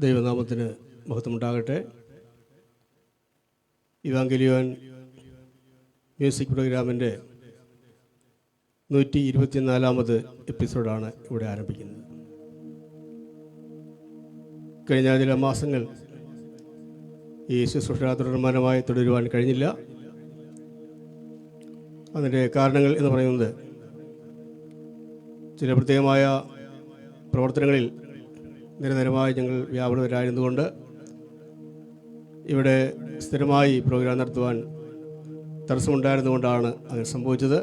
ദൈവനാമത്തിന് മഹത്വമുണ്ടാകട്ടെ. ഇവാഞ്ചലിയോൻ മ്യൂസിക് പ്രോഗ്രാമിൻ്റെ 124ാമത് എപ്പിസോഡാണ് ഇവിടെ ആരംഭിക്കുന്നത്. കഴിഞ്ഞ ചില മാസങ്ങൾ ഈ ശുശ്രൂഷ തുടർമാനമായി തുടരുവാൻ കഴിഞ്ഞില്ല. അതിൻ്റെ കാരണങ്ങൾ എന്ന് പറയുന്നത് ചില പ്രത്യേകമായ പ്രവർത്തനങ്ങളിൽ നിരന്തരമായി ഞങ്ങൾ വ്യാപൃതരായിരുന്നുകൊണ്ട് ഇവിടെ സ്ഥിരമായി പ്രോഗ്രാം നടത്തുവാൻ തടസ്സമുണ്ടായിരുന്നുകൊണ്ടാണ് അങ്ങനെ സംഭവിച്ചത്.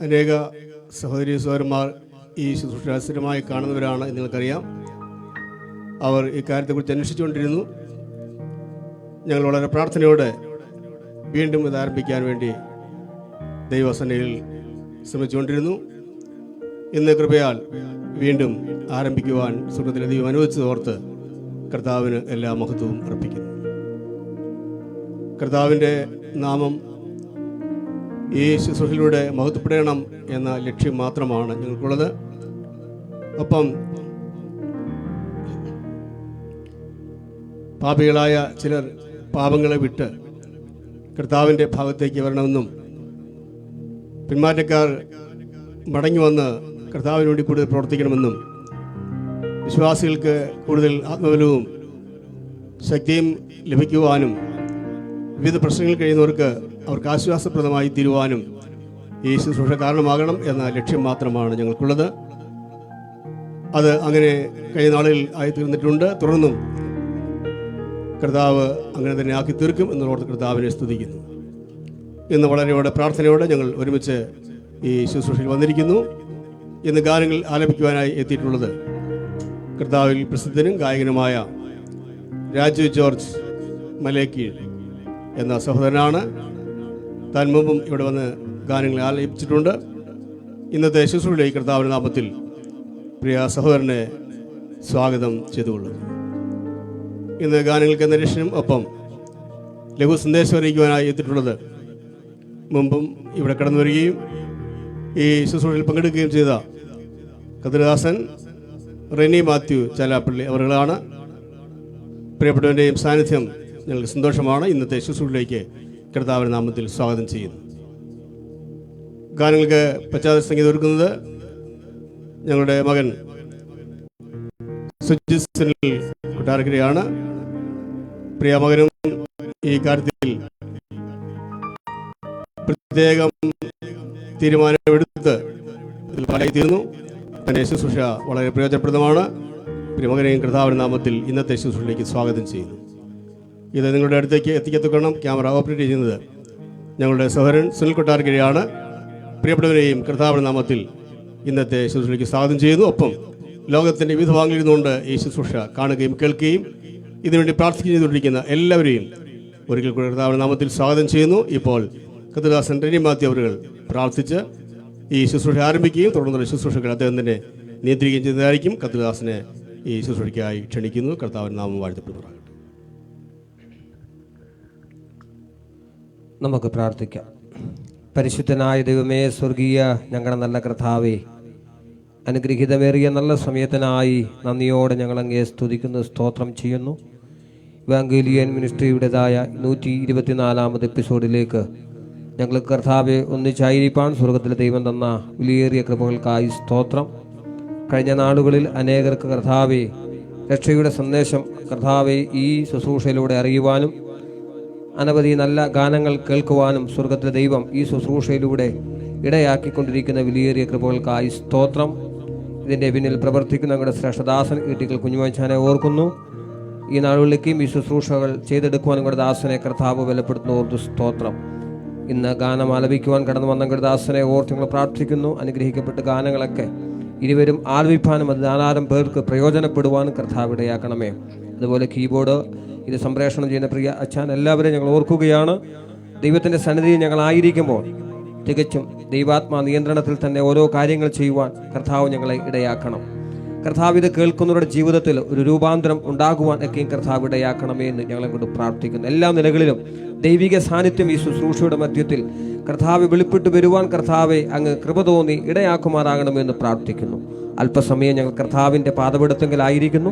അനേക സഹോദരി സഹോദരന്മാർ ഈ ശുശ്രൂഷ സ്ഥിരമായി കാണുന്നവരാണ് എന്ന് നിങ്ങൾക്കറിയാം. അവർ ഈ കാര്യത്തെക്കുറിച്ച് അന്വേഷിച്ചുകൊണ്ടിരുന്നു. ഞങ്ങൾ വളരെ പ്രാർത്ഥനയോടെ വീണ്ടും ഇത് ആരംഭിക്കാൻ വേണ്ടി ദൈവസന്നിധിയിൽ ശ്രമിച്ചുകൊണ്ടിരുന്നു. ഇന്ന് കൃപയാൽ വീണ്ടും ആരംഭിക്കുവാൻ സ്വർഗ്ഗത്തിലെ ദൈവം അനുവദിച്ചതോർത്ത് കർത്താവിന് എല്ലാ മഹത്വവും അർപ്പിക്കുന്നു. കർത്താവിൻ്റെ നാമം ഈ ശുശ്രൂഷയിലൂടെ മഹത്വപ്പെടണം എന്ന ലക്ഷ്യം മാത്രമാണ് ഞങ്ങൾക്കുള്ളത്. ഒപ്പം പാപികളായ ചിലർ പാപങ്ങളെ വിട്ട് കർത്താവിൻ്റെ ഭാഗത്തേക്ക് വരണമെന്നും പിന്മാറ്റക്കാർ മടങ്ങി വന്ന് കർത്താവിന് വേണ്ടി കൂടുതൽ പ്രവർത്തിക്കണമെന്നും വിശ്വാസികൾക്ക് കൂടുതൽ ആത്മബലവും ശക്തിയും ലഭിക്കുവാനും വിവിധ പ്രശ്നങ്ങൾ കഴിയുന്നവർക്ക് അവർക്ക് ആശ്വാസപ്രദമായി തീരുവാനും ഈ ശുശ്രൂഷ കാരണമാകണം എന്ന ലക്ഷ്യം മാത്രമാണ് ഞങ്ങൾക്കുള്ളത്. അത് അങ്ങനെ കഴിഞ്ഞ നാളുകളിൽ ആയിത്തീർന്നിട്ടുണ്ട്. തുടർന്നും കർത്താവ് അങ്ങനെ തന്നെ ആക്കി തീർക്കും എന്നുള്ളോർത്ത് കർത്താവിനെ സ്തുതിക്കുന്നു. ഇന്ന് വളരെ പ്രാർത്ഥനയോടെ ഞങ്ങൾ ഒരുമിച്ച് ഈ ശുശ്രൂഷയിൽ വന്നിരിക്കുന്നു. ഇന്ന് ഗാനങ്ങൾ ആലപിക്കുവാനായി എത്തിയിട്ടുള്ളത് കർത്താവിൽ പ്രസിദ്ധനും ഗായകനുമായ രാജു ജോർജ് മലേക്കീഴ് എന്ന സഹോദരനാണ്. താൻ മുമ്പും ഇവിടെ വന്ന് ഗാനങ്ങൾ ആലപിച്ചിട്ടുണ്ട്. ഇന്നത്തെ ശുശ്രൂഷയിലേക്ക് കർത്താവിൻ്റെ നാമത്തിൽ പ്രിയ സഹോദരനെ സ്വാഗതം ചെയ്തുകൊള്ളുന്നു. ഇന്ന് ഗാനങ്ങൾക്ക് നിരീക്ഷണം ഒപ്പം ലഘു സന്ദേശം അറിയിക്കുവാനായി എത്തിയിട്ടുള്ളത് മുമ്പും ഇവിടെ കടന്നു വരികയും ഈ ശുശ്രൂഷയിൽ പങ്കെടുക്കുകയും ചെയ്ത കതിർദാസൻ റെനി മാത്യു ചാലാപ്പള്ളി അവരുകളാണ്. പ്രിയപ്പെട്ടവൻ്റെയും സാന്നിധ്യം ഞങ്ങൾക്ക് സന്തോഷമാണ്. ഇന്നത്തെ ശുശ്രൂഷയിലേക്ക് കർത്താവിൻ്റെ നാമത്തിൽ സ്വാഗതം ചെയ്യുന്നു. ഗാനങ്ങൾക്ക് പശ്ചാത്തല സംഗീതം ഒരുക്കുന്നത് ഞങ്ങളുടെ മകൻ സുജിത് സുനിൽ കൊട്ടാരക്കരയാണ്. പ്രിയ മകനും ഈ കാര്യത്തിൽ പ്രത്യേകം തീരുമാനമെടുത്ത് തീർന്നു. തൻ്റെ ശുശ്രൂഷ വളരെ പ്രയോജനപ്രദമാണ്. പ്രിയമകനെയും കർത്താവിൻ്റെ നാമത്തിൽ ഇന്നത്തെ ശുശ്രൂഷയിലേക്ക് സ്വാഗതം ചെയ്യുന്നു. ഇത് നിങ്ങളുടെ അടുത്തേക്ക് എത്തിക്കത്തക്കണം. ക്യാമറ ഓപ്പറേറ്റ് ചെയ്യുന്നത് ഞങ്ങളുടെ സഹോദരൻ സുനിൽ കൊട്ടാരക്കരയാണ്. പ്രിയപ്പെട്ടവരെയും കർത്താവിൻ്റെ നാമത്തിൽ ഇന്നത്തെ ശുശ്രൂഷയിലേക്ക് സ്വാഗതം ചെയ്യുന്നു. ഒപ്പം ലോകത്തിൻ്റെ വിവിധ ഭാഗങ്ങളിൽ നിന്നുകൊണ്ട് ഈ ശുശ്രൂഷ കാണുകയും കേൾക്കുകയും ഇതിനുവേണ്ടി പ്രാർത്ഥിക്കുകയും ചെയ്തുകൊണ്ടിരിക്കുന്ന എല്ലാവരെയും ഒരിക്കൽ കൂടി കർത്താവിൻ്റെ നാമത്തിൽ സ്വാഗതം ചെയ്യുന്നു. ഇപ്പോൾ കതിർദാസൻ റെനി മാത്യു അവരുകൾ പ്രാർത്ഥിച്ച് ഈ ശുശ്രൂഷ ആരംഭിക്കുകയും തുടർന്നുള്ള ശുശ്രൂഷകൾ അദ്ദേഹം തന്നെ നിയന്ത്രിക്കുകയും ചെയ്യുന്നതായിരിക്കും. കതിർദാസനെ ഈ ശുശ്രൂഷയ്ക്കായി ക്ഷണിക്കുന്നു. കർത്താവിൻ്റെ നാമം വാഴ്ത്തപ്പെടുമാറാകട്ടെ. നമുക്ക് പ്രാർത്ഥിക്കാം. പരിശുദ്ധനായ ദൈവമേ, സ്വർഗീയ ഞങ്ങളുടെ നല്ല കർത്താവേ, അനുഗ്രഹീതമേറിയ നല്ല സമയത്തിനായി നന്ദിയോടെ ഞങ്ങളങ്ങേ സ്തുതിക്കുന്നു, സ്തോത്രം ചെയ്യുന്നു. ഇവാഞ്ചലിയൻ മിനിസ്ട്രിയുടേതായ 124ാമത് എപ്പിസോഡിലേക്ക് ഞങ്ങൾ കർത്താവെ ഒന്നിച്ചായിരിക്കാൻ സ്വർഗത്തിലെ ദൈവം തന്ന വിലയേറിയ കൃപകൾക്കായി സ്തോത്രം. കഴിഞ്ഞ നാളുകളിൽ അനേകർക്ക് കർത്താവെ രക്ഷയുടെ സന്ദേശം കർത്താവെ ഈ ശുശ്രൂഷയിലൂടെ അറിയുവാനും അനവധി നല്ല ഗാനങ്ങൾ കേൾക്കുവാനും സ്വർഗത്തിലെ ദൈവം ഈ ശുശ്രൂഷയിലൂടെ ഇടയാക്കിക്കൊണ്ടിരിക്കുന്ന വിലയേറിയ കൃപകൾക്കായി സ്തോത്രം. ഇതിൻ്റെ പിന്നിൽ പ്രവർത്തിക്കുന്ന ഞങ്ങളുടെ ശ്രേഷ്ഠദാസൻ ഈട്ടിക്കൽ കുഞ്ഞുമച്ചാനെ ഓർക്കുന്നു. ഈ നാളുകളിലേക്കും ഈ ശുശ്രൂഷകൾ ചെയ്തെടുക്കുവാൻ ഞങ്ങളുടെ ദാസനെ കർത്താവ് ബലപ്പെടുത്തുന്ന ഓർത്തു സ്തോത്രം. ഇന്ന് ഗാനം ആലപിക്കുവാൻ കടന്നു വന്ന ഞങ്ങളുടെ ദാസനെ ഓർത്ത് ഞങ്ങൾ പ്രാർത്ഥിക്കുന്നു. അനുഗ്രഹിക്കപ്പെട്ട ഗാനങ്ങളൊക്കെ ഇരുവരും ആലപിപ്പാനും അത് ധാരാളം പേർക്ക് പ്രയോജനപ്പെടുവാനും കർത്താവ് ഇടയാക്കണമേ. അതുപോലെ കീബോർഡ് ഇത് സംപ്രേഷണം ചെയ്യുന്ന പ്രിയ അച്ഛൻ എല്ലാവരെയും ഞങ്ങൾ ഓർക്കുകയാണ്. ദൈവത്തിൻ്റെ സന്നിധിയിൽ ഞങ്ങളായിരിക്കുമ്പോൾ തികച്ചും ദൈവാത്മാ നിയന്ത്രണത്തിൽ തന്നെ ഓരോ കാര്യങ്ങൾ ചെയ്യുവാൻ കർത്താവ് ഞങ്ങളെ ഇടയാക്കണം. കർത്താവ് ഇത് കേൾക്കുന്നവരുടെ ജീവിതത്തിൽ ഒരു രൂപാന്തരം ഉണ്ടാകുവാൻ ഒക്കെയും കർത്താവ് ഇടയാക്കണമേ എന്ന് ഞങ്ങളെ കൊണ്ട് പ്രാർത്ഥിക്കുന്നു. എല്ലാ നിലകളിലും ദൈവിക സാന്നിധ്യം ഈ ശുശ്രൂഷയുടെ മധ്യത്തിൽ കർത്താവ് വെളിപ്പെട്ട് വരുവാൻ കർത്താവെ അങ്ങ് കൃപ തോന്നി ഇടയാക്കുമാറാകണമെന്ന് പ്രാർത്ഥിക്കുന്നു. അല്പസമയം ഞങ്ങൾ കർത്താവിൻ്റെ പാദപീഠത്തെങ്കിലായിരിക്കുന്നു.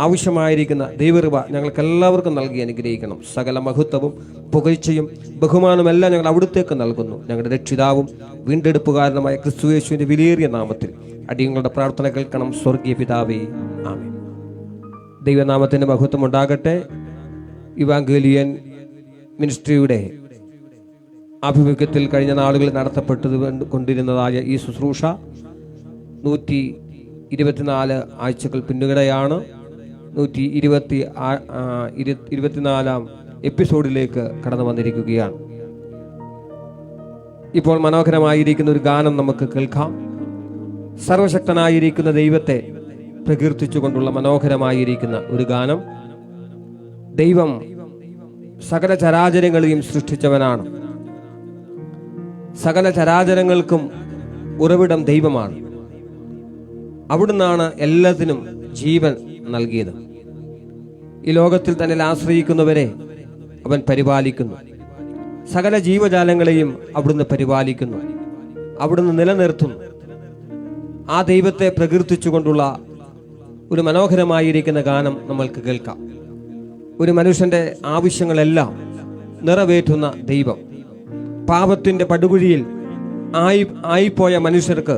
ആവശ്യമായിരിക്കുന്ന ദൈവകൃപ ഞങ്ങൾക്കെല്ലാവർക്കും നൽകി അനുഗ്രഹിക്കണം. സകല മഹത്വവും പുകഴ്ചയും ബഹുമാനമെല്ലാം ഞങ്ങൾ അവിടുത്തേക്ക് നൽകുന്നു. ഞങ്ങളുടെ രക്ഷിതാവും വീണ്ടെടുപ്പുകാരനുമായ ക്രിസ്തുയേശുവിൻ്റെ വിലയേറിയ നാമത്തിൽ അടിയങ്ങളുടെ പ്രാർത്ഥന കേൾക്കണം സ്വർഗീയ പിതാവേ, ആമേൻ. ദൈവനാമത്തിൻ്റെ മഹത്വം ഉണ്ടാകട്ടെ. ഇവാഞ്ചലിയൻ മിനിസ്ട്രിയുടെ ആഭിമുഖ്യത്തിൽ കഴിഞ്ഞ നാളുകളിൽ നടത്തപ്പെട്ടത് കൊണ്ടിരുന്നതായ ഈ ശുശ്രൂഷ 124 ആഴ്ചകൾ പിന്നിടുകയാണ്. 124 എപ്പിസോഡിലേക്ക് കടന്നു വന്നിരിക്കുകയാണ്. ഇപ്പോൾ മനോഹരമായിരിക്കുന്ന ഒരു ഗാനം നമുക്ക് കേൾക്കാം. സർവശക്തനായിരിക്കുന്ന ദൈവത്തെ പ്രകീർത്തിച്ചുകൊണ്ടുള്ള മനോഹരമായിരിക്കുന്ന ഒരു ഗാനം. ദൈവം സകല ചരാചരങ്ങളെയും സൃഷ്ടിച്ചവനാണ്. സകല ചരാചരങ്ങൾക്കും ഉറവിടം ദൈവമാണ്. അവിടുന്നാണ് എല്ലാത്തിനും ജീവൻ നൽകിയത്. ഈ ലോകത്തിൽ തന്നെ ആശ്രയിക്കുന്നവരെ അവൻ പരിപാലിക്കുന്നു. സകല ജീവജാലങ്ങളെയും അവിടുന്ന് പരിപാലിക്കുന്നു, അവിടുന്ന് നിലനിർത്തുന്നു. ആ ദൈവത്തെ പ്രകീർത്തിച്ചുകൊണ്ടുള്ള ഒരു മനോഹരമായിരിക്കുന്ന ഗാനം നമ്മൾക്ക് കേൾക്കാം. ഒരു മനുഷ്യന്റെ ആവശ്യങ്ങളെല്ലാം നിറവേറ്റുന്ന ദൈവം, പാപത്തിന്റെ പടുകുഴിയിൽ ആയിപ്പോയ മനുഷ്യർക്ക്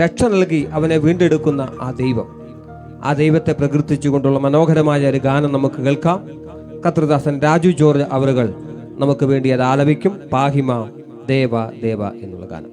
രക്ഷ നൽകി അവനെ വീണ്ടെടുക്കുന്ന ആ ദൈവം, ആ ദൈവത്തെ പ്രകീർത്തിച്ചുകൊണ്ടുള്ള മനോഹരമായ ഒരു ഗാനം നമുക്ക് കേൾക്കാം. കർത്തൃദാസൻ രാജു ജോർജ് അവറുകൾ നമുക്ക് വേണ്ടി അത് ആലപിക്കും. പാഹിമ ദേവ ദേവ എന്നുള്ള ഗാനം.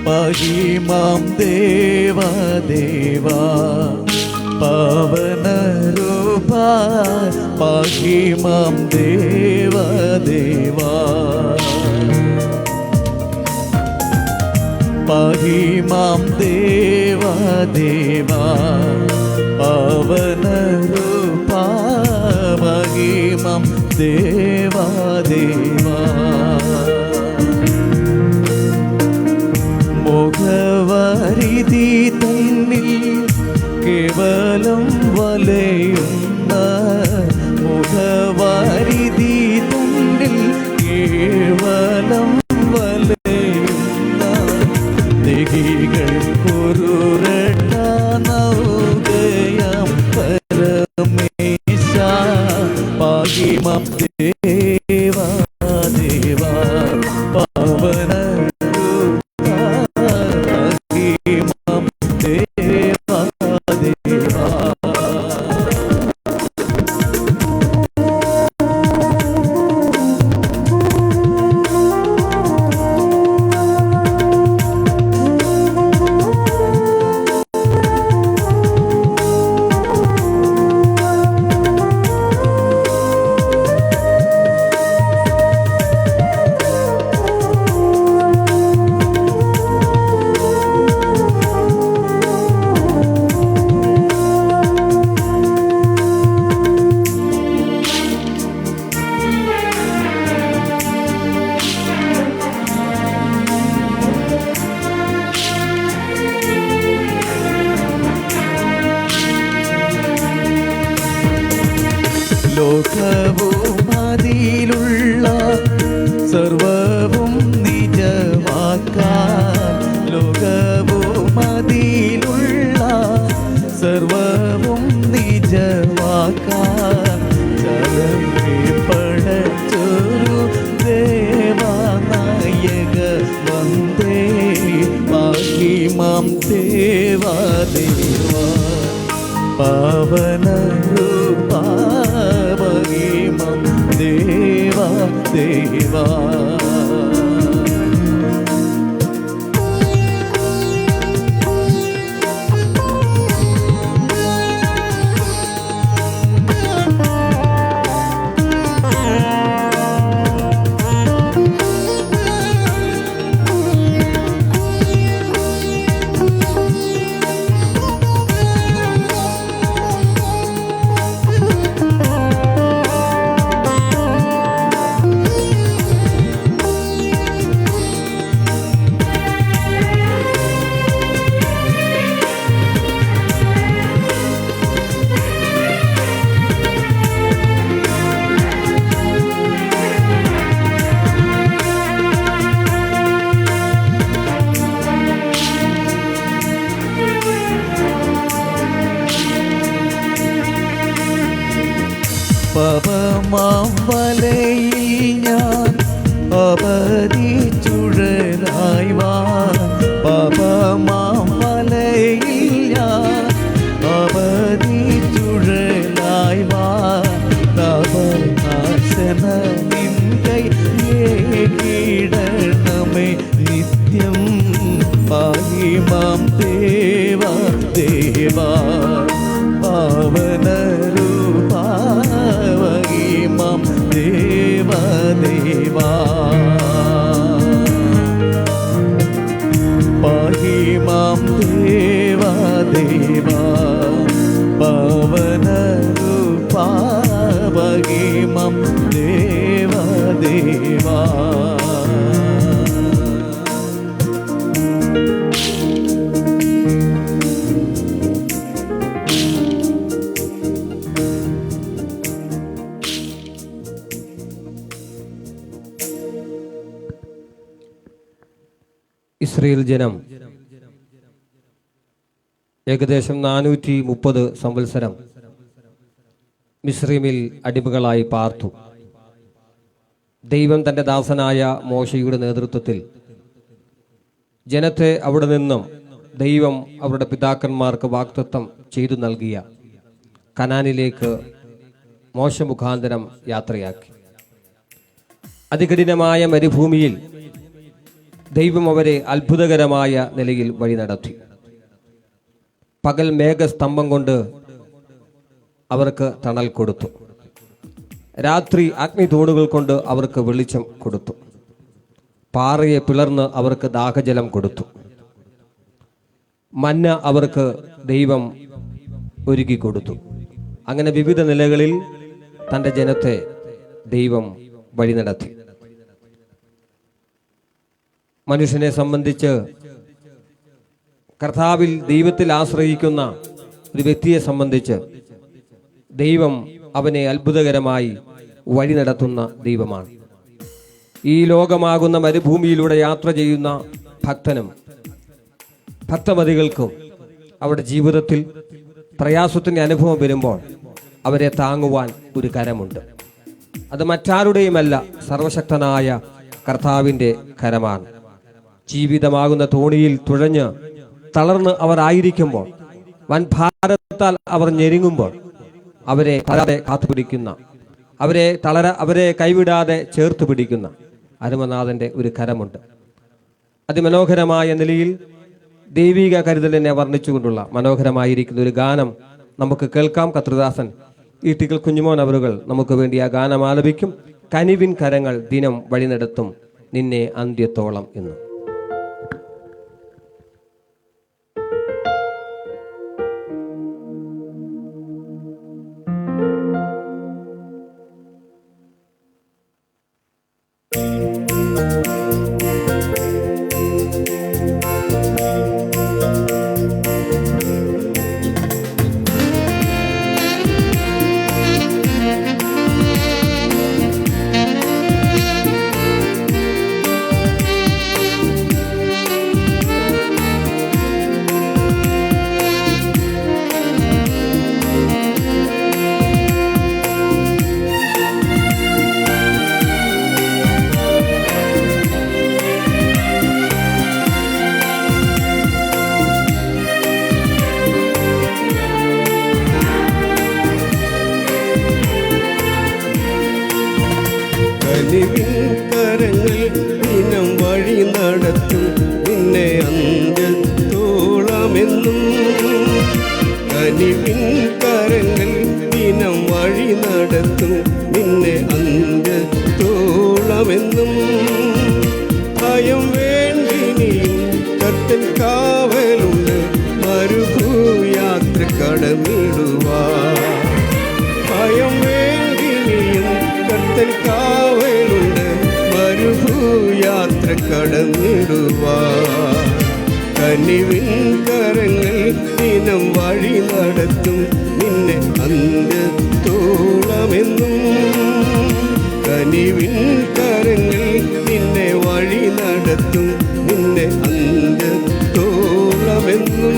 പാഹിമാം ദേവാ ദേവാ പാവനരൂപാ, പാഹിമാം ദേവാ ദേവാ പാഹിമാം ദേവാ ദേവാ പാവനരൂപാ, പാഹിമാം ദേവാ ദേവാ. മുഖവാരിധി തന്നിൽ കേവലം വലയുന്ന, മുഖവാരിധി തന്നിൽ കേവലം വലയുന്ന ദേഹികൾക്കൊരു രക്ഷാനൗകയാം പരമേശ, പാഹിമാം ദേവാ ദേവാ പാവന ലോകവും മതി പാഹിമാം ദേവാ ദേവാ പാവനരൂപാ പാഹിമാം ദേവാ ദേവാ പാപമാം വലയിൽ ഞാൻ അപരി ചുഴലായി വാൻ പാപമാം വലയിൽ ഞാൻ അപരി ചുഴലായി വാൻ താപനാശന നിൻകൈ കീടണമേ നിത്യം പാഹിമാം ദേവാ ദേവാ പാവനരൂപാ പാഹിമാം ദേവാ ദേവാ പാഹിമാം ദേവാ ദേവാ പാവനരൂപാ പാഹിമാം ദേവാ ദേവാ ഇസ്രയേൽ ജനം ഏകദേശം 430 സംവത്സരം മിസ്രൈമിൽ അടിമകളായി പാർത്തു. ദൈവം തൻ്റെ ദാസനായ മോശയുടെ നേതൃത്വത്തിൽ ജനത്തെ അവിടെ നിന്നും ദൈവം അവരുടെ പിതാക്കന്മാർക്ക് വാഗ്ദത്തം ചെയ്തു നൽകിയ കനാനിലേക്ക് മോശ മുഖാന്തരം യാത്രയാക്കി. അതികഠിനമായ മരുഭൂമിയിൽ ദൈവം അവരെ അത്ഭുതകരമായ നിലയിൽ വഴി നടത്തി. പകൽ മേഘസ്തംഭം കൊണ്ട് അവർക്ക് തണൽ കൊടുത്തു, രാത്രി അഗ്നിതൂണുകൾ കൊണ്ട് അവർക്ക് വെളിച്ചം കൊടുത്തു, പാറയെ പിളർന്ന് അവർക്ക് ദാഹജലം കൊടുത്തു, മന്ന അവർക്ക് ദൈവം ഒരുക്കി കൊടുത്തു. അങ്ങനെ വിവിധ നിലകളിൽ തൻ്റെ ജനത്തെ ദൈവം വഴി നടത്തി. മനുഷ്യനെ സംബന്ധിച്ച് കർത്താവിൽ ദൈവത്തിൽ ആശ്രയിക്കുന്ന ഒരു വ്യക്തിയെ സംബന്ധിച്ച് ദൈവം അവനെ അത്ഭുതകരമായി വഴി നടത്തുന്ന ദൈവമാണ്. ഈ ലോകമാകുന്ന മരുഭൂമിയിലൂടെ യാത്ര ചെയ്യുന്ന ഭക്തനും ഭക്തമതികൾക്കും അവരുടെ ജീവിതത്തിൽ പ്രയാസത്തിൻ്റെ അനുഭവം വരുമ്പോൾ അവരെ താങ്ങുവാൻ ഒരു കരമുണ്ട്. അത് മറ്റാരുടെയുമല്ല, സർവശക്തനായ കർത്താവിൻ്റെ കരമാണ്. ജീവിതമാകുന്ന തോണിയിൽ തുഴഞ്ഞ് തളർന്ന് അവർ ആയിരിക്കുമ്പോൾ, വൻഭാരത്താൽ അവർ ഞെരുങ്ങുമ്പോൾ അവരെ തളരാതെ കാത്തുപിടിക്കുന്ന, അവരെ കൈവിടാതെ ചേർത്ത് പിടിക്കുന്ന അരുമനാഥൻ്റെ ഒരു കരമുണ്ട്. അതിമനോഹരമായ നിലയിൽ ദൈവിക കരുതലിനെ വർണ്ണിച്ചുകൊണ്ടുള്ള മനോഹരമായിരിക്കുന്ന ഒരു ഗാനം നമുക്ക് കേൾക്കാം. കർത്തൃദാസൻ ഈട്ടിക്കൽ കുഞ്ഞുമോൻ അവരുകൾ നമുക്ക് വേണ്ടി ആ ഗാനം ആലപിക്കും. കനിവിൻ കരങ്ങൾ ദിനം വഴി നടത്തും നിന്നെ അന്ത്യത്തോളം എന്ന്. നടത്തും നിന്നെ അന്ത്യത്തോളമെന്നും. കനിവിൻ കരങ്ങൾ ദിനം വഴി നടത്തും നിന്നെ അന്ത്യത്തോളമെന്നും. ഭയം വേണ്ടിനിയും കർത്തൻ കാവലുണ്ട് മരുഭൂയാത്ര കടന്നിടുവാൻ. ഭയം വേണ്ടിനിയും കർത്തൻ കാവലുണ്ട് മരുഭൂയാത്ര കടന്നിടുവാൻ. കനിവിൻ കരങ്ങൾ ദിനം വഴി നടത്തും നിന്നെ അന്ത്യത്തോളമെന്നും. കനിവിൻ കരങ്ങൾ നിന്നെ വഴി നടത്തും നിന്നെ അന്ത്യത്തോളമെന്നും.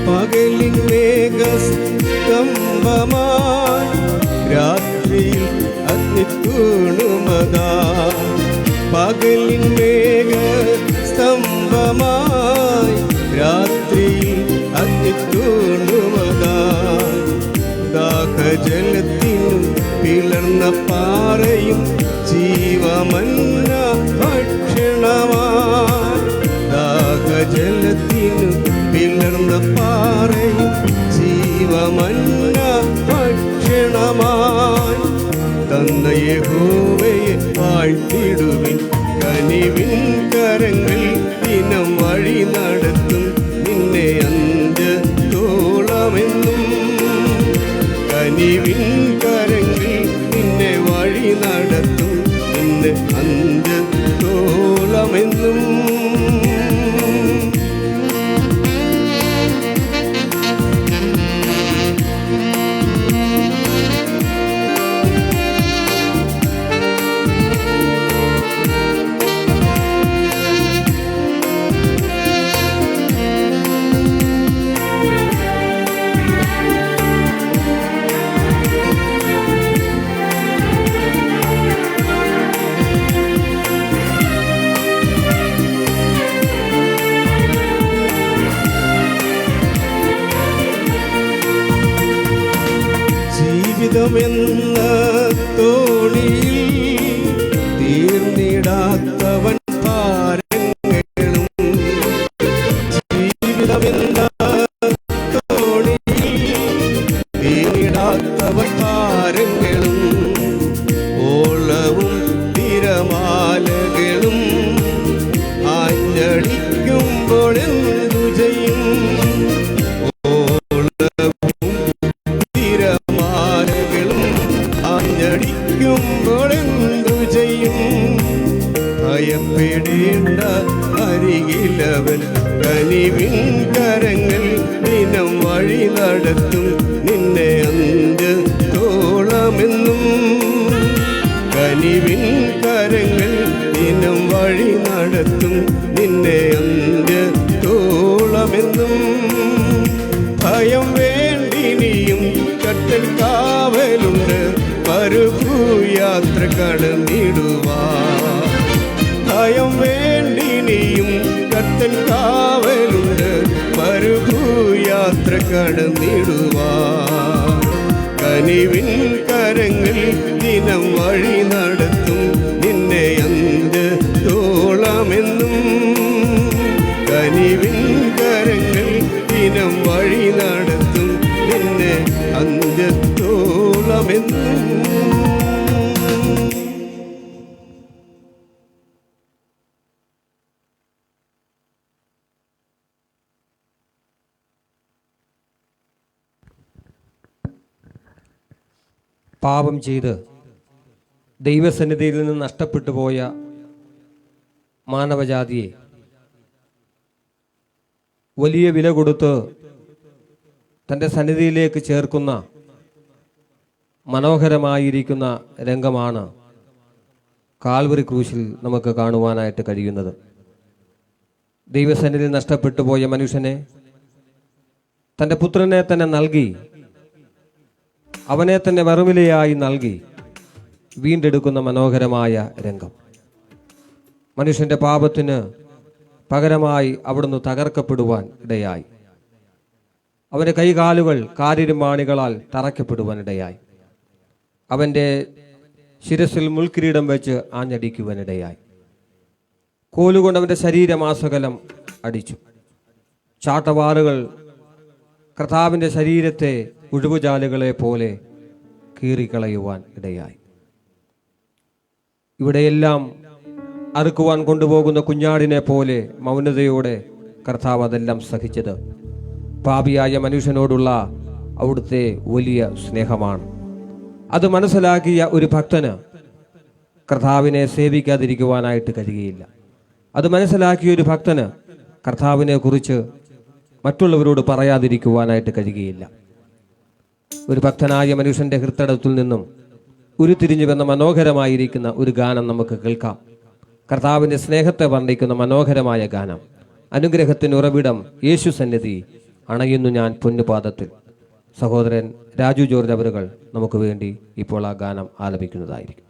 പകലിൻ മേഘസ്തംഭമായി രാത്രിയിൽ അഗ്നിത്തൂണുമതാ. പകലിൻ മേഘസ്തംഭമായി രാത്രിയിൽ അഗ്നിത്തൂണുമതാ. ദാഹജലത്തിനും പിളർന്ന പാറയും ജീവമന്ന ഭക്ഷണമായി. ദാഹജലത്തിനും പിളർന്ന പാറയും ജീവമന്ന ഭക്ഷണമായി. തന്ന യഹോവയെ വാഴ്ത്തിടുവിൻ. കനിവിൻ കരങ്ങൾ ദിനം വഴി നടത്തും നിന്നെ അന്ത്യത്തോളമെന്നും. കനിവിൻ കരങ്ങൾ നിന്നെ വഴി നടത്തും നിന്നെ അന്ത്യത്തോളമെന്നും. ജീവിതമെന്ന തോണിയിൽ തീർന്നിടാത്തവൻ ഭാരങ്ങളും. ജീവിതമെന്ന തോണിയിൽ തീർന്നിടാത്തവൻ ഭാരങ്ങളും. ഓളവും തിരമാലകളും ആഞ്ഞടിക്കുമ്പോൾ എന്തു ചെയ്യും? ുമ്പോഴെന്തു ചെയ്യും? ഭയപ്പെടേണ്ട അരികിലവൻ. കനിവിൻ കരങ്ങൾ ദിനം വഴി നടത്തും നിന്നെ അന്ത്യത്തോളമെന്നും. കനിവിൻ കരങ്ങൾ ദിനം വഴി നടത്തും നിന്നെ അന്ത്യത്തോളമെന്നും. ഭയം വേണ്ടിനിയും കട്ടൻ കാവലുണ്ട് മരുഭൂയാത്ര കടന്നിടുവാൻ. ഭയം വേണ്ടിനിയും കർത്തൻ കാവലുണ്ട് മരുഭൂയാത്ര കടന്നിടുവാൻ. കനിവിൻ കരങ്ങൾ ദിനം വഴി നടത്തും നിന്നെ അന്ത്യത്തോളമെന്നും. കനിവിൻ കരങ്ങൾ ദിനം വഴി നടത്തും നിന്നെ അന്ത്യത്തോളമെന്നും. പാപം ചെയ്ത് ദൈവസന്നിധിയിൽ നിന്ന് നഷ്ടപ്പെട്ടു പോയ മാനവജാതിയെ വലിയ വില കൊടുത്ത് തൻ്റെ സന്നിധിയിലേക്ക് ചേർക്കുന്ന മനോഹരമായിരിക്കുന്ന രംഗമാണ് കാൽവറി ക്രൂശിൽ നമുക്ക് കാണുവാനായിട്ട് കഴിയുന്നത്. ദൈവസന്നിധിയിൽ നഷ്ടപ്പെട്ടു പോയ മനുഷ്യനെ തൻ്റെ പുത്രനെ തന്നെ നൽകി, അവനെ തന്നെ വെറുവിലയായി നൽകി വീണ്ടെടുക്കുന്ന മനോഹരമായ രംഗം. മനുഷ്യൻ്റെ പാപത്തിന് പകരമായി അവിടുന്ന് തകർക്കപ്പെടുവാൻ ഇടയായി. അവൻ്റെ കൈകാലുകൾ കാരിരുമാണികളാൽ തറയ്ക്കപ്പെടുവാൻ ഇടയായി. അവൻ്റെ ശിരസിൽ മുൾക്കിരീടം വെച്ച് ആഞ്ഞടിക്കുവാനിടയായി. കോലുകൊണ്ട് അവൻ്റെ ശരീരമാസകലം അടിച്ചു. ചാട്ടവാറുകൾ കർത്താവിൻ്റെ ശരീരത്തെ ഉഴുവുചാലുകളെ പോലെ കീറിക്കളയുവാൻ ഇടയായി. ഇവിടെയെല്ലാം അറുക്കുവാൻ കൊണ്ടുപോകുന്ന കുഞ്ഞാടിനെ പോലെ മൗനതയോടെ കർത്താവ് അതെല്ലാം സഹിച്ചത് പാപിയായ മനുഷ്യനോടുള്ള അവിടുത്തെ വലിയ സ്നേഹമാണ്. അത് മനസ്സിലാക്കിയ ഒരു ഭക്തന് കർത്താവിനെ സേവിക്കാതിരിക്കുവാനായിട്ട് കഴിയുകയില്ല. അത് മനസ്സിലാക്കിയ ഒരു ഭക്തന് കർത്താവിനെ കുറിച്ച് മറ്റുള്ളവരോട് പറയാതിരിക്കുവാനായിട്ട് കഴിയുകയില്ല. ഒരു ഭക്തനായ മനുഷ്യൻ്റെ ഹൃദയത്തിൽ നിന്നും ഉരുത്തിരിഞ്ഞു വന്ന മനോഹരമായിരിക്കുന്ന ഒരു ഗാനം നമുക്ക് കേൾക്കാം. കർത്താവിൻ്റെ സ്നേഹത്തെ വർണ്ണിക്കുന്ന മനോഹരമായ ഗാനം. അനുഗ്രഹത്തിന് ഉറവിടം യേശു സന്നിധി, അണയുന്നു ഞാൻ പൊന്നുപാദത്തിൽ. സഹോദരൻ രാജു ജോർജ് അവരുകൾ നമുക്ക് വേണ്ടി ഇപ്പോൾ ആ ഗാനം ആലപിക്കുന്നതായിരിക്കും.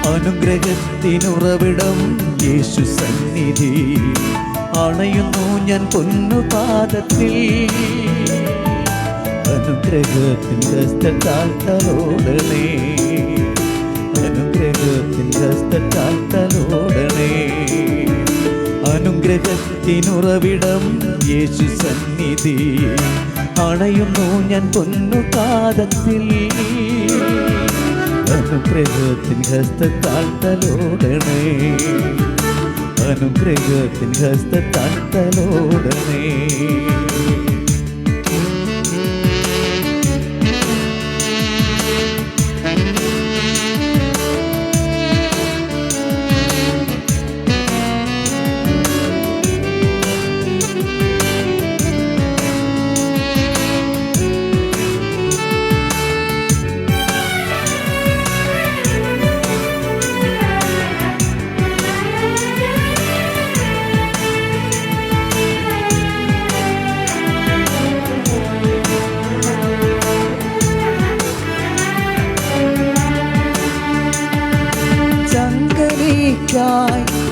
അനുഗ്രഹത്തിനുറവിടം യേശു സന്നിധി, അണയുന്നു ഞാൻ പൊന്നുപാദത്തിൽ. അനുഗ്രഹത്തിൻ ഹസ്തത്താൽ തലോടണേ, അനുഗ്രഹത്തിൻ ഹസ്തത്താൽ തലോടണേ. അനുഗ്രഹത്തിനുറവിടം യേശു സന്നിധി, അണയുന്നു ഞാൻ പൊന്നുപാദത്തിൽ. അനുഗ്രഹത്തിൻ ഹസ്തത്താൽ തലോടണേ, അനുഗ്രഹത്തിൻ ഹസ്തത്താൽ തലോടണേ.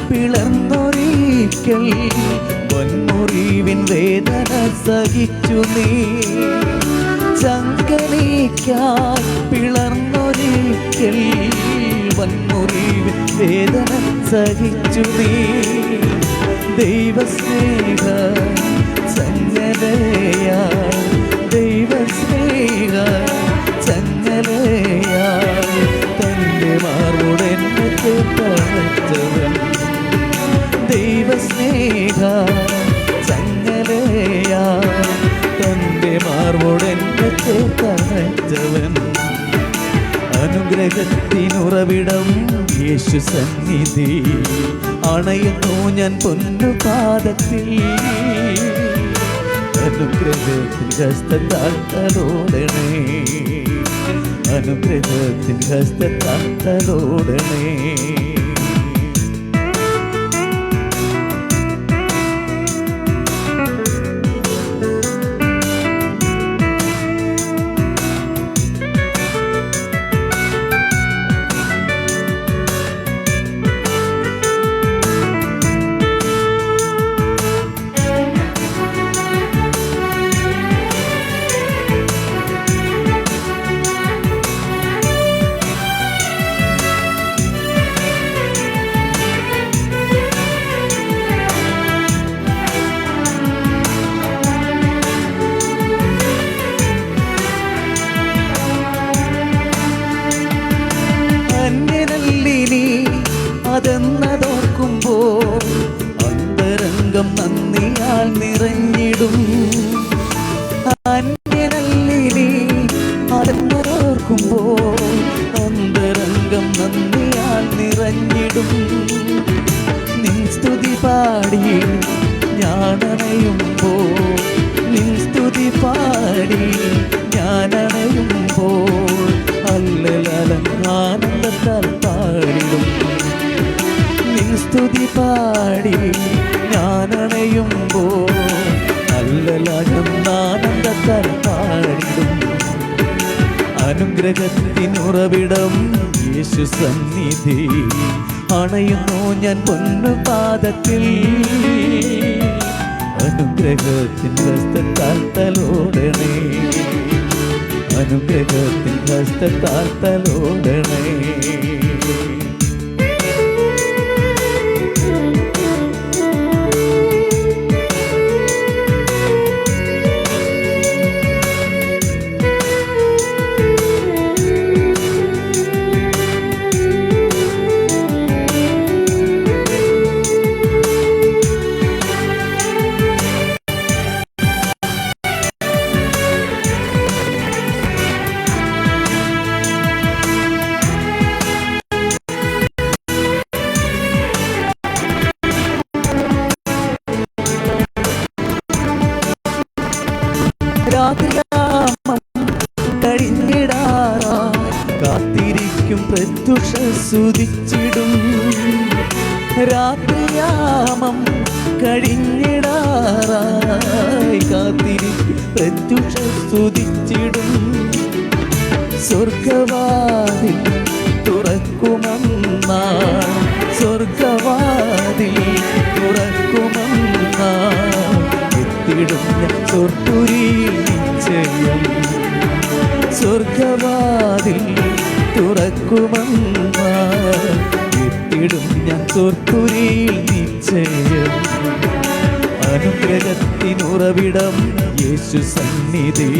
പിളർന്നൊരിക്കൽ വൻമുറിവിൻ വേദന സഹിച്ചു നീ. ചങ്കനിക്കായി പിളർന്നൊരിക്കൽ വൻമുറിവിൻ വേദന സഹിച്ചു നീ. ദൈവസ്നേഹ ചങ്ങലയായി, ദൈവസ്നേഹ ചങ്ങലയായി തന്റെ മാർവോടെന്നെ ചേർത്തവൻ. ദൈവസ്നേഹ ചങ്ങലയായി തന്റെ മാർവോടെന്നെ ചേർത്തവൻ. അനുഗ്രഹത്തിനുറവിടം യേശു സന്നിധി, അണയുന്നു ഞാൻ പൊന്നുപാദത്തിൽ. അനുഗ്രഹത്തിൻ ഹസ്തത്താൽ തലോടണേ, അനുഗ്രഹത്തിൻ ഹസ്തത്താൽ തലോടണേ. പാടി ഞാനണയുമ്പോൾ ഹല്ലേലൂയ ആനന്ദത്താൽ പാടിടും. നിൻ സ്തുതി പാടി ഞാനണയുമ്പോൾ ഹല്ലേലൂയ ആനന്ദത്താൽ പാടിടും. അനുഗ്രഹത്തിനുറവിടം യേശു സന്നിധി അണയുന്നു ഞാൻ പൊന്നുപാദത്തിൽ. അനുഗ്രഹത്തിൻ ഹസ്തത്താൽ തലോടണേ, അനുഗ്രഹത്തിൻ ഹസ്തത്താൽ തലോടണേ. രാത്രിയാമം കഴിഞ്ഞിടാറായി കാത്തിരിക്കും പ്രത്യുഷ സ്തുതിച്ചിടും. രാത്രിയാമം കഴിഞ്ഞിടാറായി കാത്തിരിക്കും പ്രത്യുഷ സ്തുതിച്ചിടും. സ്വർഗവാതിൽ തുറക്കുമെന്നാൾ, സ്വർഗവാതിൽ തുറക്കുമെന്നാൾ എത്തിടും ഞാൻ സ്വർപ്പുരിയിൽ നിശ്ചയം. സ്വർഗവാതിൽ തുറക്കുമെന്നാൾ എത്തിടും ഞാൻ സ്വർപ്പുരിയിൽ നിശ്ചയം. അനുഗ്രഹത്തിനുറവിടം യേശു സന്നിധി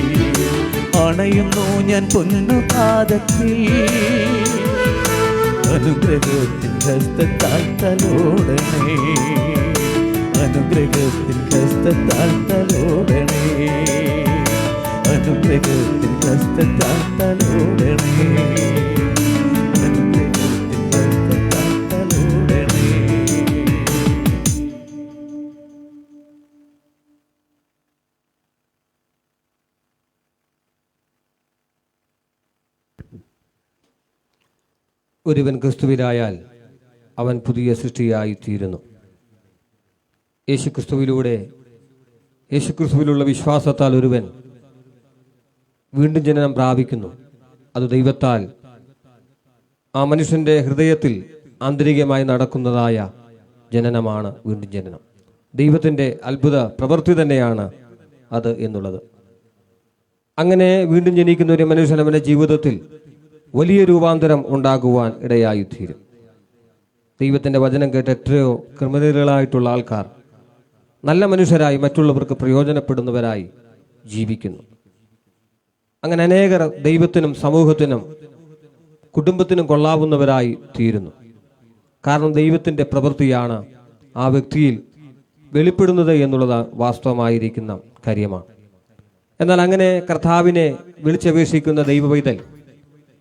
അണയുന്നു ഞാൻ പൊന്നുപാദത്തിൽ. അനുഗ്രഹത്തിൻ ഹസ്തത്താൽ തലോടണേ, അനുഗ്രഹത്തിൻ ഹസ്തത്താൽ തലോടണേ, അനുഗ്രഹത്തിൻ ഹസ്തത്താൽ തലോടണേ, അനുഗ്രഹത്തിൻ ഹസ്തത്താൽ തലോടണേ. ഒരുവൻ ക്രിസ്തുവിലായാൽ അവൻ പുതിയ സൃഷ്ടിയായി തീരുന്നു. യേശുക്രിസ്തുവിലുള്ള വിശ്വാസത്താൽ ഒരുവൻ വീണ്ടും ജനനം പ്രാപിക്കുന്നു. അത് ദൈവത്താൽ ആ മനുഷ്യൻ്റെ ഹൃദയത്തിൽ ആന്തരികമായി നടക്കുന്നതായ ജനനമാണ് വീണ്ടും ജനനം. ദൈവത്തിൻ്റെ അത്ഭുത പ്രവൃത്തി തന്നെയാണ് അത് എന്നുള്ളത്. അങ്ങനെ വീണ്ടും ജനിക്കുന്ന ഒരു മനുഷ്യൻ അവൻ്റെ ജീവിതത്തിൽ വലിയ രൂപാന്തരം ഉണ്ടാകുവാൻ ഇടയായിത്തീരും. ദൈവത്തിൻ്റെ വചനം കേട്ട് എത്രയോ ക്രിമിനലുകളായിട്ടുള്ള ആൾക്കാർ നല്ല മനുഷ്യരായി മറ്റുള്ളവർക്ക് പ്രയോജനപ്പെടുന്നവരായി ജീവിക്കുന്നു. അങ്ങനെ അനേകർ ദൈവത്തിനും സമൂഹത്തിനും കുടുംബത്തിനും കൊള്ളാവുന്നവരായി തീരുന്നു. കാരണം ദൈവത്തിൻ്റെ പ്രവൃത്തിയാണ് ആ വ്യക്തിയിൽ വെളിപ്പെടുന്നത് എന്നുള്ളത് വാസ്തവമായിരിക്കുന്ന കാര്യമാണ്. എന്നാൽ അങ്ങനെ കർത്താവിനെ വിളിച്ചപേക്ഷിക്കുന്ന ദൈവപൈതൽ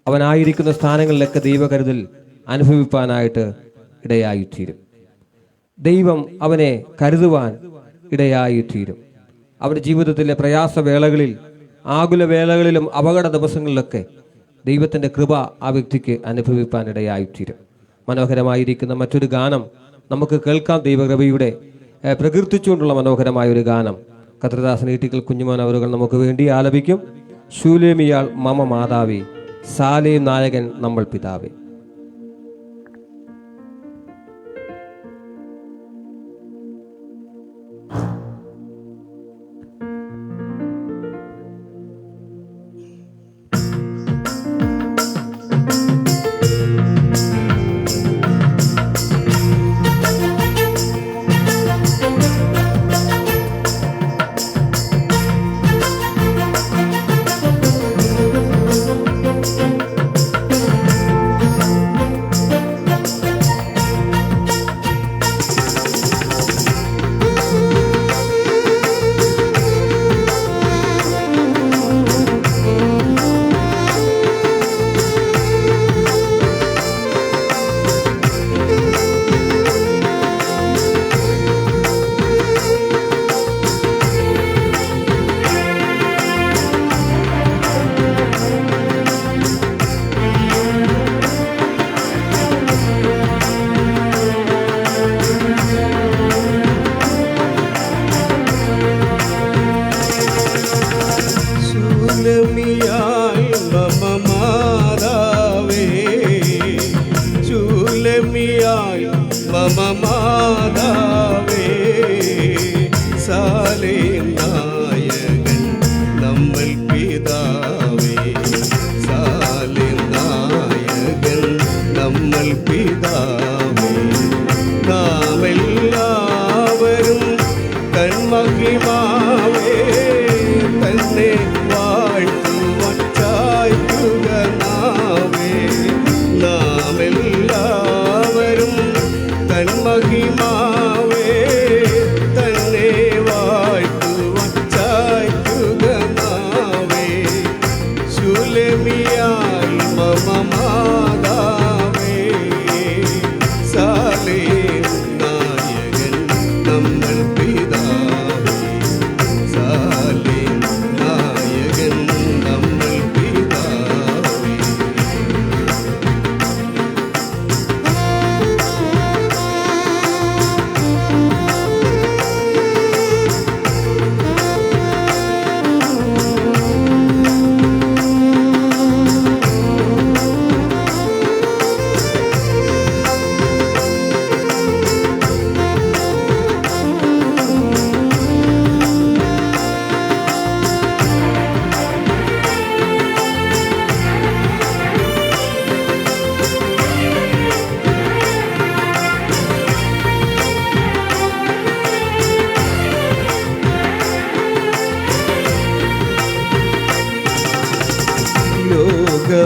അവനായിരിക്കുന്ന സ്ഥാനങ്ങളിലൊക്കെ ദൈവകരുതൽ അനുഭവിപ്പാനായിട്ട് ഇടയായിത്തീരും. ദൈവം അവനെ കരുതുവാൻ ഇടയായിത്തീരും. അവരുടെ ജീവിതത്തിലെ പ്രയാസവേളകളിൽ, ആകുലവേളകളിലും അപകട ദിവസങ്ങളിലൊക്കെ ദൈവത്തിൻ്റെ കൃപ ആ വ്യക്തിക്ക് അനുഭവിപ്പാൻ ഇടയായിത്തീരും. മനോഹരമായിരിക്കുന്ന മറ്റൊരു ഗാനം നമുക്ക് കേൾക്കാം. ദൈവകൃപയുടെ പ്രകീർത്തിച്ചുകൊണ്ടുള്ള മനോഹരമായ ഒരു ഗാനം കർത്തൃദാസൻ ഈട്ടിക്കൽ കുഞ്ഞുമോൻ അവരുകൾ നമുക്ക് വേണ്ടി ആലപിക്കും. ശൂലേമിയാൾ മമ മാതാവേ, സാലേം നായകൻ നമ്മൾ പിതാവേ.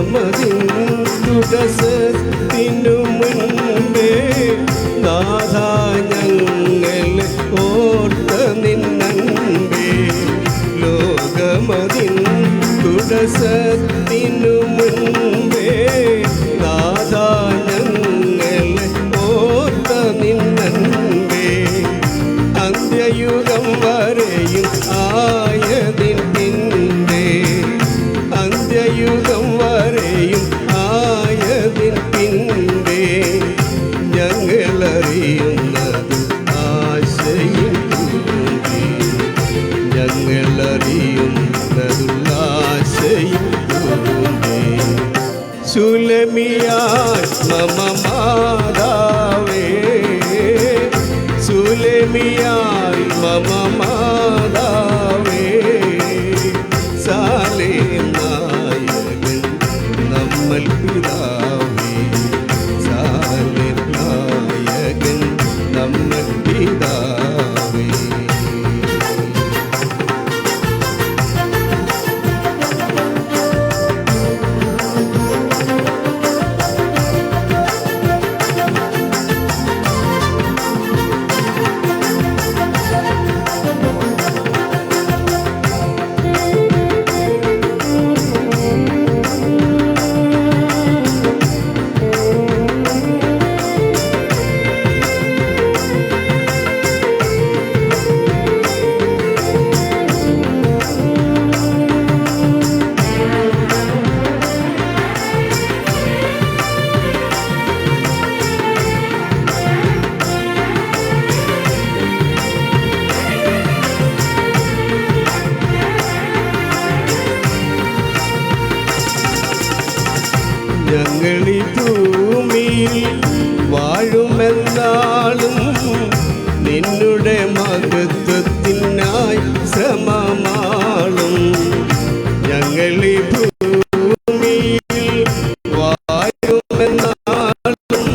ലോകമതിൻ തുടസത്തിനു മുൻപേ നാഥ ഞങ്ങളെ ഓർത്ത നിന്നൻപേ. ലോകമതിൻ തുടസത്തിനു മുൻപേ നാഥ ഞങ്ങളെ ഓർത്ത നിന്നൻപേ. അന്ത്യയുഗം വരെയും ആയതിൻ പിന്നേ, അന്ത്യയുഗം വരെയും ആയതിൻ പിന്നേ ഞങ്ങളറിയുന്നത് ആശയും കൂടി, ഞങ്ങളറിയുന്നതുള്ള ആശയും കൂടി. സുലമിയാൽ മമ മാതാവേ, സുലമിയാൽ മമ മാതാവേ, സാലേം നായകൻ നമ്മൾ പിതാവേ, സാലേം നായകൻ നമ്മൾ പിതാവേ. ഞങ്ങളീ ഭൂമിയിൽ വാഴുമെന്നാളും നിന്നുടെ മഹത്വത്തിനായി ശ്രമമാളും. ഞങ്ങളീ ഭൂമിയിൽ വാഴുമെന്നാളും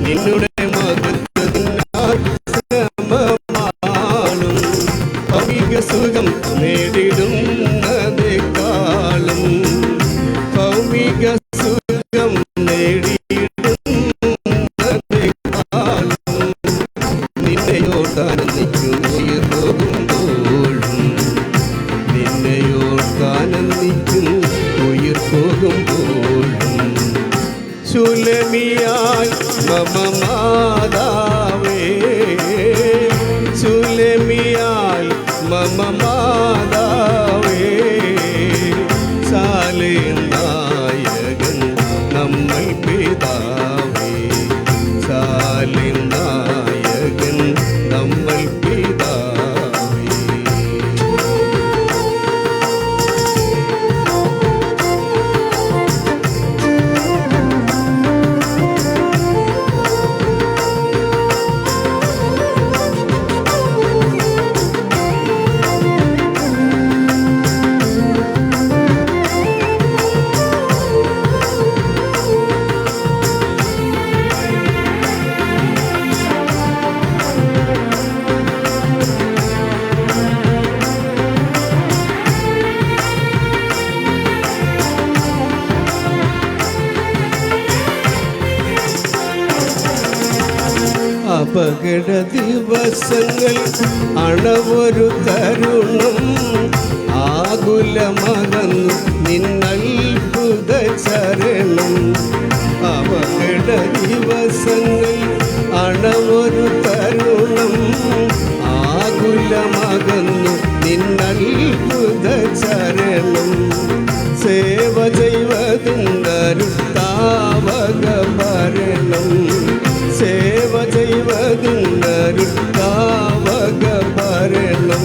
നിന്നുടെ മഹത്വത്തിനായി ശ്രമമാളും. ഭൗമിക സുഖം നേടിടുന്നതേക്കാളും, ഭൗമിക സുഖം നേടിയിടുന്നതേക്കാളും നിന്നെയോർത്താനന്ദിക്കും ഉയർപോകുമ്പോഴും, നിന്നെയോർത്താനന്ദിക്കും ഉയർപോകുമ്പോഴും. സുലമിയാൽ മമ മാതാവേ, സുലമിയാൽ മമ മാതാവേ, സാലേം നായകൻ നമ്മൾ പിതാവേ, സാലേം നായകൻ നമ്മൾ പിതാവേ. അപകട ദിവസങ്ങൾ അണവൊരു തരുണം, ആകുലമകന്നു നിന്നത്ഭുത ചരണം. അപകട ദിവസങ്ങൾ അണവൊരു തരുണം, ആകുലമകന്നു നിന്നത്ഭുത ചരണം. സേവ ചെയ്വതിന്നൊരു താവക ഭരണം, സേവ ചെയ്വതിന്നൊരു താവക ഭരണം.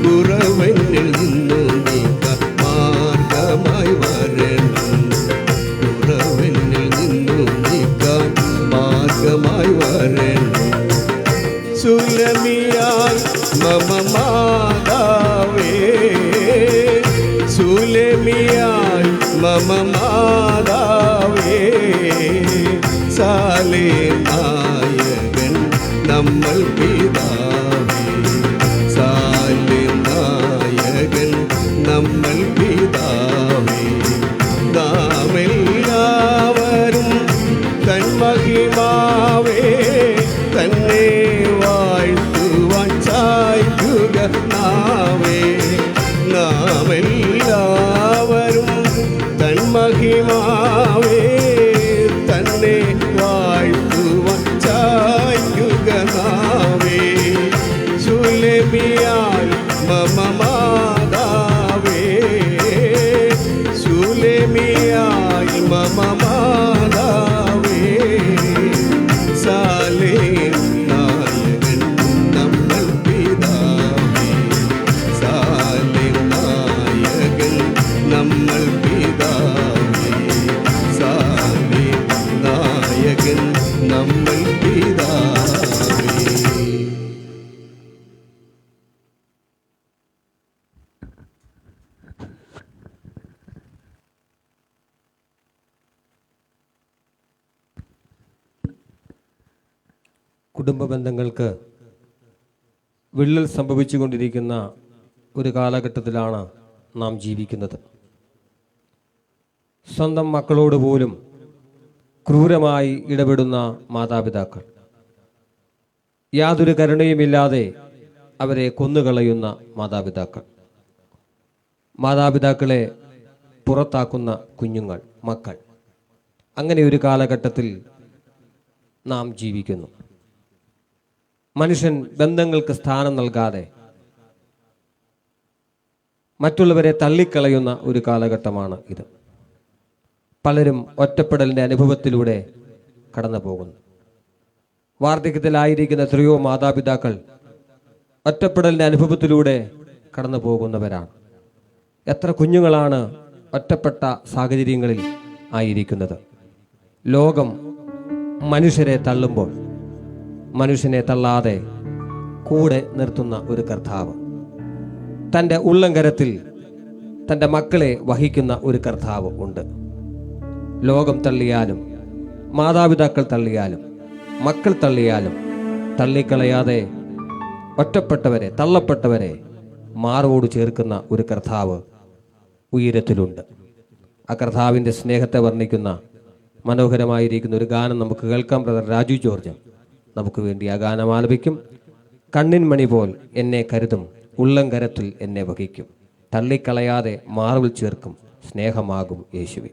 കുറവെന്നിൽ നിന്നു നീക്കാൻ മാർഗമായി വരണം, കുറവെന്നിൽ നിന്നു നീക്കാൻ മാർഗമായി വരണം. സുലമിയാൽ മമ മാതാവേ, സുലമിയാൽ മമ മാതാവേ, സാലേം നായകൻ നമ്മൾ പിതാവേ, സാലേം നായകൻ നമ്മൾ പിതാവേ. മമ മാതാവേ ശൂലേമിയായി മമ മാതാവേ സാലേം നായകൻ നമ്മൾ പിതാവേ സാലേം നായകൻ നമ്മൾ പിതാവേ സാലേം നായകൻ നമ്മൾ പിതാവേ. കുടുംബ ബന്ധങ്ങൾക്ക് വിള്ളൽ സംഭവിച്ചുകൊണ്ടിരിക്കുന്ന ഒരു കാലഘട്ടത്തിലാണ് നാം ജീവിക്കുന്നത്. സ്വന്തം മക്കളോട് പോലും ക്രൂരമായി ഇടപെടുന്ന മാതാപിതാക്കൾ, യാതൊരു കരുണയുമില്ലാതെ അവരെ കൊന്നുകളയുന്ന മാതാപിതാക്കൾ, മാതാപിതാക്കളെ പുറത്താക്കുന്ന കുഞ്ഞുങ്ങൾ, മക്കൾ. അങ്ങനെ ഒരു കാലഘട്ടത്തിൽ നാം ജീവിക്കുന്നു. മനുഷ്യൻ ബന്ധങ്ങൾക്ക് സ്ഥാനം നൽകാതെ മറ്റുള്ളവരെ തള്ളിക്കളയുന്ന ഒരു കാലഘട്ടമാണ് ഇത്. പലരും ഒറ്റപ്പെടലിൻ്റെ അനുഭവത്തിലൂടെ കടന്നു പോകുന്നു. വാർദ്ധക്യത്തിലായിരിക്കുന്ന എത്രയോ മാതാപിതാക്കൾ ഒറ്റപ്പെടലിൻ്റെ അനുഭവത്തിലൂടെ കടന്നു പോകുന്നവരാണ്. എത്ര കുഞ്ഞുങ്ങളാണ് ഒറ്റപ്പെട്ട സാഹചര്യങ്ങളിൽ ആയിരിക്കുന്നത്. ലോകം മനുഷ്യരെ തള്ളുമ്പോൾ മനുഷ്യനെ തള്ളാതെ കൂടെ നിർത്തുന്ന ഒരു കർത്താവ്, തൻ്റെ ഉള്ളംകരത്തിൽ തൻ്റെ മക്കളെ വഹിക്കുന്ന ഒരു കർത്താവ് ഉണ്ട്. ലോകം തള്ളിയാലും മാതാപിതാക്കൾ തള്ളിയാലും മക്കൾ തള്ളിയാലും തള്ളിക്കളയാതെ ഒറ്റപ്പെട്ടവരെ, തള്ളപ്പെട്ടവരെ മാറോട് ചേർക്കുന്ന ഒരു കർത്താവ് ഉയരത്തിലുണ്ട്. ആ കർത്താവിൻ്റെ സ്നേഹത്തെ വർണ്ണിക്കുന്ന മനോഹരമായിരിക്കുന്ന ഒരു ഗാനം നമുക്ക് കേൾക്കാം. ബ്രദർ രാജു ജോർജ് നമുക്ക് വേണ്ടി ആ ഗാനം ആലപിക്കും. കണ്ണിൻ മണി പോൽ എന്നെ കരുതും, ഉള്ളംകരത്തിൽ എന്നെ വഹിക്കും, തള്ളിക്കളയാതെ മാർവിൽ ചേർക്കും, സ്നേഹമാകും യേശുവേ.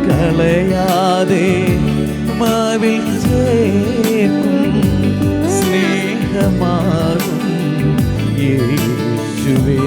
കളയാതെ മാവിൽ ചേർക്കും സ്നേഹമാകും യേശുവേ.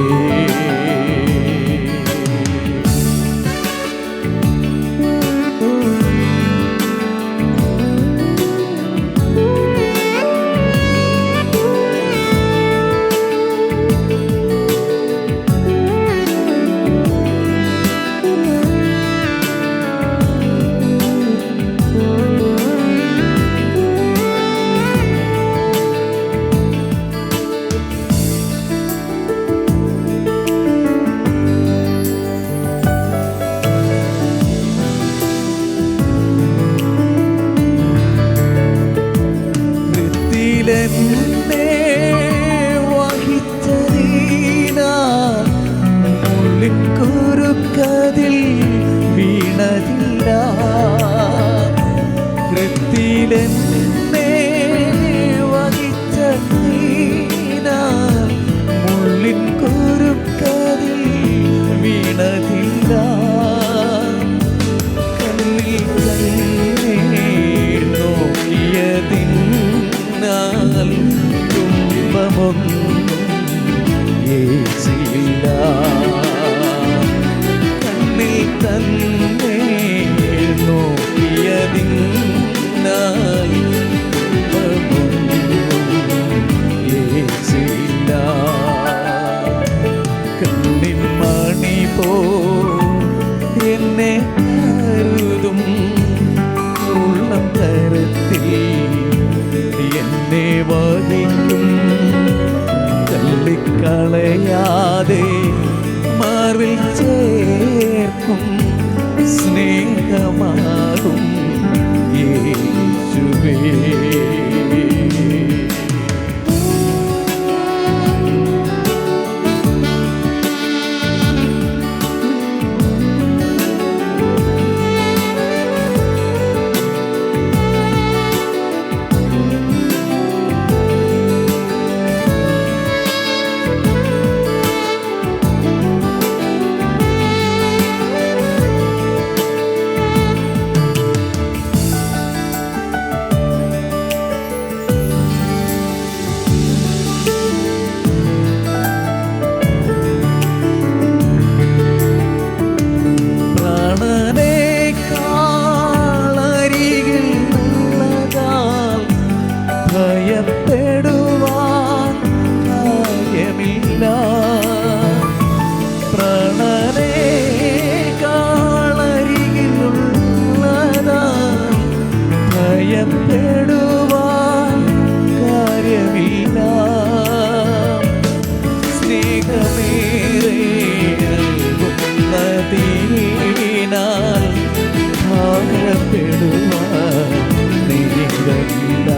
നേരമില്ല.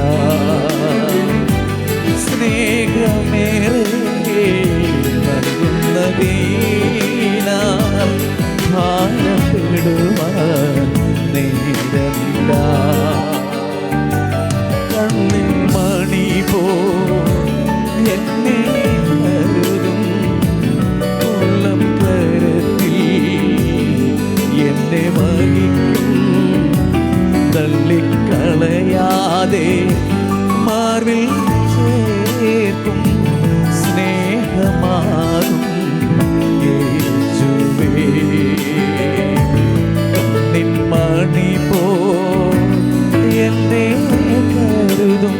സ്നേഹമേറെ നൽകുന്നതിനാൽ ഭാരപ്പെടുവാൻ നേരമില്ല. കണ്ണിൻ മണി പോ എന്നെ കരുതും ഉള്ളം കരത്തിൽ എന്നെ വഹിക്കും. തള്ളിക്കളയാതെ മാർവിൽ ചേർക്കും സ്നേഹമാകും യേശുവേ. കണ്ണിൻ മണി പോ എന്നെ കരുതും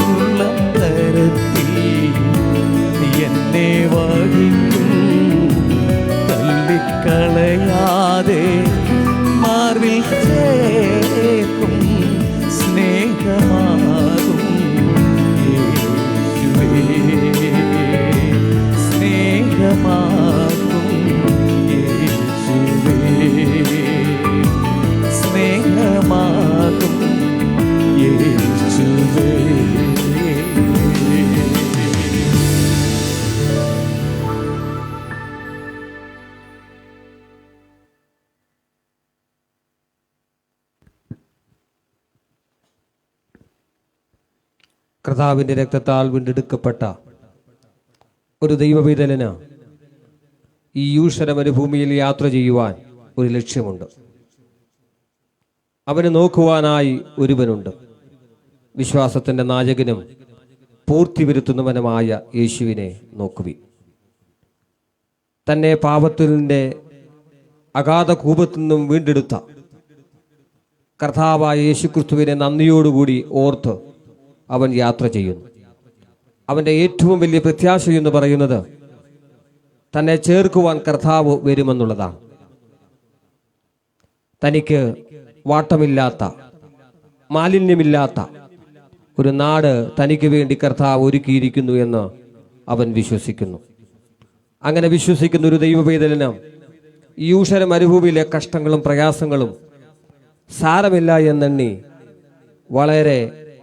ഉള്ളം കരത്തിൽ എന്നെ വഹിക്കും. തള്ളിക്കളയാതെ മാർവിൽ ചേർക്കും സ്നേഹമാകും യേശുവേ. സ്നേഹമാകും യേശുവേ. സ്നേഹമാകും യേശുവേ. കർത്താവിൻ്റെ രക്തത്താൽ വീണ്ടെടുക്കപ്പെട്ട ഒരു ദൈവപൈതലിന് ഈ യൂഷര മരുഭൂമിയിൽ യാത്ര ചെയ്യുവാൻ ഒരു ലക്ഷ്യമുണ്ട്. അവന് നോക്കുവാനായി ഒരുവനുണ്ട്. വിശ്വാസത്തിൻ്റെ നായകനും പൂർത്തി വരുത്തുന്നവനുമായ യേശുവിനെ നോക്കുവിൻ. തന്നെ പാപത്തിൻ്റെ അഗാധ കൂപത്തിൽ നിന്നും വീണ്ടെടുത്ത കർത്താവായ യേശുക്രിസ്തുവിനെ നന്ദിയോടുകൂടി ഓർത്ത് അവൻ യാത്ര ചെയ്യുന്നു. അവൻ്റെ ഏറ്റവും വലിയ പ്രത്യാശ എന്ന് പറയുന്നത് തന്നെ ചേർക്കുവാൻ കർത്താവ് വരുമെന്നുള്ളതാണ്. തനിക്ക് വാട്ടമില്ലാത്ത മാലിന്യമില്ലാത്ത ഒരു നാട് തനിക്ക് വേണ്ടി കർത്താവ് ഒരുക്കിയിരിക്കുന്നു എന്ന് അവൻ വിശ്വസിക്കുന്നു. അങ്ങനെ വിശ്വസിക്കുന്ന ഒരു ദൈവപൈതലിന് ഈ യൂഷര മരുഭൂമിയിലെ കഷ്ടങ്ങളും പ്രയാസങ്ങളും സാരമില്ല എന്നെണ്ണി വളരെ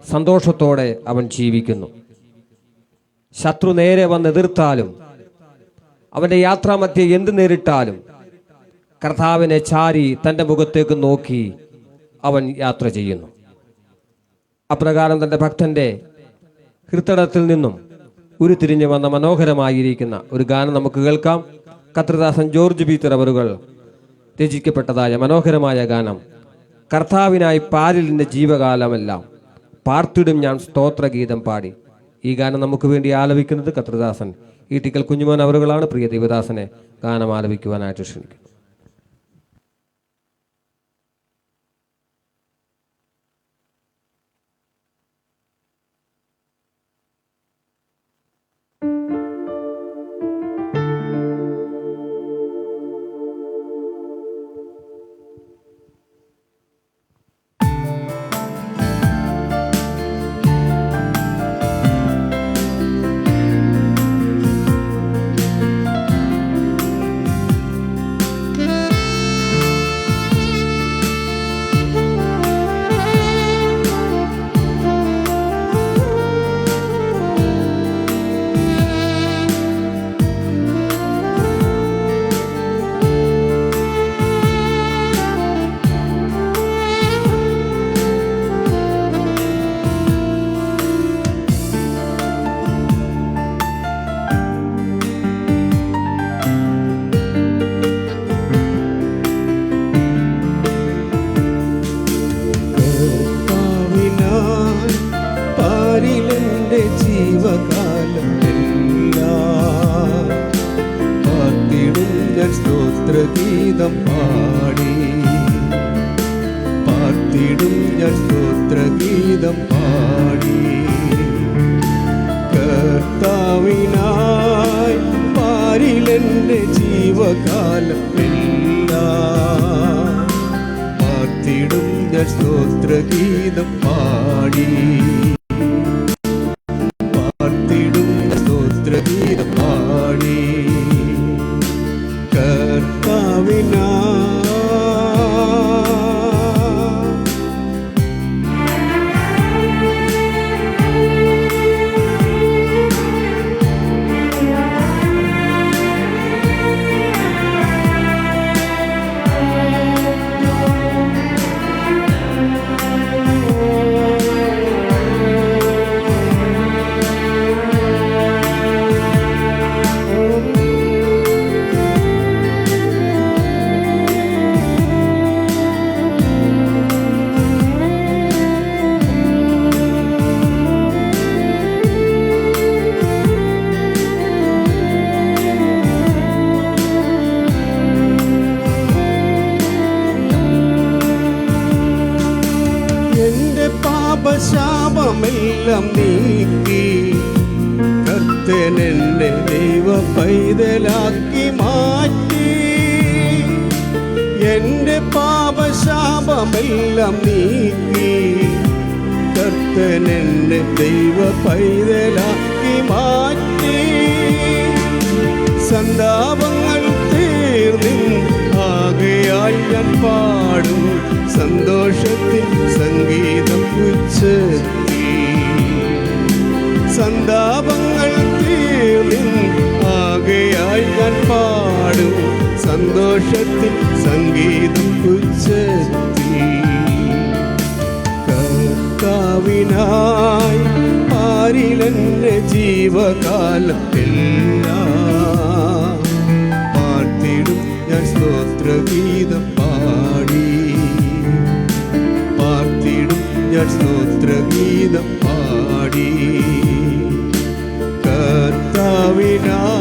സന്തോഷത്തോടെ അവൻ ജീവിക്കുന്നു. ശത്രു നേരെ വന്ന് എതിർത്താലും അവൻ്റെ യാത്രാമധ്യേ എന്ത് നേരിട്ടാലും കർത്താവിനെ ചാരി തൻ്റെ മുഖത്തേക്ക് നോക്കി അവൻ യാത്ര ചെയ്യുന്നു. അപ്രകാരം തൻ്റെ ഭക്തൻ്റെ ഹൃദയത്തിൽ നിന്നും ഉരുത്തിരിഞ്ഞു വന്ന മനോഹരമായിരിക്കുന്ന ഒരു ഗാനം നമുക്ക് കേൾക്കാം. കർത്തൃദാസൻ ജോർജ് ബി തിറവറുകൾ രചിക്കപ്പെട്ടതായ മനോഹരമായ ഗാനം, കർത്താവിനായി പാരിലിൻ്റെ ജീവകാലമെല്ലാം പാർത്തിടും ഞാൻ സ്തോത്രഗീതം പാടി. ഈ ഗാനം നമുക്ക് വേണ്ടി ആലപിക്കുന്നത് കർത്തൃദാസൻ ഈട്ടിക്കൽ കുഞ്ഞുമോൻ അവറുകളാണ്. പ്രിയ ദേവദാസനെ ഗാനം ആലപിക്കുവാനായിട്ട് ക്ഷണിക്കുന്നു. സ്തോത്രഗീതം പാടി പാർത്തിടും ഞാൻ സ്തോത്രഗീതം പാടി. കർത്താവിനായി പാരിലെന്റെ ജീവകാലം എല്ലാം പാർത്തിടും ഞാൻ സ്തോത്രഗീതം പാടി. പാർത്തിടും സ്തോത്രഗീതം പാടി. കർത്താവിനായി പാപശാപമെല്ലാം നീക്കി കർത്തനെന്നെ ദൈവ പൈതലാക്കി മാറ്റി. എൻ്റെ പാപശാപമെല്ലാം നീക്കി കർത്തനെന്നെ ദൈവ പൈതലാക്കി മാറ്റി. സന്താപങ്ങൾ തീർന്നിൻ ആകയാൽ ഞാൻ പാടും സന്തോഷത്തിൻ സംഗീതം ഉച്ചത്തിൽ. സന്താപങ്ങൾ തീർന്നിൻ ആകയാൽ ഞാൻ പാടും സന്തോഷത്തിൻ സംഗീതം ഉച്ചത്തിൽ. കർത്താവിനായി പാരിലെൻ്റെ ജീവകാലത്തെല്ലാം പാർത്തിടും ഞാൻ സ്തോത്രഗീതം പാടി. പാർത്തിടും ഞാൻ സ്തോത്രഗീതം പാടി. കർത്താവിനായി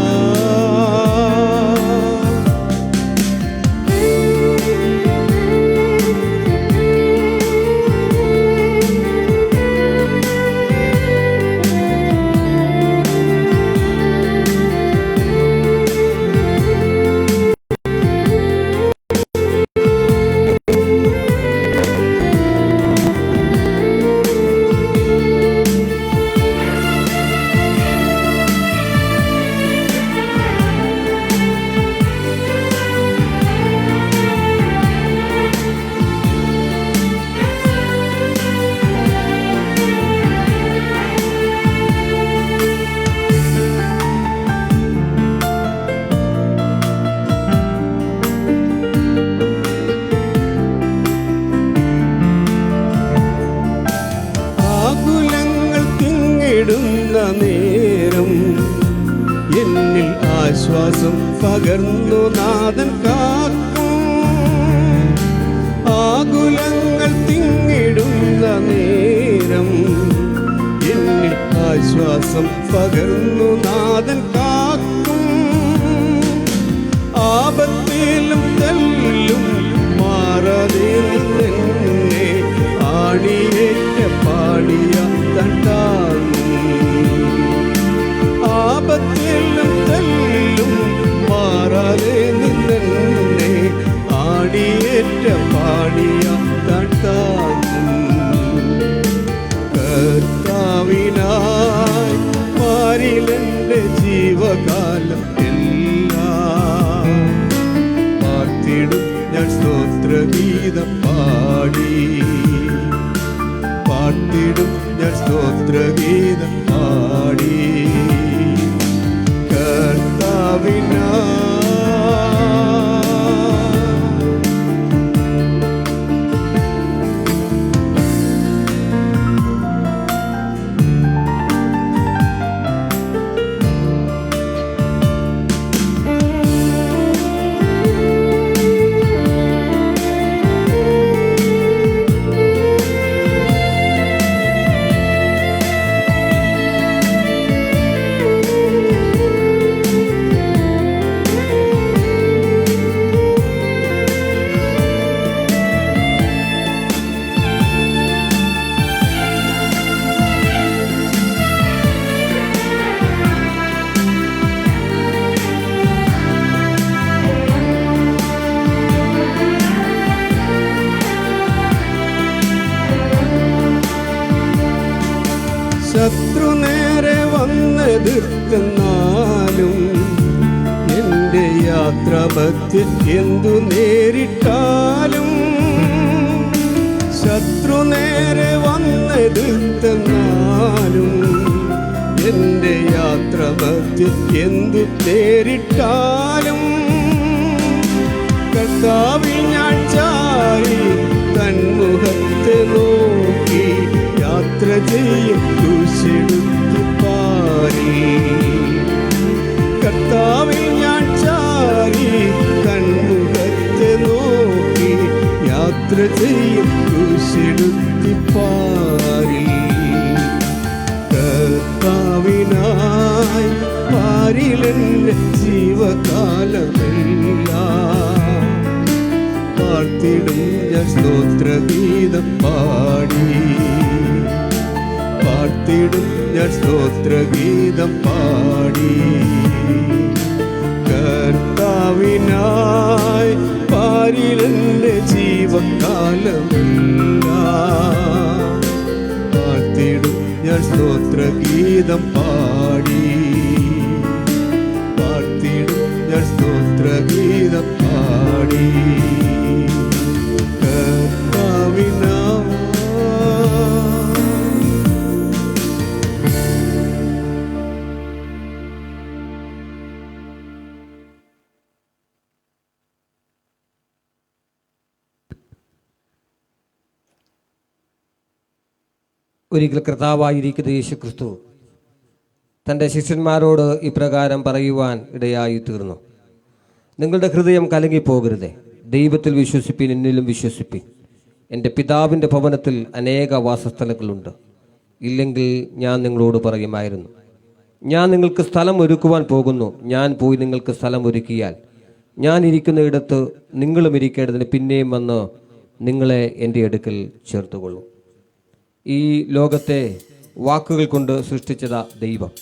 നേരം എന്നിൽ ആശ്വാസം പകർന്നു നാഥൻ കാക്കും. ആകുലങ്ങൾ തിങ്ങിടുന്ന നേരം എന്നിൽ ആശ്വാസം പകർന്നു നാഥൻ കാക്കും. ആപത്തിലും തല്ലും മാറാതെ നിന്നെ ആണിയേറ്റ പാടിയ തട്ടാകും. ആപത്തിലും തല്ലും മാറാതെ നിന്നെ ആണിയേറ്റ പാടിയ തട്ടാകും. കർത്താവിനായി പാരിലെൻ്റെ ജീവകാലം എല്ലാം പാർത്തിടും ഞാൻ സ്തോത്രഗീതം പാടി. പാർത്തിടും ഞാൻ സ്തോത്രഗീതം പാടി. കർത്താവിനായി ശത്രു നേരെ വന്നെതിർക്കെന്നാലും എൻ്റെ യാത്ര മധ്യ എന്തു നേരിട്ടാലും. ശത്രു നേരെ വന്നെതിർക്കെന്നാലും എൻ്റെ യാത്ര മധ്യ എന്തു നേരിട്ടാലും. കർത്താവിൽ ഞാൻ ചാരി തന്മുഖത്തെ നോക്കി യാത്ര ചെയ്യും ക്രൂശെടുത്തു പാരി. കർത്താവിൽ ഞാൻ ചാരി തന്മുഖത്തെ നോക്കി യാത്ര ചെയ്യും ക്രൂശെടുത്തു പാരി. കർത്താവിനായി പാരിലെൻ്റെ ജീവകാലമെല്ലാം പാർത്തിടും ഞാൻ സ്തോത്രഗീതം പാടി. പാർത്തിടും ഞാൻ സ്തോത്രഗീതം പാടി. കർത്താവിനായി പാരിലെന്റെ ജീവകാലമെല്ലാം പാർത്തിടും ഞാൻ സ്തോത്രഗീതം പാടി. പാർത്തിടും ഞാൻ സ്തോത്രഗീതം പാടി. ഒരിക്കൽ കർത്താവായിരിക്കുന്ന യേശു ക്രിസ്തു തൻ്റെ ശിഷ്യന്മാരോട് ഇപ്രകാരം പറയുവാൻ ഇടയായി തീർന്നു. നിങ്ങളുടെ ഹൃദയം കലങ്ങിപ്പോകരുതേ. ദൈവത്തിൽ വിശ്വസിപ്പിൻ, എന്നിലും വിശ്വസിപ്പിൻ. എൻ്റെ പിതാവിൻ്റെ ഭവനത്തിൽ അനേക വാസസ്ഥലങ്ങളുണ്ട്. ഇല്ലെങ്കിൽ ഞാൻ നിങ്ങളോട് പറയുമായിരുന്നു. ഞാൻ നിങ്ങൾക്ക് സ്ഥലം ഒരുക്കുവാൻ പോകുന്നു. ഞാൻ പോയി നിങ്ങൾക്ക് സ്ഥലം ഒരുക്കിയാൽ ഞാൻ ഇരിക്കുന്ന ഇടത്ത് നിങ്ങളും ഇരിക്കേണ്ടതിന് പിന്നെയും വന്ന് നിങ്ങളെ എൻ്റെ അടുക്കൽ ചേർത്തുകൊള്ളും. ഈ ലോകത്തെ വാക്കുകൾ കൊണ്ട് സൃഷ്ടിച്ചതാ ദൈവം.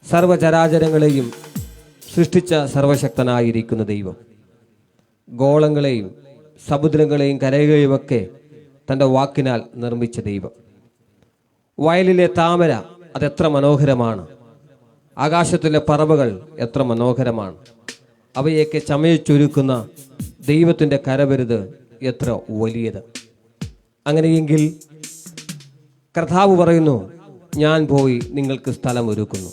സർവചരാചരങ്ങളെയും സൃഷ്ടിച്ച സർവശക്തനായിരിക്കുന്ന ദൈവം ഗോളങ്ങളെയും സമുദ്രങ്ങളെയും കരകളെയുമൊക്കെ തൻ്റെ വാക്കിനാൽ നിർമ്മിച്ച ദൈവം. വയലിലെ താമര അതെത്ര മനോഹരമാണ്. ആകാശത്തിലെ പറവകൾ എത്ര മനോഹരമാണ്. അവയൊക്കെ ചമയച്ചൊരുക്കുന്ന ദൈവത്തിൻ്റെ കരവിരുത് എത്ര വലിയത്. അങ്ങനെയെങ്കിൽ കർത്താവ് പറയുന്നു, ഞാൻ പോയി നിങ്ങൾക്ക് സ്ഥലം ഒരുക്കുന്നു.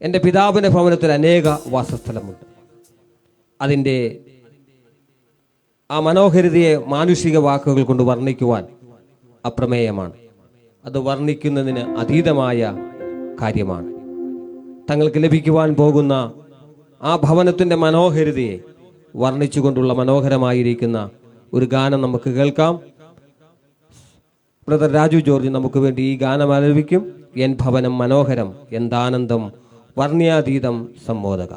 എൻ്റെ പിതാവിൻ്റെ ഭവനത്തിൽ അനേക വാസസ്ഥലമുണ്ട്. അതിൻ്റെ ആ മനോഹരിതയെ മാനുഷിക വാക്കുകൾ കൊണ്ട് വർണ്ണിക്കുവാൻ അപ്രമേയമാണ്. അത് വർണ്ണിക്കുന്നതിന് അതീതമായ കാര്യമാണ്. തങ്ങൾക്ക് ലഭിക്കുവാൻ പോകുന്ന ആ ഭവനത്തിൻ്റെ മനോഹരിതയെ വർണ്ണിച്ചുകൊണ്ടുള്ള മനോഹരമായിരിക്കുന്ന ഒരു ഗാനം നമുക്ക് കേൾക്കാം. ബ്രദർ രാജു ജോർജ് നമുക്ക് വേണ്ടി ഈ ഗാനം ആലപിക്കും. എൻ ഭവനം മനോഹരം, എന്താനന്ദം, വർണ്ണ്യാതീതം സമ്മോദക.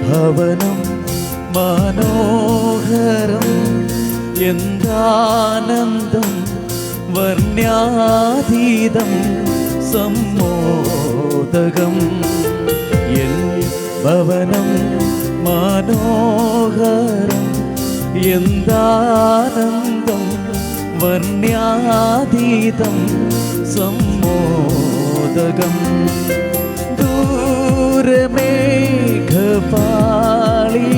ഭവനം മനോഹരം, എന്താനന്ദം, വർണ്ണ്യാതീതം സമ്മോദകം. എൻ ഭവനം മനോഹരം, എന്താനന്ദം, വർണ്ണ്യാതീതം സമ്മോദകം. മേഘപാളി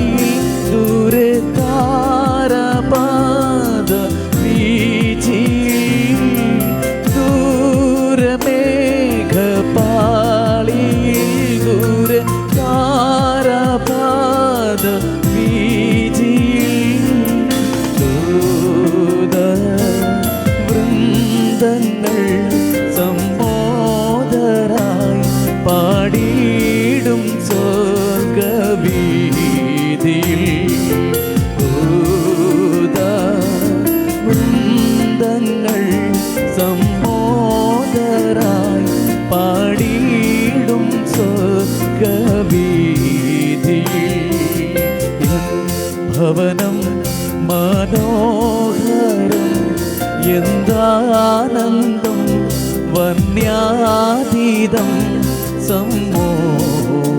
ദൂരെ താരപാദ വീചി, ദൂരമേഘപാളി ദൂരെ താരപാദ വീചി, ദൂത വൃന്ദങ്ങൾ സമ്മോദരായി പാടിയിടും സ്വർഗവീതിയിൽ. വൃന്ദങ്ങൾ സമ്മോദരായി പാടിയിടും സ്വർഗവീതിയിൽ. ഭവനം മനോഹരം, എന്താനന്ദം വർണ്യാതീതം സമ്മോദകം.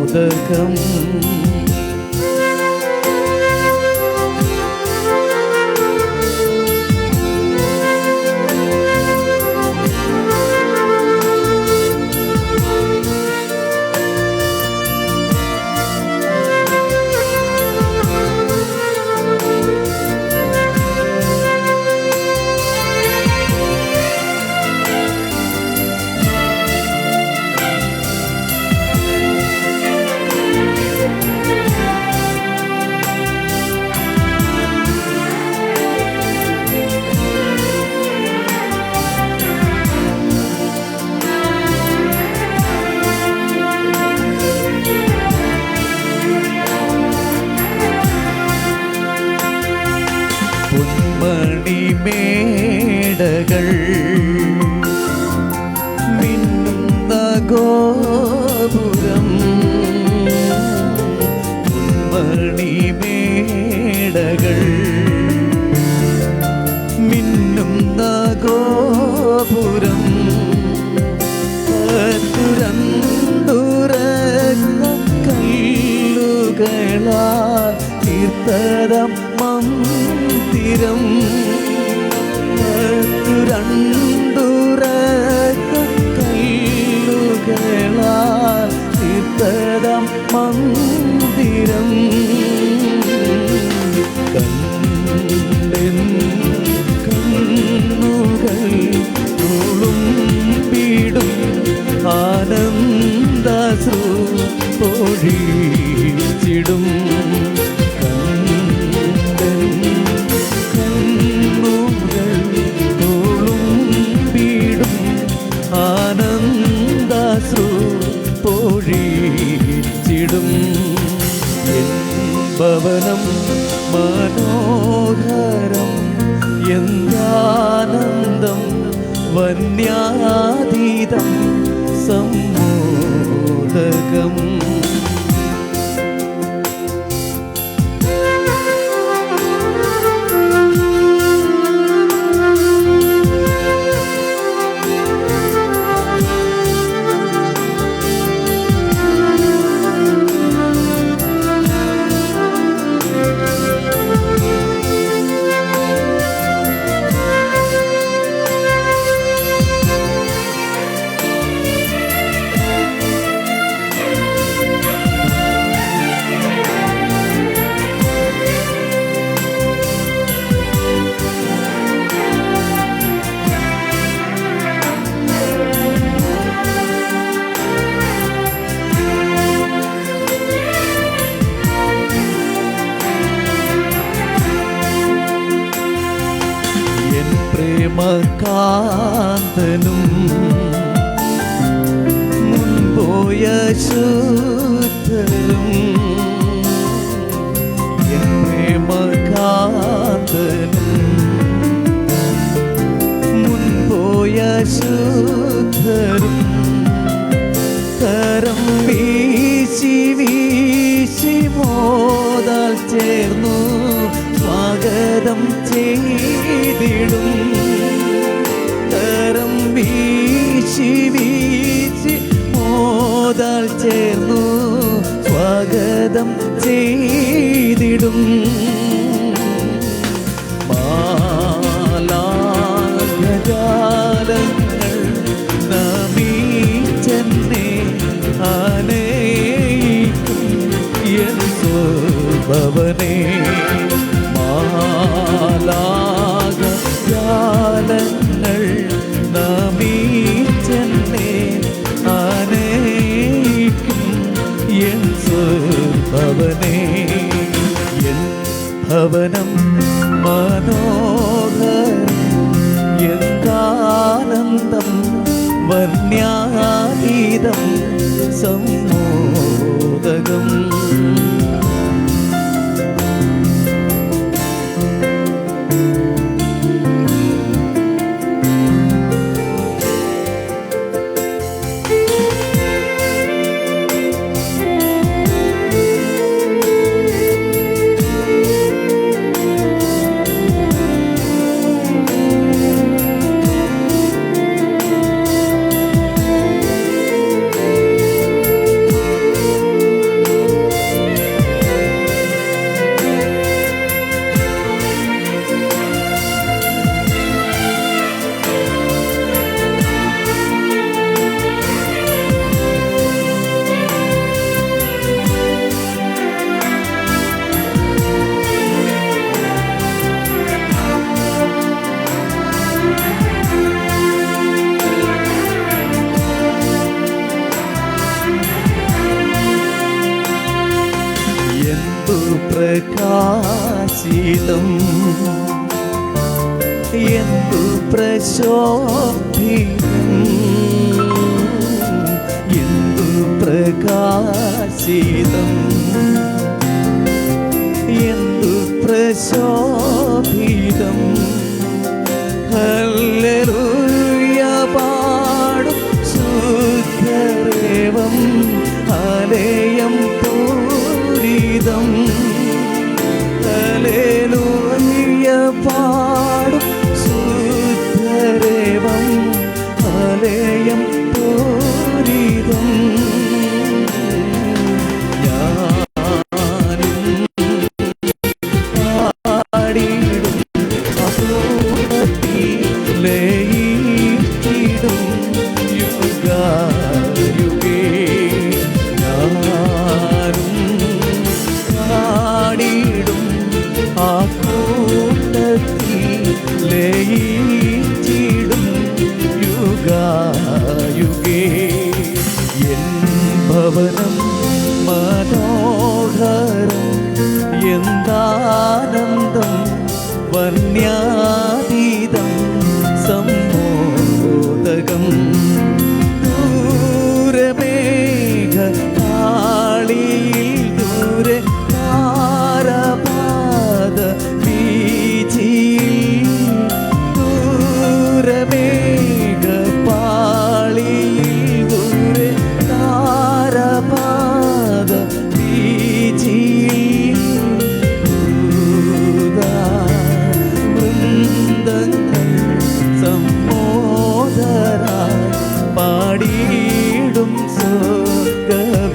മണിമേടകൾ മിന്നുന്ന ഗോപുരം, മണിമേടകൾ മിന്നുന്ന ഗോപുരം, തുരന്തുറന്ന കല്ലുകളാൽ തീർത്തതം മന്ദിരം, തുരന്തുറന്ന കല്ലുകളാൽ തീർത്തതം മന്ദിരം. കണ്ണിൻ കണ്ണുകൾ തുളുമ്പിടും ആനന്ദാശ്രു പൊഴിച്ചിടും. ആനന്ദാശ്രു പൊഴിച്ചിടും. എൻ ഭവനം മനോഹരം എന്താനന്ദം വന്യാതീതം സമ്മോദകം. പ്രേമകാന്തനും മുൻപോയ ശുദ്ധരും, എൻ പ്രേമകാന്തനും മുൻപോയ ശുദ്ധരും, കരം വീശി വീശി മോദാൽ ചേർന്നു സ്വാഗതം ചെയ്തിടും. കരം വീശി വീശി മോദാൽ ചേർന്നു സ്വാഗതം ചെയ്തിടും. മാലാഖജാലങ്ങൾ നമിച്ചെന്നെ ആനയിക്കും എൻ സ്വഭവനേ. മാലാഖജാലങ്ങൾ നമിച്ചെന്നെ ആനയിക്കും എൻ സ്വഭവനേ. എൻ ഭവനം മനോഹരം എന്താനന്ദം വർണ്യാതീതം സമ്മോദകം. എന്തു പ്രശോഭിതം എന്തു പ്രകാശിതം എന്തു പ്രശോഭിതം ഹല്ലേലൂയ പാടും ശുദ്ധദേവം ആലയം പൂരിതം ഹല്ലേലൂയ പാടും ശുദ്ധദേവം ആലയം പൂരിതം ഭവനം മനോഹരം എന്താനന്ദം വന്യാതീതം സമ്മോദകം ദൂരമേഘ കാളിയിൽ ദൂരെ താരപാദ വീചിയിൽ ദൂരമേഘ പാളിയിൽ ദൂരെ താരപാദ വീചിയിൽ വൃന്ദങ്ങൾ സമ്മോദരായി പാടിയിടും സ്വർഗ്ഗവീഥിയിൽ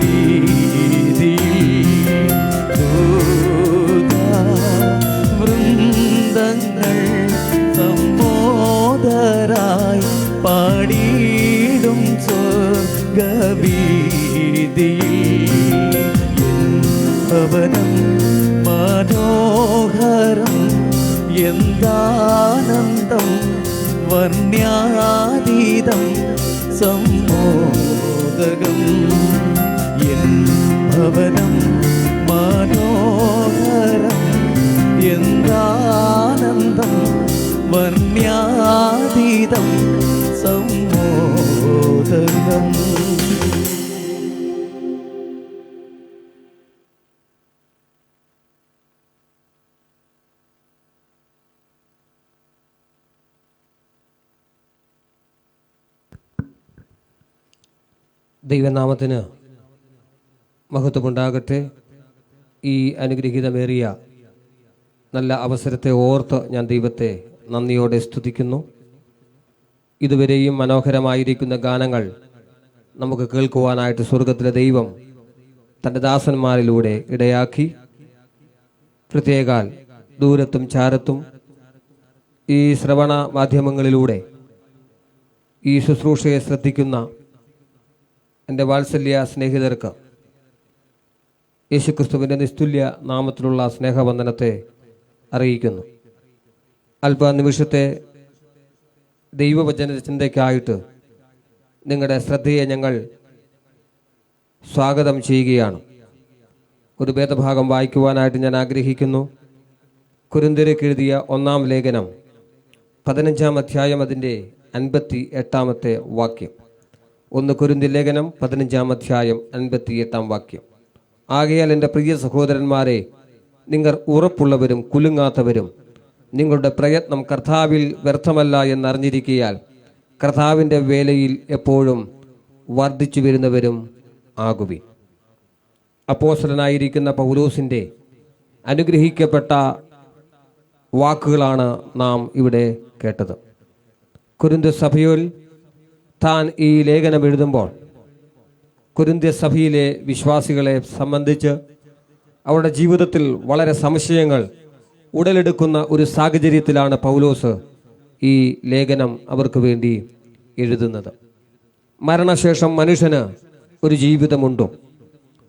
വൃന്ദങ്ങൾ സമ്മോദരായി പാടിയിടും സ്വർഗ്ഗവീഥിയിൽ ഭവനം മനോഹരം എന്താനന്ദം വന്യാതീതം സമ്മോദകം എൻ ഭവനം മനോഹരം എന്താനന്ദം വന്യാതീതം സമ്മോദകം. ദൈവനാമത്തിന് മഹത്വമുണ്ടാകട്ടെ. ഈ അനുഗ്രഹീതമേറിയ നല്ല അവസരത്തെ ഓർത്ത് ഞാൻ ദൈവത്തെ നന്ദിയോടെ സ്തുതിക്കുന്നു. ഇതുവരെയും മനോഹരമായിരിക്കുന്ന ഗാനങ്ങൾ നമുക്ക് കേൾക്കുവാനായിട്ട് സ്വർഗത്തിലെ ദൈവം തൻ്റെ ദാസന്മാരിലൂടെ ഇടയാക്കി. പ്രത്യേകാൽ ദൂരത്തും ചാരത്തും ഈ ശ്രവണ മാധ്യമങ്ങളിലൂടെ ഈ ശുശ്രൂഷയെ ശ്രദ്ധിക്കുന്ന എൻ്റെ വാത്സല്യ സ്നേഹിതർക്ക് യേശുക്രിസ്തുവിൻ്റെ നിസ്തുല്യ നാമത്തിലുള്ള സ്നേഹവന്ദനത്തെ അറിയിക്കുന്നു. അല്പനിമിഷത്തെ ദൈവവചന ചിന്തയ്ക്കായിട്ട് നിങ്ങളുടെ ശ്രദ്ധയെ ഞങ്ങൾ സ്വാഗതം ചെയ്യുകയാണ്. ഒരു വേദഭാഗം വായിക്കുവാനായിട്ട് ഞാൻ ആഗ്രഹിക്കുന്നു. കൊരിന്ത്യർക്ക് എഴുതിയ 1-ാം ലേഖനം 15-ാം അധ്യായം അതിൻ്റെ 58-ാമത്തെ വാക്യം. 1 കൊരിന്ത്യർ ലേഖനം 15-ാം അധ്യായം 58-ാം വാക്യം. ആകയാൽ എൻ്റെ പ്രിയ സഹോദരന്മാരെ, നിങ്ങൾ ഉറപ്പുള്ളവരും കുലുങ്ങാത്തവരും നിങ്ങളുടെ പ്രയത്നം കർത്താവിൽ വ്യർത്ഥമല്ല എന്നറിഞ്ഞിരിക്കയാൽ കർത്താവിൻ്റെ വേലയിൽ എപ്പോഴും വർദ്ധിച്ചു വരുന്നവരും ആകുവിൻ. അപ്പോസ്തലനായിരിക്കുന്ന പൗലോസിൻ്റെ അനുഗ്രഹിക്കപ്പെട്ട വാക്കുകളാണ് നാം ഇവിടെ കേട്ടത്. കൊരിന്ത്യ സഭയിൽ താൻ ഈ ലേഖനം എഴുതുമ്പോൾ കൊരിന്ത്യ സഭയിലെ വിശ്വാസികളെ സംബന്ധിച്ച് അവരുടെ ജീവിതത്തിൽ വളരെ സംശയങ്ങൾ ഉടലെടുക്കുന്ന ഒരു സാഹചര്യത്തിലാണ് പൗലോസ് ഈ ലേഖനം അവർക്ക് വേണ്ടി എഴുതുന്നത്. മരണശേഷം മനുഷ്യന് ഒരു ജീവിതമുണ്ടോ,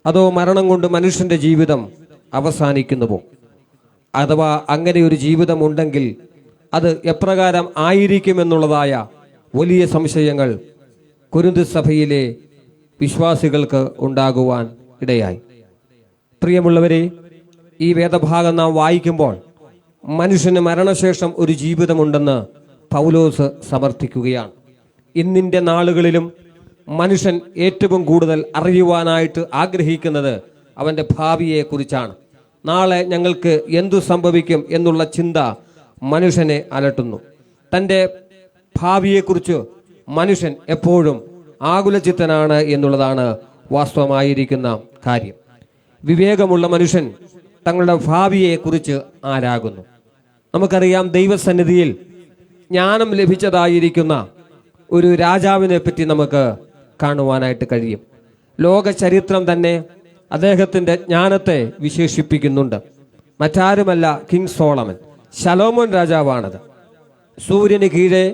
അതോ മരണം കൊണ്ട് മനുഷ്യൻ്റെ ജീവിതം അവസാനിക്കുന്നുവോ? അഥവാ അങ്ങനെ ഒരു ജീവിതമുണ്ടെങ്കിൽ അത് എപ്രകാരം ആയിരിക്കുമെന്നുള്ളതായ വലിയ സംശയങ്ങൾ കൊരിന്ത്യ സഭയിലെ വിശ്വാസികൾക്ക് ഉണ്ടാകുവാൻ ഇടയായി. പ്രിയമുള്ളവരെ, ഈ വേദഭാഗം നാം വായിക്കുമ്പോൾ മനുഷ്യന് മരണശേഷം ഒരു ജീവിതമുണ്ടെന്ന് പൗലോസ് സമർത്ഥിക്കുകയാണ്. ഇന്നിൻ്റെ നാളുകളിലും മനുഷ്യൻ ഏറ്റവും കൂടുതൽ അറിയുവാനായിട്ട് ആഗ്രഹിക്കുന്നത് അവൻ്റെ ഭാവിയെക്കുറിച്ചാണ്. നാളെ ഞങ്ങൾക്ക് എന്തു സംഭവിക്കും എന്നുള്ള ചിന്ത മനുഷ്യനെ അലട്ടുന്നു. തൻ്റെ ഭാവിയെക്കുറിച്ച് മനുഷ്യൻ എപ്പോഴും ആകുലചിത്തനാണ് എന്നുള്ളതാണ് വാസ്തവമായിരിക്കുന്ന കാര്യം. വിവേകമുള്ള മനുഷ്യൻ തങ്ങളുടെ ഭാവിയെക്കുറിച്ച് ആരാകുന്നു. നമുക്കറിയാം, ദൈവസന്നിധിയിൽ ജ്ഞാനം ലഭിച്ചതായിരിക്കുന്ന ഒരു രാജാവിനെ പറ്റി നമുക്ക് കാണുവാനായിട്ട് കഴിയും. ലോക ചരിത്രം തന്നെ അദ്ദേഹത്തിൻ്റെ ജ്ഞാനത്തെ വിശേഷിപ്പിക്കുന്നുണ്ട്. മറ്റാരുമല്ല, കിങ് സോളമൻ, ശലോമോൻ രാജാവാണത്. സൂര്യന് കീഴെ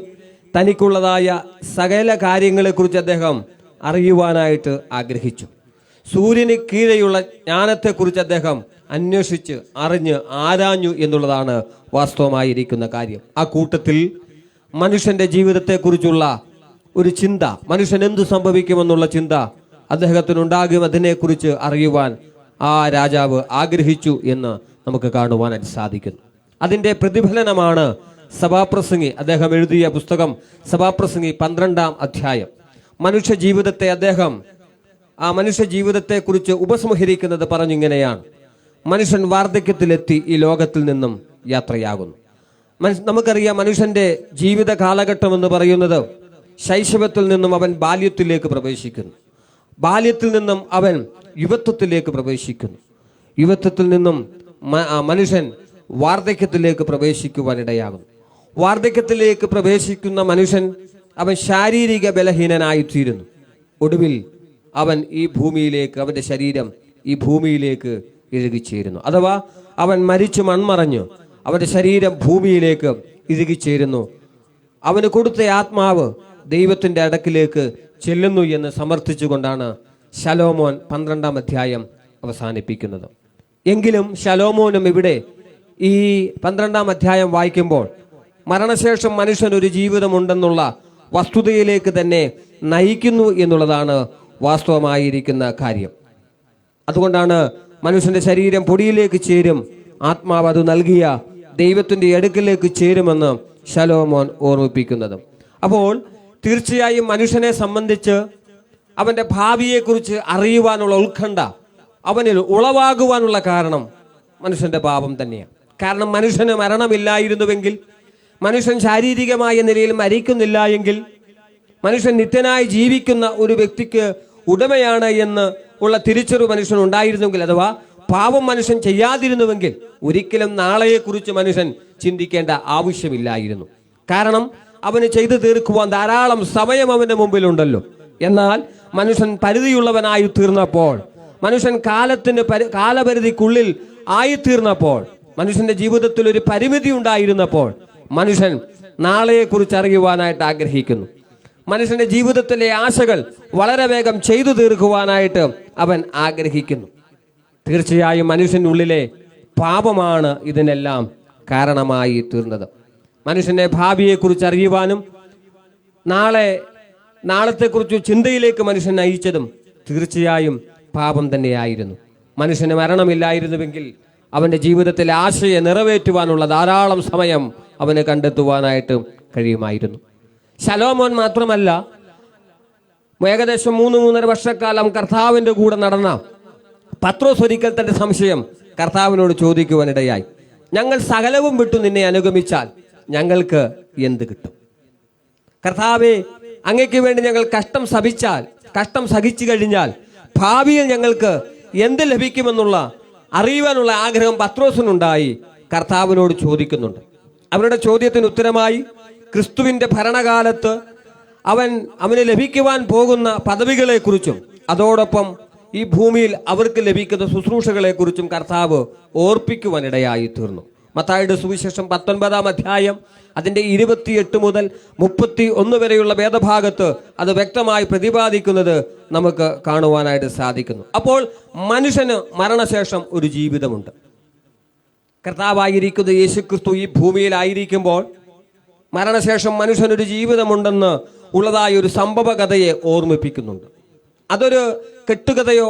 തനിക്കുള്ളതായ സകല കാര്യങ്ങളെക്കുറിച്ച് അദ്ദേഹം അറിയുവാനായിട്ട് ആഗ്രഹിച്ചു. സൂര്യന് കീഴെയുള്ള ജ്ഞാനത്തെക്കുറിച്ച് അദ്ദേഹം അന്വേഷിച്ച് അറിഞ്ഞ് ആരാഞ്ഞു എന്നുള്ളതാണ് വാസ്തവമായിരിക്കുന്ന കാര്യം. ആ കൂട്ടത്തിൽ മനുഷ്യന്റെ ജീവിതത്തെക്കുറിച്ചുള്ള ഒരു ചിന്ത, മനുഷ്യൻ എന്തു സംഭവിക്കുമെന്നുള്ള ചിന്ത അദ്ദേഹത്തിനുണ്ടാകും. അതിനെക്കുറിച്ച് അറിയുവാൻ ആ രാജാവ് ആഗ്രഹിച്ചു എന്ന് നമുക്ക് കാണുവാനായിട്ട് സാധിക്കുന്നു. അതിൻ്റെ പ്രതിഫലനമാണ് സഭാപ്രസംഗി അദ്ദേഹം എഴുതിയ പുസ്തകം സഭാപ്രസംഗി 12-ാം അധ്യായം. മനുഷ്യ ജീവിതത്തെ അദ്ദേഹം ആ മനുഷ്യ ജീവിതത്തെക്കുറിച്ച് ഉപസംഹരിക്കുന്നത് പറഞ്ഞിങ്ങനെയാണ്: മനുഷ്യൻ വാർദ്ധക്യത്തിലെത്തി ഈ ലോകത്തിൽ നിന്നും യാത്രയാകുന്നു. നമുക്കറിയാം, മനുഷ്യന്റെ ജീവിത കാലഘട്ടം എന്ന് പറയുന്നത് ശൈശവത്തിൽ നിന്നും അവൻ ബാല്യത്തിലേക്ക് പ്രവേശിക്കുന്നു, ബാല്യത്തിൽ നിന്നും അവൻ യുവത്വത്തിലേക്ക് പ്രവേശിക്കുന്നു, യുവത്വത്തിൽ നിന്നും മനുഷ്യൻ വാർദ്ധക്യത്തിലേക്ക് പ്രവേശിക്കുവാനിടയാകുന്നു. വാർദ്ധക്യത്തിലേക്ക് പ്രവേശിക്കുന്ന മനുഷ്യൻ അവൻ ശാരീരിക ബലഹീനനായിത്തീരുന്നു. ഒടുവിൽ അവൻ ഈ ഭൂമിയിലേക്ക്, അവൻ്റെ ശരീരം ഈ ഭൂമിയിലേക്ക് ഇഴുകിച്ചേരുന്നു. അഥവാ അവൻ മരിച്ചു മൺമറഞ്ഞു അവൻ്റെ ശരീരം ഭൂമിയിലേക്ക് ഇഴുകിച്ചേരുന്നു. അവന് കൊടുത്ത ആത്മാവ് ദൈവത്തിൻ്റെ അടുക്കിലേക്ക് ചെല്ലുന്നു എന്ന് സമർത്ഥിച്ചുകൊണ്ടാണ് ശലോമോൻ 12-ാം അധ്യായം അവസാനിപ്പിക്കുന്നത്. എങ്കിലും ശലോമോനും ഇവിടെ ഈ 12-ാം അധ്യായം വായിക്കുമ്പോൾ മരണശേഷം മനുഷ്യനൊരു ജീവിതമുണ്ടെന്നുള്ള വസ്തുതയിലേക്ക് തന്നെ നയിക്കുന്നു എന്നുള്ളതാണ് വാസ്തവമായിരിക്കുന്ന കാര്യം. അതുകൊണ്ടാണ് മനുഷ്യന്റെ ശരീരം പൊടിയിലേക്ക് ചേരും, ആത്മാവ് അത് നൽകിയ ദൈവത്തിൻ്റെ അടുക്കിലേക്ക് ചേരുമെന്ന് ശലോമോൻ ഓർമ്മിപ്പിക്കുന്നത്. അപ്പോൾ തീർച്ചയായും മനുഷ്യനെ സംബന്ധിച്ച് അവൻ്റെ ഭാവിയെക്കുറിച്ച് അറിയുവാനുള്ള ഉത്കണ്ഠ അവനിൽ ഉളവാകുവാനുള്ള കാരണം മനുഷ്യന്റെ പാപം തന്നെയാണ്. കാരണം മനുഷ്യന് മരണമില്ലായിരുന്നുവെങ്കിൽ, മനുഷ്യൻ ശാരീരികമായ നിലയിൽ മരിക്കുന്നില്ല എങ്കിൽ, മനുഷ്യൻ നിത്യനായി ജീവിക്കുന്ന ഒരു വ്യക്തിക്ക് ഉടമയാണ് എന്ന് ഉള്ള തിരിച്ചറിവ് മനുഷ്യൻ ഉണ്ടായിരുന്നെങ്കിൽ, അഥവാ പാപം മനുഷ്യൻ ചെയ്യാതിരുന്നുവെങ്കിൽ ഒരിക്കലും നാളെയെക്കുറിച്ച് മനുഷ്യൻ ചിന്തിക്കേണ്ട ആവശ്യമില്ലായിരുന്നു. കാരണം അവന് ചെയ്തു തീർക്കുവാൻ ധാരാളം സമയം അവൻ്റെ മുമ്പിലുണ്ടല്ലോ. എന്നാൽ മനുഷ്യൻ പരിധിയുള്ളവനായി തീർന്നപ്പോൾ, മനുഷ്യൻ കാലപരിധിക്കുള്ളിൽ ആയിത്തീർന്നപ്പോൾ, മനുഷ്യന്റെ ജീവിതത്തിൽ ഒരു പരിമിതി ഉണ്ടായിരുന്നപ്പോൾ മനുഷ്യൻ നാളെയെക്കുറിച്ച് അറിയുവാനായിട്ട് ആഗ്രഹിക്കുന്നു. മനുഷ്യന്റെ ജീവിതത്തിലെ ആശകൾ വളരെ വേഗം ചെയ്തു തീർക്കുവാനായിട്ട് അവൻ ആഗ്രഹിക്കുന്നു. തീർച്ചയായും മനുഷ്യൻ്റെ ഉള്ളിലെ പാപമാണ് ഇതിനെല്ലാം കാരണമായി തീർന്നത്. മനുഷ്യന്റെ ഭാവിയെക്കുറിച്ച് അറിയുവാനും നാളത്തെക്കുറിച്ച് ചിന്തയിലേക്ക് മനുഷ്യൻ നയിച്ചതും തീർച്ചയായും പാപം തന്നെയായിരുന്നു. മനുഷ്യന് മരണമില്ലായിരുന്നുവെങ്കിൽ അവൻ്റെ ജീവിതത്തിലെ ആശയെ നിറവേറ്റുവാനുള്ള ധാരാളം സമയം അവന് കണ്ടെത്തുവാനായിട്ട് കഴിയുമായിരുന്നു. ശലോമോൻ മാത്രമല്ല, ഏകദേശം 3-3.5 വർഷക്കാലം കർത്താവിൻ്റെ കൂടെ നടന്ന പത്രോസ് ഒരിക്കൽ തൻ്റെ സംശയം കർത്താവിനോട് ചോദിക്കുവാനിടയായി: ഞങ്ങൾ സകലവും വിട്ടു നിന്നെ അനുഗമിച്ചാൽ ഞങ്ങൾക്ക് എന്ത് കിട്ടും? കർത്താവേ, അങ്ങയ്ക്ക് വേണ്ടി ഞങ്ങൾ കഷ്ടം സഹിച്ചു കഴിഞ്ഞാൽ ഭാവിയിൽ ഞങ്ങൾക്ക് എന്ത് ലഭിക്കുമെന്നുള്ള അറിയുവാനുള്ള ആഗ്രഹം പത്രോസിനുണ്ടായി. കർത്താവിനോട് ചോദിക്കുന്നുണ്ട്. അവരുടെ ചോദ്യത്തിന് ഉത്തരമായി ക്രിസ്തുവിൻ്റെ ഭരണകാലത്ത് അവന് ലഭിക്കുവാൻ പോകുന്ന പദവികളെക്കുറിച്ചും അതോടൊപ്പം ഈ ഭൂമിയിൽ അവർക്ക് ലഭിക്കുന്ന ശുശ്രൂഷകളെക്കുറിച്ചും കർത്താവ് ഓർപ്പിക്കുവാനിടയായി തീർന്നു. മത്തായിയുടെ സുവിശേഷം 19-ാം അധ്യായം അതിൻ്റെ 28 മുതൽ 31 വരെയുള്ള വേദഭാഗത്ത് അത് വ്യക്തമായി പ്രതിപാദിക്കുന്നത് നമുക്ക് കാണുവാനായിട്ട് സാധിക്കുന്നു. അപ്പോൾ മനുഷ്യന് മരണശേഷം ഒരു ജീവിതമുണ്ട്. കർത്താവായിരിക്കുന്ന യേശുക്രിസ്തു ഈ ഭൂമിയിലായിരിക്കുമ്പോൾ മരണശേഷം മനുഷ്യനൊരു ജീവിതമുണ്ടെന്ന് ഉള്ളതായ ഒരു സംഭവകഥയെ ഓർമ്മിപ്പിക്കുന്നുണ്ട്. അതൊരു കെട്ടുകഥയോ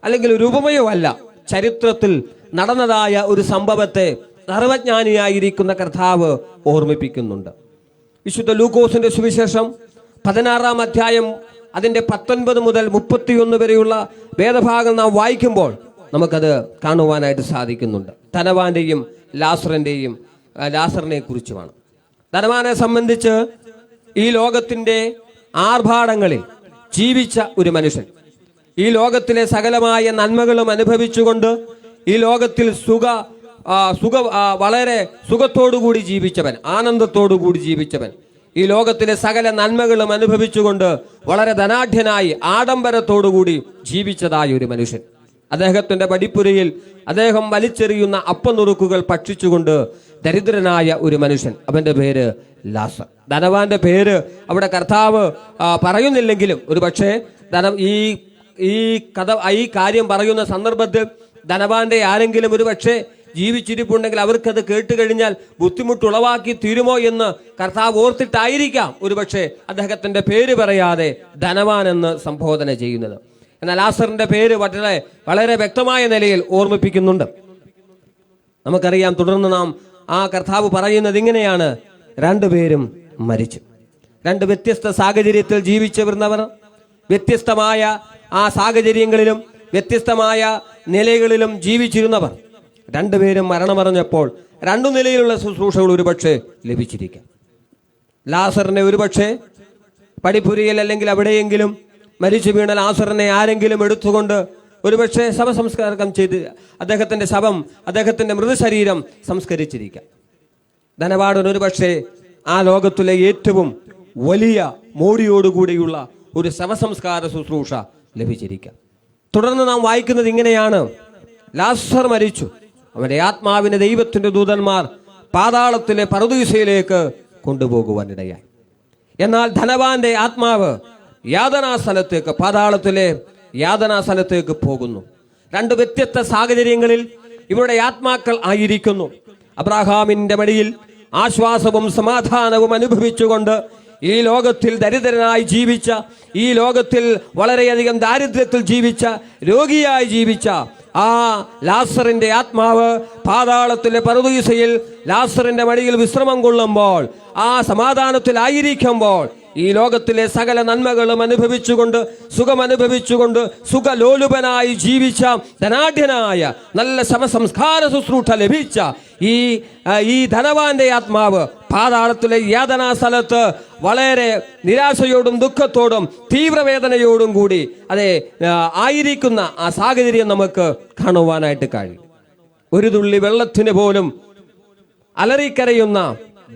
അല്ലെങ്കിൽ ഒരു ഉപമയോ അല്ല, ചരിത്രത്തിൽ നടന്നതായ ഒരു സംഭവത്തെ സർവജ്ഞാനിയായിരിക്കുന്ന കർത്താവ് ഓർമ്മിപ്പിക്കുന്നുണ്ട്. വിശുദ്ധ ലൂക്കോസിന്റെ സുവിശേഷം 16-ാം അധ്യായം അതിൻ്റെ 19 മുതൽ 31 വരെയുള്ള വേദഭാഗം നാം വായിക്കുമ്പോൾ നമുക്കത് കാണുവാനായിട്ട് സാധിക്കുന്നുണ്ട്. ധനവാന്റെയും ലാസറിനെ കുറിച്ചുമാണ്. ധനവാനെ സംബന്ധിച്ച് ഈ ലോകത്തിൻ്റെ ആർഭാടങ്ങളിൽ ജീവിച്ച ഒരു മനുഷ്യൻ, ഈ ലോകത്തിലെ സകലമായ നന്മകളും അനുഭവിച്ചുകൊണ്ട് ഈ ലോകത്തിൽ വളരെ സുഖത്തോടുകൂടി ജീവിച്ചവൻ, ആനന്ദത്തോടുകൂടി ജീവിച്ചവൻ, ഈ ലോകത്തിലെ സകല നന്മകളും അനുഭവിച്ചുകൊണ്ട് വളരെ ധനാഢ്യനായി ആഡംബരത്തോടുകൂടി ജീവിച്ചതായ ഒരു മനുഷ്യൻ. അദ്ദേഹത്തിന്റെ പടിപ്പുരയിൽ അദ്ദേഹം വലിച്ചെറിയുന്ന അപ്പനുറുക്കുകൾ ഭക്ഷിച്ചുകൊണ്ട് ദരിദ്രനായ ഒരു മനുഷ്യൻ, അവന്റെ പേര് ലാസർ. ധനവാന്റെ പേര് അവിടെ കർത്താവ് പറയുന്നില്ലെങ്കിലും ഒരു പക്ഷേ ഈ കാര്യം പറയുന്ന സന്ദർഭത്തിൽ ധനവാന്റെ ആരെങ്കിലും ഒരു പക്ഷേ ജീവിച്ചിരിപ്പുണ്ടെങ്കിൽ അവർക്കത് കേട്ട് കഴിഞ്ഞാൽ ബുദ്ധിമുട്ടുളവാക്കി തീരുമോ എന്ന് കർത്താവ് ഓർത്തിട്ടായിരിക്കാം ഒരുപക്ഷെ അദ്ദേഹത്തിന്റെ പേര് പറയാതെ ധനവാൻ എന്ന് സംബോധന ചെയ്യുന്നത്. എന്നാൽ ലാസറിന്റെ പേര് വളരെ വ്യക്തമായ നിലയിൽ ഓർമ്മിപ്പിക്കുന്നുണ്ട്. നമുക്കറിയാം, തുടർന്ന് നാം ആ കർത്താവ് പറയുന്നത് ഇങ്ങനെയാണ്: രണ്ടുപേരും മരിച്ചു. രണ്ട് വ്യത്യസ്ത സാഹചര്യത്തിൽ ജീവിച്ചു വരുന്നവർ, വ്യത്യസ്തമായ ആ സാഹചര്യങ്ങളിലും വ്യത്യസ്തമായ നിലകളിലും ജീവിച്ചിരുന്നവർ രണ്ടുപേരും മരണമറിഞ്ഞപ്പോൾ രണ്ടു നിലയിലുള്ള ശുശ്രൂഷകൾ ഒരുപക്ഷെ ലഭിച്ചിരിക്കാം. ലാസറിനെ ഒരുപക്ഷെ പടിപ്പുരയിൽ അല്ലെങ്കിൽ എവിടെയെങ്കിലും മരിച്ചു വീണ ലാസറിനെ ആരെങ്കിലും എടുത്തുകൊണ്ട് ഒരുപക്ഷെ ശവസംസ്കാരം ചെയ്ത് അദ്ദേഹത്തിന്റെ മൃതശരീരം സംസ്കരിച്ചിരിക്കാം. ധനവാടൻ ഒരുപക്ഷെ ആ ലോകത്തിലെ ഏറ്റവും വലിയ മോടിയോടുകൂടിയുള്ള ഒരു ശവസംസ്കാര ശുശ്രൂഷ ലഭിച്ചിരിക്കാം. തുടർന്ന് നാം വായിക്കുന്നത് ഇങ്ങനെയാണ്: ലാസർ മരിച്ചു, അവന്റെ ആത്മാവിനെ ദൈവത്തിന്റെ ദൂതന്മാർ പാതാളത്തിലെ പറുദീസയിലേക്ക് കൊണ്ടുപോകുവാനിടയായി. എന്നാൽ ധനവാന്റെ ആത്മാവ് പാതാളത്തിലെ യാതനാസ്ഥലത്തേക്ക് പോകുന്നു. രണ്ട് വ്യത്യസ്ത സാഹചര്യങ്ങളിൽ ഇവരുടെ ആത്മാക്കൾ ആയിരിക്കുന്നു. അബ്രഹാമിന്റെ മടിയിൽ ആശ്വാസവും സമാധാനവും അനുഭവിച്ചുകൊണ്ട് ഈ ലോകത്തിൽ ദരിദ്രനായി ജീവിച്ച, ഈ ലോകത്തിൽ വളരെയധികം ദാരിദ്ര്യത്തിൽ ജീവിച്ച, രോഗിയായി ജീവിച്ച ആ ലാസറിന്റെ ആത്മാവ് പാതാളത്തിലെ പറുദീസയിൽ ലാസറിന്റെ മടിയിൽ വിശ്രമം കൊള്ളുമ്പോൾ, ആ സമാധാനത്തിലായിരിക്കുമ്പോൾ, ഈ ലോകത്തിലെ സകല നന്മകളും അനുഭവിച്ചുകൊണ്ട് സുഖമനുഭവിച്ചുകൊണ്ട് സുഖലോലുപനായി ജീവിച്ച ധനാഢ്യനായ നല്ല ശവസംസ്കാര ശുശ്രൂഷ ലഭിച്ച ഈ ധനവാന്റെ ആത്മാവ് പാതാളത്തിലെ യാതനാ സ്ഥലത്ത് വളരെ നിരാശയോടും ദുഃഖത്തോടും തീവ്രവേദനയോടും കൂടി ആയിരിക്കുന്ന ആ സാഹചര്യം നമുക്ക് കാണുവാനായിട്ട് കഴിയും. ഒരു തുള്ളി വെള്ളത്തിന് പോലും അലറിക്കരയുന്ന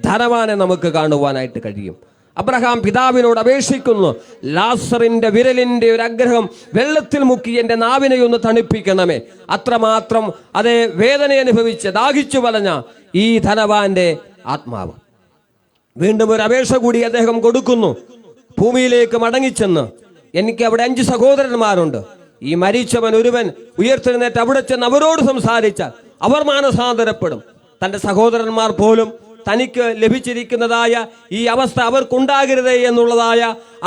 ധനവാനെ നമുക്ക് കാണുവാനായിട്ട് കഴിയും. അബ്രഹാം പിതാവിനോട് അപേക്ഷിക്കുന്നു, ലാസറിന്റെ വിരലിന്റെ ഒരു ആഗ്രഹം വെള്ളത്തിൽ മുക്കി എന്റെ നാവിനെ ഒന്ന് തണുപ്പിക്കണമേ. അത്രമാത്രം വേദന അനുഭവിച്ച് ദാഹിച്ചു വലഞ്ഞ ഈ ധനവാന്റെ ആത്മാവ് വീണ്ടും ഒരു അപേക്ഷ കൂടി അദ്ദേഹം കൊടുക്കുന്നു. ഭൂമിയിലേക്ക് മടങ്ങിച്ചെന്ന്, എനിക്ക് അവിടെ 5 സഹോദരന്മാരുണ്ട്, ഈ മരിച്ചവൻ ഒരുവൻ ഉയർത്തെഴുന്നേറ്റ് അവിടെ ചെന്ന് അവരോട് സംസാരിച്ചാൽ അവർ മാനസാന്തരപ്പെടും. തന്റെ സഹോദരന്മാർ പോലും തനിക്ക് ലഭിച്ചിരിക്കുന്നതായ ഈ അവസ്ഥ അവർക്കുണ്ടാകരുതേ എന്നുള്ളതായ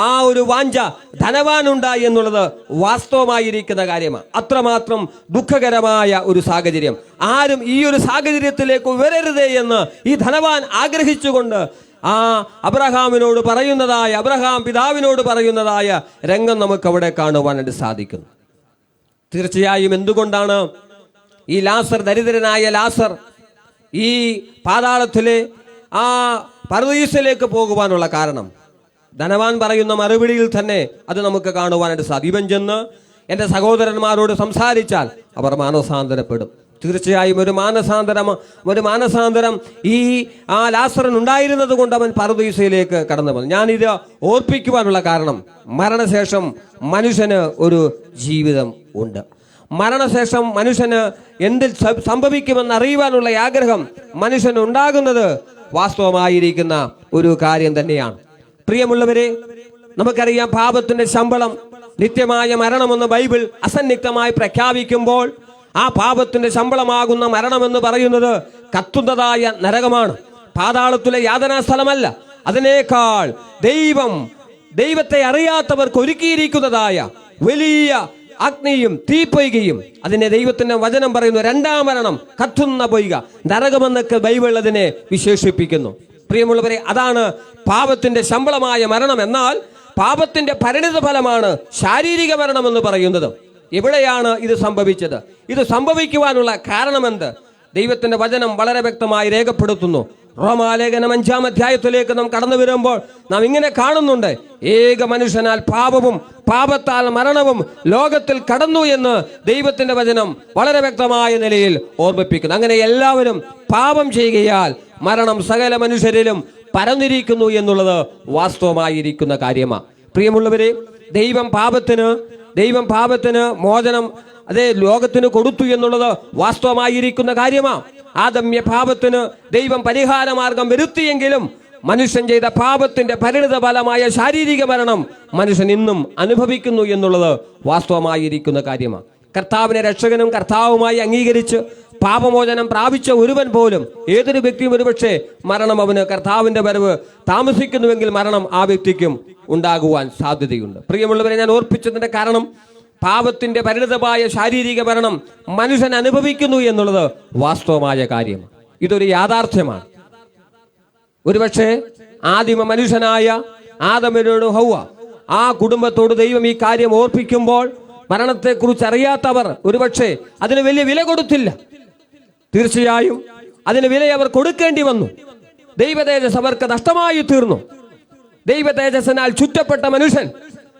ആ ഒരു വാഞ്ച ധനവാനുണ്ടായി എന്നുള്ളത് വാസ്തവമായിരിക്കുന്ന കാര്യമാണ്. അത്രമാത്രം ദുഃഖകരമായ ഒരു സാഹചര്യം. ആരും ഈ ഒരു സാഹചര്യത്തിലേക്ക് വരരുതേ എന്ന് ഈ ധനവാൻ ആഗ്രഹിച്ചുകൊണ്ട് ആ അബ്രഹാം പിതാവിനോട് പറയുന്നതായ രംഗം നമുക്ക് അവിടെ കാണുവാനായിട്ട് സാധിക്കുന്നു. തീർച്ചയായും എന്തുകൊണ്ടാണ് ഈ ദരിദ്രനായ ലാസർ ഈ പാതാളത്തിലെ ആ പറുദീസയിലേക്ക് പോകുവാനുള്ള കാരണം? ധനവാൻ പറയുന്ന മറുപടിയിൽ തന്നെ അത് നമുക്ക് കാണുവാനായിട്ട് സാധിക്കും. ഇവൻ ചെന്ന് എൻ്റെ സഹോദരന്മാരോട് സംസാരിച്ചാൽ അവർ മാനസാന്തരപ്പെടും. തീർച്ചയായും ഒരു മാനസാന്തരം ഈ ആ ലാസറിന് ഉണ്ടായിരുന്നത് കൊണ്ട് അവൻ പറുദീസയിലേക്ക് കടന്നു വന്നു. ഞാനിത് ഓർപ്പിക്കുവാനുള്ള കാരണം, മരണശേഷം മനുഷ്യന് ഒരു ജീവിതം ഉണ്ട്. മരണശേഷം മനുഷ്യന് എന്തിൽ സംഭവിക്കുമെന്ന് അറിയുവാനുള്ള ആഗ്രഹം മനുഷ്യന് ഉണ്ടാകുന്നത് വാസ്തവമായിരിക്കുന്ന ഒരു കാര്യം തന്നെയാണ്. പ്രിയമുള്ളവരെ, നമുക്കറിയാം, പാപത്തിന്റെ ശമ്പളം നിത്യമായ മരണമെന്ന് ബൈബിൾ അസന്നിഗ്ധമായി പ്രഖ്യാപിക്കുമ്പോൾ ആ പാപത്തിന്റെ ശമ്പളമാകുന്ന മരണമെന്ന് പറയുന്നത് കത്തുന്നതായ നരകമാണ്. പാതാളത്തിലെ യാതനാ സ്ഥലമല്ല. അതിനേക്കാൾ ദൈവത്തെ അറിയാത്തവർക്ക് ഒരുക്കിയിരിക്കുന്നതായ വലിയ അഗ്നിയും തീപ്പൊയ്കയും. അതിനെ ദൈവത്തിന്റെ വചനം പറയുന്നു രണ്ടാം മരണം, കത്തുന്ന പൊയ്ക, നരകമെന്നൊക്കെ ബൈബിൾ അതിനെ വിശേഷിപ്പിക്കുന്നു. പ്രിയമുള്ളവരെ, അതാണ് പാപത്തിന്റെ ശമ്പളമായ മരണം. എന്നാൽ പാപത്തിന്റെ പരിണിത ഫലമാണ് ശാരീരിക മരണം എന്ന് പറയുന്നത്. എവിടെയാണ് ഇത് സംഭവിച്ചത്? ഇത് സംഭവിക്കുവാനുള്ള കാരണമെന്ത്? ദൈവത്തിന്റെ വചനം വളരെ വ്യക്തമായി രേഖപ്പെടുത്തുന്നു. റോമാലേഖനം 5-ാം അധ്യായത്തിലേക്ക് നാം കടന്നു വരുമ്പോൾ നാം ഇങ്ങനെ കാണുന്നുണ്ട്: ഏക മനുഷ്യനാൽ പാപവും പാപത്താൽ മരണവും ലോകത്തിൽ കടന്നു എന്ന് ദൈവത്തിന്റെ വചനം വളരെ വ്യക്തമായ നിലയിൽ ഓർമ്മിപ്പിക്കുന്നു. അങ്ങനെ എല്ലാവരും പാപം ചെയ്യുകയാൽ മരണം സകല മനുഷ്യരിലും പരന്നിരിക്കുന്നു എന്നുള്ളത് വാസ്തവമായിരിക്കുന്ന കാര്യമാണ്. പ്രിയമുള്ളവരെ, ദൈവം പാപത്തിന് മോചനം അതേ ലോകത്തിന് കൊടുത്തു എന്നുള്ളത് വാസ്തവമായിരിക്കുന്ന കാര്യമാണ്. ആദമ്യ പാപത്തിന് ദൈവം പരിഹാര മാർഗം വരുത്തിയെങ്കിലും മനുഷ്യൻ ചെയ്ത പാപത്തിന്റെ പരിണിത ഫലമായ ശാരീരിക മരണം മനുഷ്യൻ ഇന്നും അനുഭവിക്കുന്നു എന്നുള്ളത് വാസ്തവമായിരിക്കുന്ന കാര്യമാണ്. കർത്താവിനെ രക്ഷകനും കർത്താവുമായി അംഗീകരിച്ച് പാപമോചനം പ്രാപിച്ച ഒരുവൻ പോലും, ഏതൊരു വ്യക്തിയും ഒരുപക്ഷെ മരണം അവന് കർത്താവിന്റെ വരവ് താമസിക്കുന്നുവെങ്കിൽ മരണം ആ വ്യക്തിക്കും ഉണ്ടാകുവാൻ സാധ്യതയുണ്ട്. പ്രിയമുള്ളവരെ, ഞാൻ ഓർപ്പിച്ചതിന്റെ കാരണം പാപത്തിന്റെ പരിണിതമായ ശാരീരിക മരണം മനുഷ്യൻ അനുഭവിക്കുന്നു എന്നുള്ളത് വാസ്തവമായ കാര്യമാണ്. ഇതൊരു യാഥാർത്ഥ്യമാണ്. ഒരുപക്ഷെ ആദിമ മനുഷ്യനായ ആദമിനോട് ഹൗവ ആ കുടുംബത്തോട് ദൈവം ഈ കാര്യം ഓർപ്പിക്കുമ്പോൾ മരണത്തെക്കുറിച്ച് അറിയാത്തവർ ഒരുപക്ഷെ അതിന് വലിയ വില കൊടുത്തില്ല. തീർച്ചയായും അതിന് വില അവർ കൊടുക്കേണ്ടി വന്നു. ദൈവ തേജസ് അവർക്ക് നഷ്ടമായി തീർന്നു. ദൈവ തേജസ്സിനാൽ ചുറ്റപ്പെട്ട മനുഷ്യൻ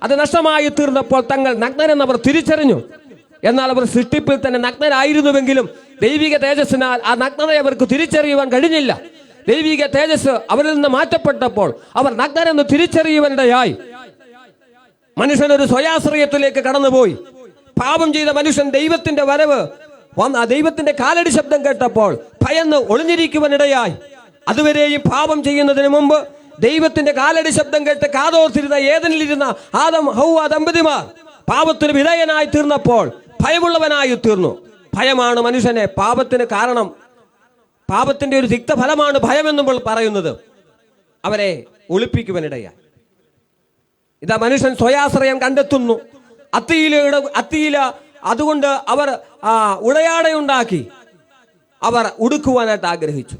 അത് നഷ്ടമായി തീർന്നപ്പോൾ തങ്ങൾ നഗ്നരെന്നവർ തിരിച്ചറിഞ്ഞു. എന്നാൽ അവർ സൃഷ്ടിപ്പിൽ തന്നെ നഗ്നരായിരുന്നുവെങ്കിലും ദൈവിക തേജസ്സിനാൽ ആ നഗ്നതയെ അവർക്ക് തിരിച്ചറിയുവാൻ കഴിഞ്ഞില്ല. ദൈവിക തേജസ് അവരിൽ നിന്ന് മാറ്റപ്പെട്ടപ്പോൾ അവർ നഗ്നരെന്ന് തിരിച്ചറിയുവാനിടയായി. മനുഷ്യനൊരു സ്വയാശ്രയത്തിലേക്ക് കടന്നുപോയി. പാപം ചെയ്ത മനുഷ്യൻ ദൈവത്തിന്റെ വരവ് ദൈവത്തിന്റെ കാലടി ശബ്ദം കേട്ടപ്പോൾ ഭയന്ന് ഒളിഞ്ഞിരിക്കുവാനിടയായി. അതുവരെയും പാപം ചെയ്യുന്നതിന് മുമ്പ് ദൈവത്തിന്റെ കാലടി ശബ്ദം കേട്ട് കാതോർത്തിരുന്ന ഏദനിലിരുന്ന ആദം ഹൗവ ദമ്പതിമാർ പാപത്തിന് വിധേയനായി തീർന്നപ്പോൾ ഭയമുള്ളവനായി തീർന്നു. ഭയമാണ് മനുഷ്യനെ പാപത്തിന് കാരണം. പാപത്തിന്റെ ഒരു തിക്തഫലമാണ് ഭയമെന്നുമ്പോൾ പറയുന്നത്. അവരെ ഒളിപ്പിക്കുവാനിടയായി. ഇതാ മനുഷ്യൻ സ്വയാശ്രയം കണ്ടെത്തുന്നു. അത്തിയില അതുകൊണ്ട് അവർ ഉടയാടയുണ്ടാക്കി അവർ ഉടുക്കുവാനായിട്ട് ആഗ്രഹിച്ചു.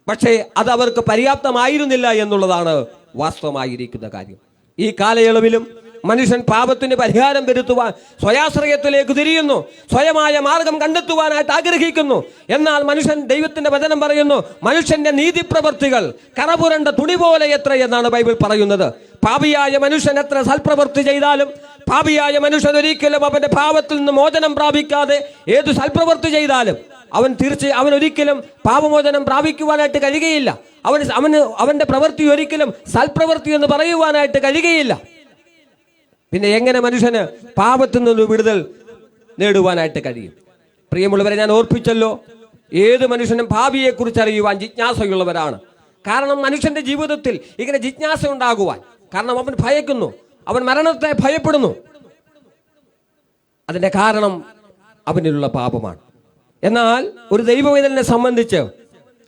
പക്ഷേ അത് അവർക്ക് പര്യാപ്തമായിരുന്നില്ല എന്നുള്ളതാണ് വാസ്തവമായിരിക്കുന്ന കാര്യം. ഈ കാലയളവിലും മനുഷ്യൻ പാപത്തിന് പരിഹാരം വരുത്തുവാൻ സ്വയാശ്രയത്തിലേക്ക് തിരിയുന്നു. സ്വയമായ മാർഗം കണ്ടെത്തുവാനായിട്ട് ആഗ്രഹിക്കുന്നു. എന്നാൽ മനുഷ്യൻ, ദൈവത്തിന്റെ വചനം പറയുന്നു, മനുഷ്യന്റെ നീതിപ്രവർത്തികൾ കറപുരണ്ട തുണി പോലെ എത്ര എന്നാണ് ബൈബിൾ പറയുന്നത്. പാപിയായ മനുഷ്യൻ എത്ര സൽപ്രവൃത്തി ചെയ്താലും, പാപിയായ മനുഷ്യൻ ഒരിക്കലും അവന്റെ പാപത്തിൽ നിന്ന് മോചനം പ്രാപിക്കാതെ ഏത് സൽപ്രവൃത്തി ചെയ്താലും അവൻ ഒരിക്കലും പാപമോചനം പ്രാപിക്കുവാനായിട്ട് കഴിയുകയില്ല. അവന്റെ പ്രവൃത്തി ഒരിക്കലും സൽപ്രവൃത്തി എന്ന് പറയുവാനായിട്ട് കഴിയുകയില്ല. പിന്നെ എങ്ങനെ മനുഷ്യന് പാപത്തിൽ നിന്ന് വിടുതൽ നേടുവാനായിട്ട് കഴിയും? പ്രിയമുള്ളവരെ, ഞാൻ ഓർപ്പിച്ചല്ലോ, ഏത് മനുഷ്യനും ഭാവിയെ കുറിച്ച് അറിയുവാൻ ജിജ്ഞാസയുള്ളവരാണ്. കാരണം മനുഷ്യന്റെ ജീവിതത്തിൽ ഇങ്ങനെ ജിജ്ഞാസ ഉണ്ടാകുവാൻ കാരണം അവൻ ഭയക്കുന്നു, അവൻ മരണത്തെ ഭയപ്പെടുന്നു. അതിന്റെ കാരണം അവനിലുള്ള പാപമാണ്. എന്നാൽ ഒരു ദൈവവേദനെ സംബന്ധിച്ച്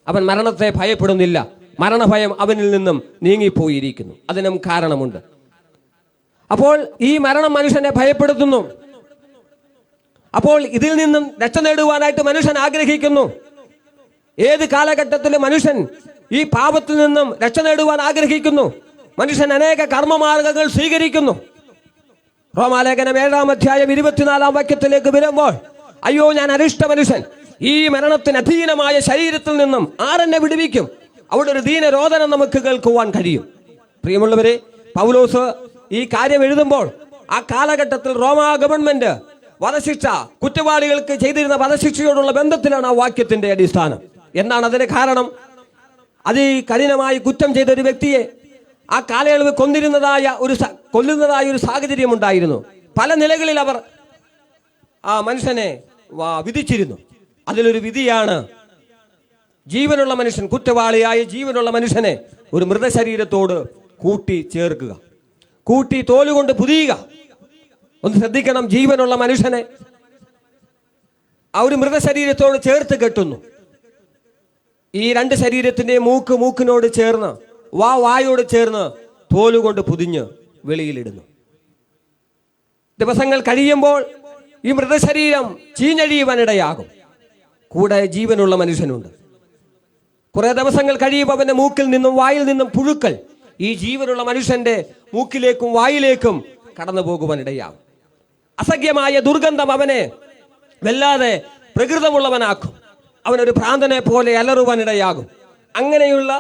അവൻ മരണത്തെ ഭയപ്പെടുന്നില്ല. മരണഭയം അവനിൽ നിന്നും നീങ്ങിപ്പോയിരിക്കുന്നു. അതിനും കാരണമുണ്ട്. അപ്പോൾ ഈ മരണം മനുഷ്യനെ ഭയപ്പെടുത്തുന്നു. അപ്പോൾ ഇതിൽ നിന്നും രക്ഷ നേടുവാനായിട്ട് മനുഷ്യൻ ആഗ്രഹിക്കുന്നു. ഏത് കാലഘട്ടത്തിലും മനുഷ്യൻ ഈ പാപത്തിൽ നിന്നും രക്ഷ നേടുവാൻ ആഗ്രഹിക്കുന്നു. മനുഷ്യൻ അനേക കർമ്മമാർഗങ്ങൾ സ്വീകരിക്കുന്നു. റോമാലേഖനം 7-ാം അധ്യായം 24-ാം വാക്യത്തിലേക്ക് വരുമ്പോൾ, അയ്യോ ഞാൻ അരിഷ്ട മനുഷ്യൻ, ഈ മരണത്തിന് അധീനമായ ശരീരത്തിൽ നിന്നും ആരെന്നെ വിടുവിക്കും? അവിടെ ഒരു ദീനരോദനം നമുക്ക് കേൾക്കുവാൻ കഴിയും. പ്രിയമുള്ളവരെ, പൗലോസ് ഈ കാര്യം എഴുതുമ്പോൾ ആ കാലഘട്ടത്തിൽ റോമാ ഗവൺമെന്റ് വധശിക്ഷ കുറ്റവാളികൾക്ക് ചെയ്തിരുന്ന വധശിക്ഷയോടുള്ള ബന്ധത്തിലാണ് ആ വാക്യത്തിന്റെ അടിസ്ഥാനം. എന്താണ് അതിന് കാരണം? കഠിനമായി കുറ്റം ചെയ്ത ഒരു വ്യക്തിയെ ആ കാലയളവ് കൊല്ലുന്നതായ ഒരു സാഹചര്യം ഉണ്ടായിരുന്നു. പല നിലകളിൽ അവർ ആ മനുഷ്യനെ വിധിച്ചിരുന്നു. അതിലൊരു വിധിയാണ് ജീവനുള്ള മനുഷ്യൻ, കുറ്റവാളിയായ ജീവനുള്ള മനുഷ്യനെ ഒരു മൃതശരീരത്തോട് കൂട്ടി ചേർക്കുക, കൂട്ടി തോലുകൊണ്ട് പുതിയുക. ഒന്ന് ശ്രദ്ധിക്കണം, ജീവനുള്ള മനുഷ്യനെ ആ ഒരു മൃതശരീരത്തോട് ചേർത്ത് കെട്ടുന്നു. ഈ രണ്ട് ശരീരത്തിന്റെ മൂക്കിനോട് ചേർന്ന് വായോട് ചേർന്ന് തോലുകൊണ്ട് പുതിഞ്ഞ് വെളിയിലിടുന്നു. ദിവസങ്ങൾ കഴിയുമ്പോൾ ഈ മൃതശരീരം ചീഞ്ഞഴിയുവാനിടയാകും. കൂടെ ജീവനുള്ള മനുഷ്യനുണ്ട്. കുറെ ദിവസങ്ങൾ കഴിയുമ്പോൾ അവന്റെ മൂക്കിൽ നിന്നും വായിൽ നിന്നും പുഴുക്കൾ ഈ ജീവനുള്ള മനുഷ്യന്റെ മൂക്കിലേക്കും വായിലേക്കും കടന്നു പോകുവാനിടയാകും. അസഖ്യമായ ദുർഗന്ധം അവനെ വല്ലാതെ പ്രകൃതമുള്ളവനാക്കും. അവനൊരു ഭ്രാന്തനെ പോലെ അലറുവാനിടയാകും. അങ്ങനെയുള്ള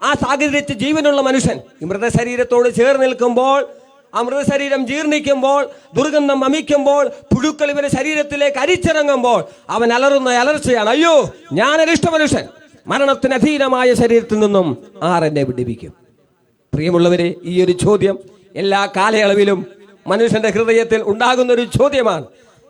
ആ സാഹചര്യത്തിൽ ജീവനുള്ള മനുഷ്യൻ ഈ മൃതശരീരത്തോട് ചേർന്ന് നിൽക്കുമ്പോൾ, ആ മൃതശരീരം ജീർണിക്കുമ്പോൾ, ദുർഗന്ധം വമിക്കുമ്പോൾ, പുഴുക്കൾ ഇവന്റെ ശരീരത്തിലേക്ക് അരിച്ചിറങ്ങുമ്പോൾ അവൻ അലറുന്ന അലർച്ചയാണ്, അയ്യോ ഞാൻ അരിഷ്ട മനുഷ്യൻ, മരണത്തിന് അധീനമായ ശരീരത്തിൽ നിന്നും ആരെന്നെ വിടുവിക്കും? പ്രിയമുള്ളവരെ, ഈ ഒരു ചോദ്യം എല്ലാ കാലയളവിലും മനുഷ്യന്റെ ഹൃദയത്തിൽ ഉണ്ടാകുന്ന ഒരു ചോദ്യമാണ്.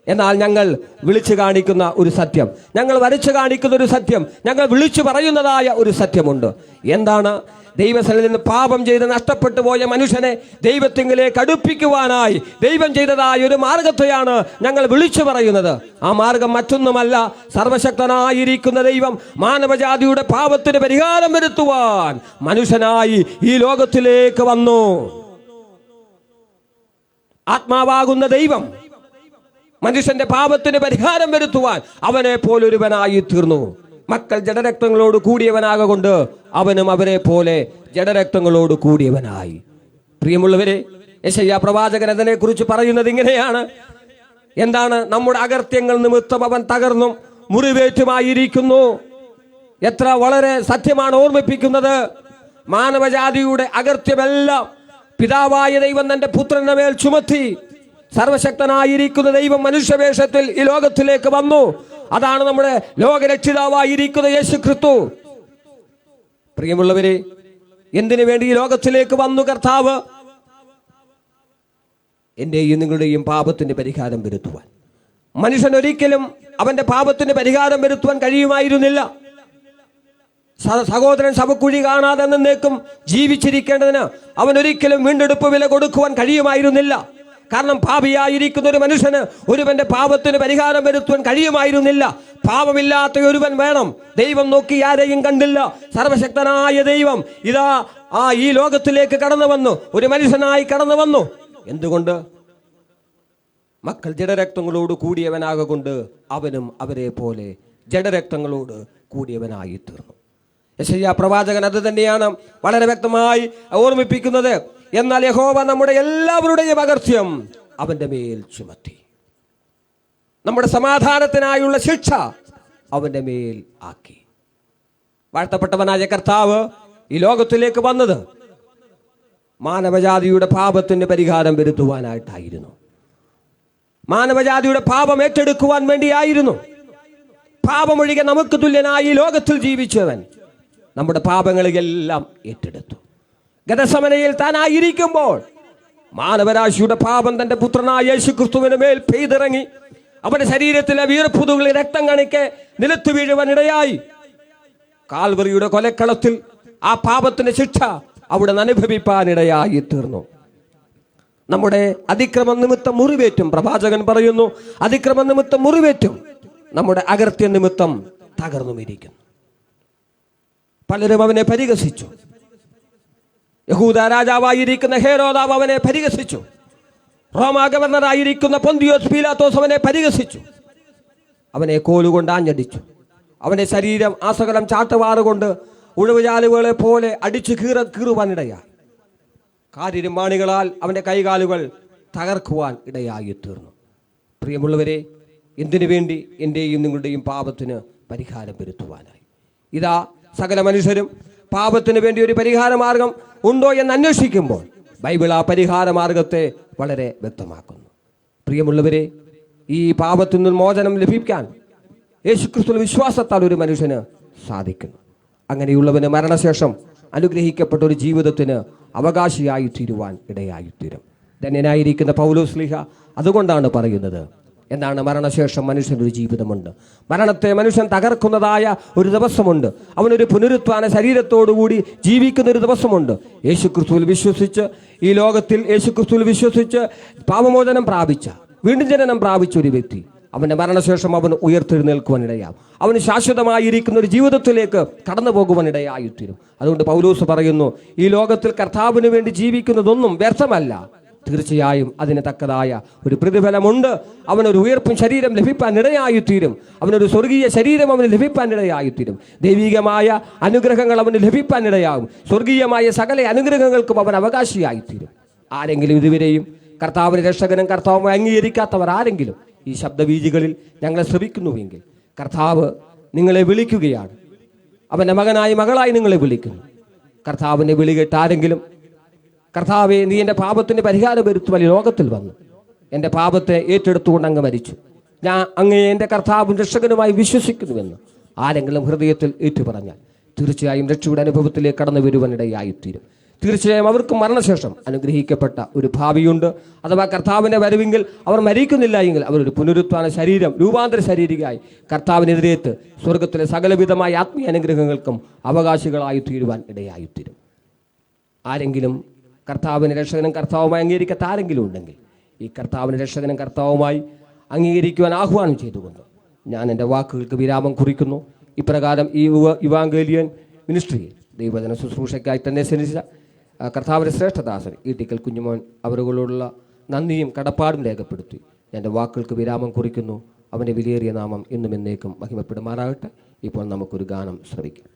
എന്നാൽ ഞങ്ങൾ വിളിച്ചു കാണിക്കുന്ന ഒരു സത്യം, ഞങ്ങൾ വരച്ചു കാണിക്കുന്ന ഒരു സത്യം, ഞങ്ങൾ വിളിച്ചു പറയുന്നതായ ഒരു സത്യമുണ്ട്. എന്താണ്? ദൈവസന്നിധിയിൽ നിന്ന് പാപം ചെയ്ത് നഷ്ടപ്പെട്ടു പോയ മനുഷ്യനെ ദൈവത്തിങ്കിലേക്ക് അടുപ്പിക്കുവാനായി ദൈവം ചെയ്തതായ ഒരു മാർഗത്തെയാണ് ഞങ്ങൾ വിളിച്ചു പറയുന്നത്. ആ മാർഗം മറ്റൊന്നുമല്ല, സർവശക്തനായിരിക്കുന്ന ദൈവം മാനവജാതിയുടെ പാപത്തിന് പരിഹാരം വരുത്തുവാൻ മനുഷ്യനായി ഈ ലോകത്തിലേക്ക് വന്നു. ആത്മാവാകുന്ന ദൈവം മനുഷ്യന്റെ പാപത്തിന് പരിഹാരം വരുത്തുവാൻ അവനെ പോലൊരുവനായി തീർന്നു. മക്കൾ ജഡരക്തങ്ങളോട് കൂടിയവനാകൊണ്ട് അവനും അവരെ പോലെ ജഡരക്തങ്ങളോട് കൂടിയവനായി. പ്രിയമുള്ളവരെ, യെശയ്യാ പ്രവാചകൻ അതിനെ കുറിച്ച് പറയുന്നത് ഇങ്ങനെയാണ്. എന്താണ്? നമ്മുടെ അകൃത്യങ്ങൾ നിമിത്തം അവൻ തകർന്നും മുറിവേറ്റുമായിരിക്കുന്നു. എത്ര വളരെ സത്യമാണ് ഓർമ്മിപ്പിക്കുന്നത്. മാനവജാതിയുടെ അകൃത്യമെല്ലാം പിതാവായ ദൈവം തന്റെ പുത്രന്റെ മേൽ ചുമത്തി. സർവശക്തനായിരിക്കുന്ന ദൈവം മനുഷ്യവേഷത്തിൽ ഈ ലോകത്തിലേക്ക് വന്നു. അതാണ് നമ്മുടെ ലോകരക്ഷിതാവായിരിക്കുന്ന യേശുക്രിസ്തു. പ്രിയമുള്ളവരെ, എന്തിനു വേണ്ടി ഈ ലോകത്തിലേക്ക് വന്നു കർത്താവ്? എന്റെയും നിങ്ങളുടെയും പാപത്തിന് പരിഹാരം വരുത്തുവാൻ. മനുഷ്യൻ ഒരിക്കലും അവന്റെ പാപത്തിന് പരിഹാരം വരുത്തുവാൻ കഴിയുമായിരുന്നില്ല. സഹോദരൻ ശവക്കുഴി കാണാതെ എന്നേക്കും ജീവിച്ചിരിക്കേണ്ടതിന് അവൻ ഒരിക്കലും വീണ്ടെടുപ്പ് വില കൊടുക്കുവാൻ കഴിയുമായിരുന്നില്ല. കാരണം പാപിയായിരിക്കുന്ന ഒരു മനുഷ്യന് ഒരുവന്റെ പാപത്തിന് പരിഹാരം വരുത്തുവാൻ കഴിയുമായിരുന്നില്ല. പാപമില്ലാത്ത ഒരുവൻ വേണം. ദൈവം നോക്കി ആരെയും കണ്ടില്ല. സർവശക്തനായ ദൈവം ഇതാ ഈ ലോകത്തിലേക്ക് കടന്നു വന്നു, ഒരു മനുഷ്യനായി കടന്നു വന്നു. എന്തുകൊണ്ട്? മക്കൾ ജഡരക്തങ്ങളോട് കൂടിയവനാകൊണ്ട് അവനും അവരെ പോലെ ജഡരക്തങ്ങളോട് കൂടിയവനായി തീർന്നു. യെശയ്യാ പ്രവാചകൻ അത് തന്നെയാണ് വളരെ വ്യക്തമായി ഓർമ്മിപ്പിക്കുന്നത്. എന്നാൽ യഹോവ നമ്മുടെ എല്ലാവരുടെയും അകൃത്യം അവന്റെ മേൽ ചുമത്തി. നമ്മുടെ സമാധാനത്തിനായുള്ള ശിക്ഷ അവന്റെ മേൽ ആക്കി. വാഴ്ത്തപ്പെട്ടവനായ കർത്താവ് ഈ ലോകത്തിലേക്ക് വന്നത് മാനവജാതിയുടെ പാപത്തിന് പരിഹാരം വരുത്തുവാനായിട്ടായിരുന്നു. മാനവജാതിയുടെ പാപം ഏറ്റെടുക്കുവാൻ വേണ്ടിയായിരുന്നു. പാപമൊഴികെ നമുക്ക് തുല്യനായി ഈ ലോകത്തിൽ ജീവിച്ചവൻ നമ്മുടെ പാപങ്ങളെല്ലാം ഏറ്റെടുത്തു. ഗതസമനയിൽ താനായിരിക്കുമ്പോൾ മാനവരാശിയുടെ പാപം തന്റെ പുത്രനായ യേശുക്രിസ്തുവിന് മേൽ പെയ്തിറങ്ങി. അവന്റെ ശരീരത്തിലെ വീർപ്പുതുകളിൽ രക്തം കണിക്കെ നിലത്തു വീഴുവാനിടയായി. കാൽവറിയുടെ കൊലക്കളത്തിൽ ആ പാപത്തിന്റെ ശിക്ഷ അവിടെ അനുഭവിപ്പാനിടയായി തീർന്നു. നമ്മുടെ അതിക്രമ നിമിത്തം മുറിവേറ്റും. പ്രവാചകൻ പറയുന്നു, അതിക്രമ നിമിത്തം മുറിവേറ്റും, നമ്മുടെ അകൃത്യ നിമിത്തം തകർന്നുമിരിക്കുന്നു. പലരും അവനെ പരിഹസിച്ചു. യഹൂദ രാജാവായിരിക്കുന്ന ഹേരോദാവ് അവനെ പരിഹസിച്ചു. റോമാ ഗവർണറായിരിക്കുന്ന പൊന്തിയോസ് പീലാത്തോസ് അവനെ പരിഹസിച്ചു. അവനെ കോലുകൊണ്ട് ആഞ്ഞടിച്ചു. അവന്റെ ശരീരം ആസകലം ചാട്ടുവാറുകൊണ്ട് ഉഴവുചാലുകളെ പോലെ അടിച്ചു കീറുവാനിടയായി. കാരിരുമാണികളാൽ അവന്റെ കൈകാലുകൾ തകർക്കുവാൻ ഇടയായി തീർന്നു. പ്രിയമുള്ളവരെ, എന്തിനു വേണ്ടി? എന്റെയും നിങ്ങളുടെയും പാപത്തിന് പരിഹാരം വരുത്തുവാനായി. ഇതാ സകല മനുഷ്യരും പാപത്തിന് വേണ്ടി ഒരു പരിഹാര മാർഗം ഉണ്ടോ എന്ന് അന്വേഷിക്കുമ്പോൾ ബൈബിൾ ആ പരിഹാര മാർഗത്തെ വളരെ വ്യക്തമാക്കുന്നു. പ്രിയമുള്ളവരെ, ഈ പാപത്തിൽ നിന്ന് മോചനം ലഭിക്കാൻ യേശുക്രിസ്തുവിൽ വിശ്വാസത്താൽ ഒരു മനുഷ്യന് സാധിക്കുന്നു. അങ്ങനെയുള്ളവന് മരണശേഷം അനുഗ്രഹിക്കപ്പെട്ട ഒരു ജീവിതത്തിന് അവകാശിയായി തീരുവാൻ ഇടയായിത്തീരും. ധന്യനായിരിക്കുന്ന പൗലോസ് ശ്ലീഹ അതുകൊണ്ടാണ് പറയുന്നത്, എന്താണ്? മരണശേഷം മനുഷ്യനൊരു ജീവിതമുണ്ട്. മരണത്തെ മനുഷ്യൻ തകർക്കുന്നതായ ഒരു ദിവസമുണ്ട്. അവനൊരു പുനരുത്ഥാന ശരീരത്തോടുകൂടി ജീവിക്കുന്ന ഒരു ദിവസമുണ്ട്. യേശുക്രിസ്തുവിൽ വിശ്വസിച്ച് ഈ ലോകത്തിൽ യേശുക്രിസ്തുവിൽ വിശ്വസിച്ച് പാപമോചനം പ്രാപിച്ച, വീണ്ടും ജനനം പ്രാപിച്ച ഒരു വ്യക്തി അവന്റെ മരണശേഷം അവൻ ഉയർത്തെഴുന്നേൽക്കുവാനിടയാവും. അവന് ശാശ്വതമായിരിക്കുന്ന ഒരു ജീവിതത്തിലേക്ക് കടന്നു പോകുവാനിടയായിത്തീരും. അതുകൊണ്ട് പൗലോസ് പറയുന്നു, ഈ ലോകത്തിൽ കർത്താവിന് വേണ്ടി ജീവിക്കുന്നതൊന്നും വ്യർത്ഥമല്ല. തീർച്ചയായും അതിന് തക്കതായ ഒരു പ്രതിഫലമുണ്ട്. അവനൊരു ഉയർപ്പും ശരീരം ലഭിപ്പാൻ ഇടയായിത്തീരും. അവനൊരു സ്വർഗീയ ശരീരം അവന് ലഭിപ്പാൻ ഇടയായിത്തീരും. ദൈവികമായ അനുഗ്രഹങ്ങൾ അവന് ലഭിപ്പാൻ ഇടയാകും. സ്വർഗീയമായ സകല അനുഗ്രഹങ്ങൾക്കും അവൻ അവകാശിയായിത്തീരും. ആരെങ്കിലും ഇതുവരെയും കർത്താവിന് രക്ഷകനും കർത്താവുമായി അംഗീകരിക്കാത്തവർ ആരെങ്കിലും ഈ ശബ്ദബീജികളിൽ ഞങ്ങളെ ശ്രമിക്കുന്നുവെങ്കിൽ കർത്താവ് നിങ്ങളെ വിളിക്കുകയാണ്. അവൻ്റെ മകനായി മകളായി നിങ്ങളെ വിളിക്കുന്നു. കർത്താവിൻ്റെ വിളി കേട്ട് ആരെങ്കിലും കർത്താവെ, നീ എൻ്റെ പാപത്തിന് പരിഹാരം വരുത്തുവാൻ ഈ ലോകത്തിൽ വന്നു, എൻ്റെ പാപത്തെ ഏറ്റെടുത്തുകൊണ്ട് അങ്ങ് മരിച്ചു, ഞാൻ അങ്ങേ എൻ്റെ കർത്താവും രക്ഷകനുമായി വിശ്വസിക്കുന്നുവെന്ന് ആരെങ്കിലും ഹൃദയത്തിൽ ഏറ്റുപറഞ്ഞാൽ തീർച്ചയായും രക്ഷയുടെ അനുഭവത്തിലേക്ക് കടന്നു വരുവാനിടയായിത്തീരും. തീർച്ചയായും അവർക്ക് മരണശേഷം അനുഗ്രഹിക്കപ്പെട്ട ഒരു ഭാവിയുണ്ട്. അഥവാ കർത്താവിൻ്റെ വരവെങ്കിൽ അവർ മരിക്കുന്നില്ല എങ്കിൽ അവരൊരു പുനരുത്ഥാന ശരീരം, രൂപാന്തര ശരീരികയായി കർത്താവിനെതിരേറ്റ് സ്വർഗത്തിലെ സകലവിധമായ ആത്മീയ അനുഗ്രഹങ്ങൾക്കും അവകാശികളായി തീരുവാൻ ഇടയായിത്തീരും. ആരെങ്കിലും കർത്താവിന് രക്ഷകനും കർത്താവുമായി അംഗീകരിക്കാത്ത ആരെങ്കിലും ഉണ്ടെങ്കിൽ ഈ കർത്താവിന് രക്ഷകനും കർത്താവുമായി അംഗീകരിക്കുവാൻ ആഹ്വാനം ചെയ്തുകൊണ്ട് ഞാൻ എൻ്റെ വാക്കുകൾക്ക് വിരാമം കുറിക്കുന്നു. ഇപ്രകാരം ഈ ഇവാങ്കേലിയൻ മിനിസ്ട്രിയിൽ ദൈവജന ശുശ്രൂഷയ്ക്കായി തന്നെ സന്നിധിച്ച കർത്താവിൻ്റെ ശ്രേഷ്ഠദാസൻ ഈട്ടിക്കൽ കുഞ്ഞുമോൻ അവരോടുള്ള നന്ദിയും കടപ്പാടും രേഖപ്പെടുത്തി എൻ്റെ വാക്കുകൾക്ക് വിരാമം കുറിക്കുന്നു. അവൻ്റെ വിലയേറിയ നാമം എന്നും എന്നേക്കും മഹിമപ്പെടുമാറാകട്ടെ. ഇപ്പോൾ നമുക്കൊരു ഗാനം ശ്രവിക്കാം.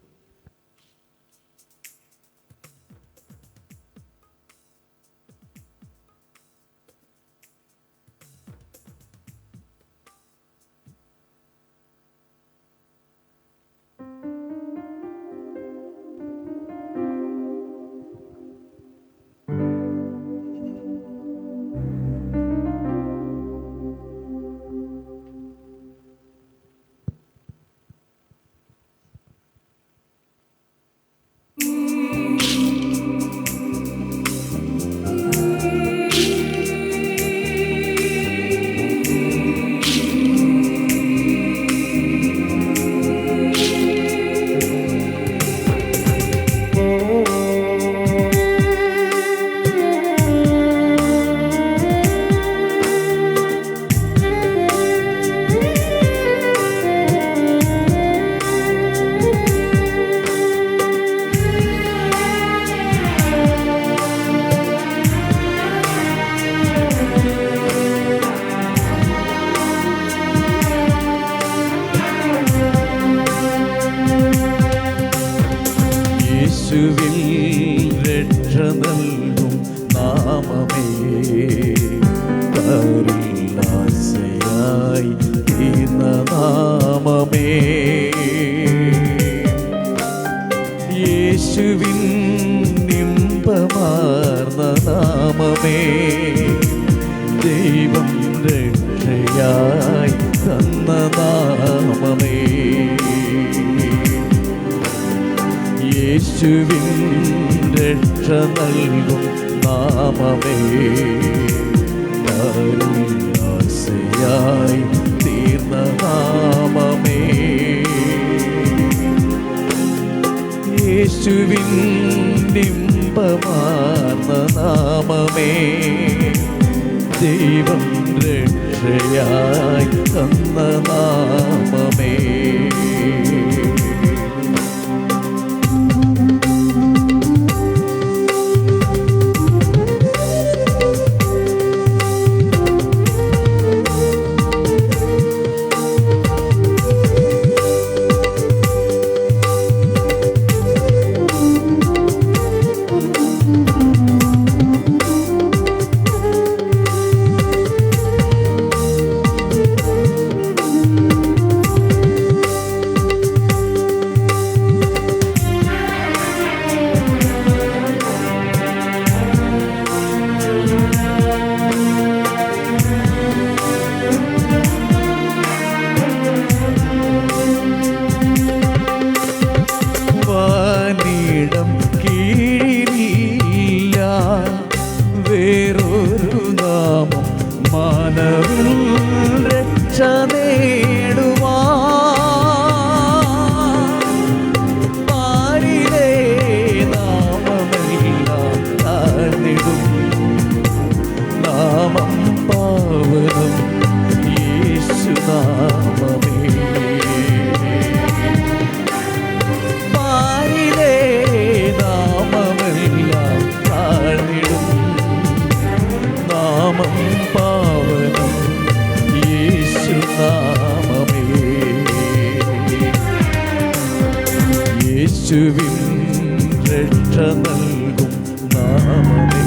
രക്ഷ നൽകും നാമമേ,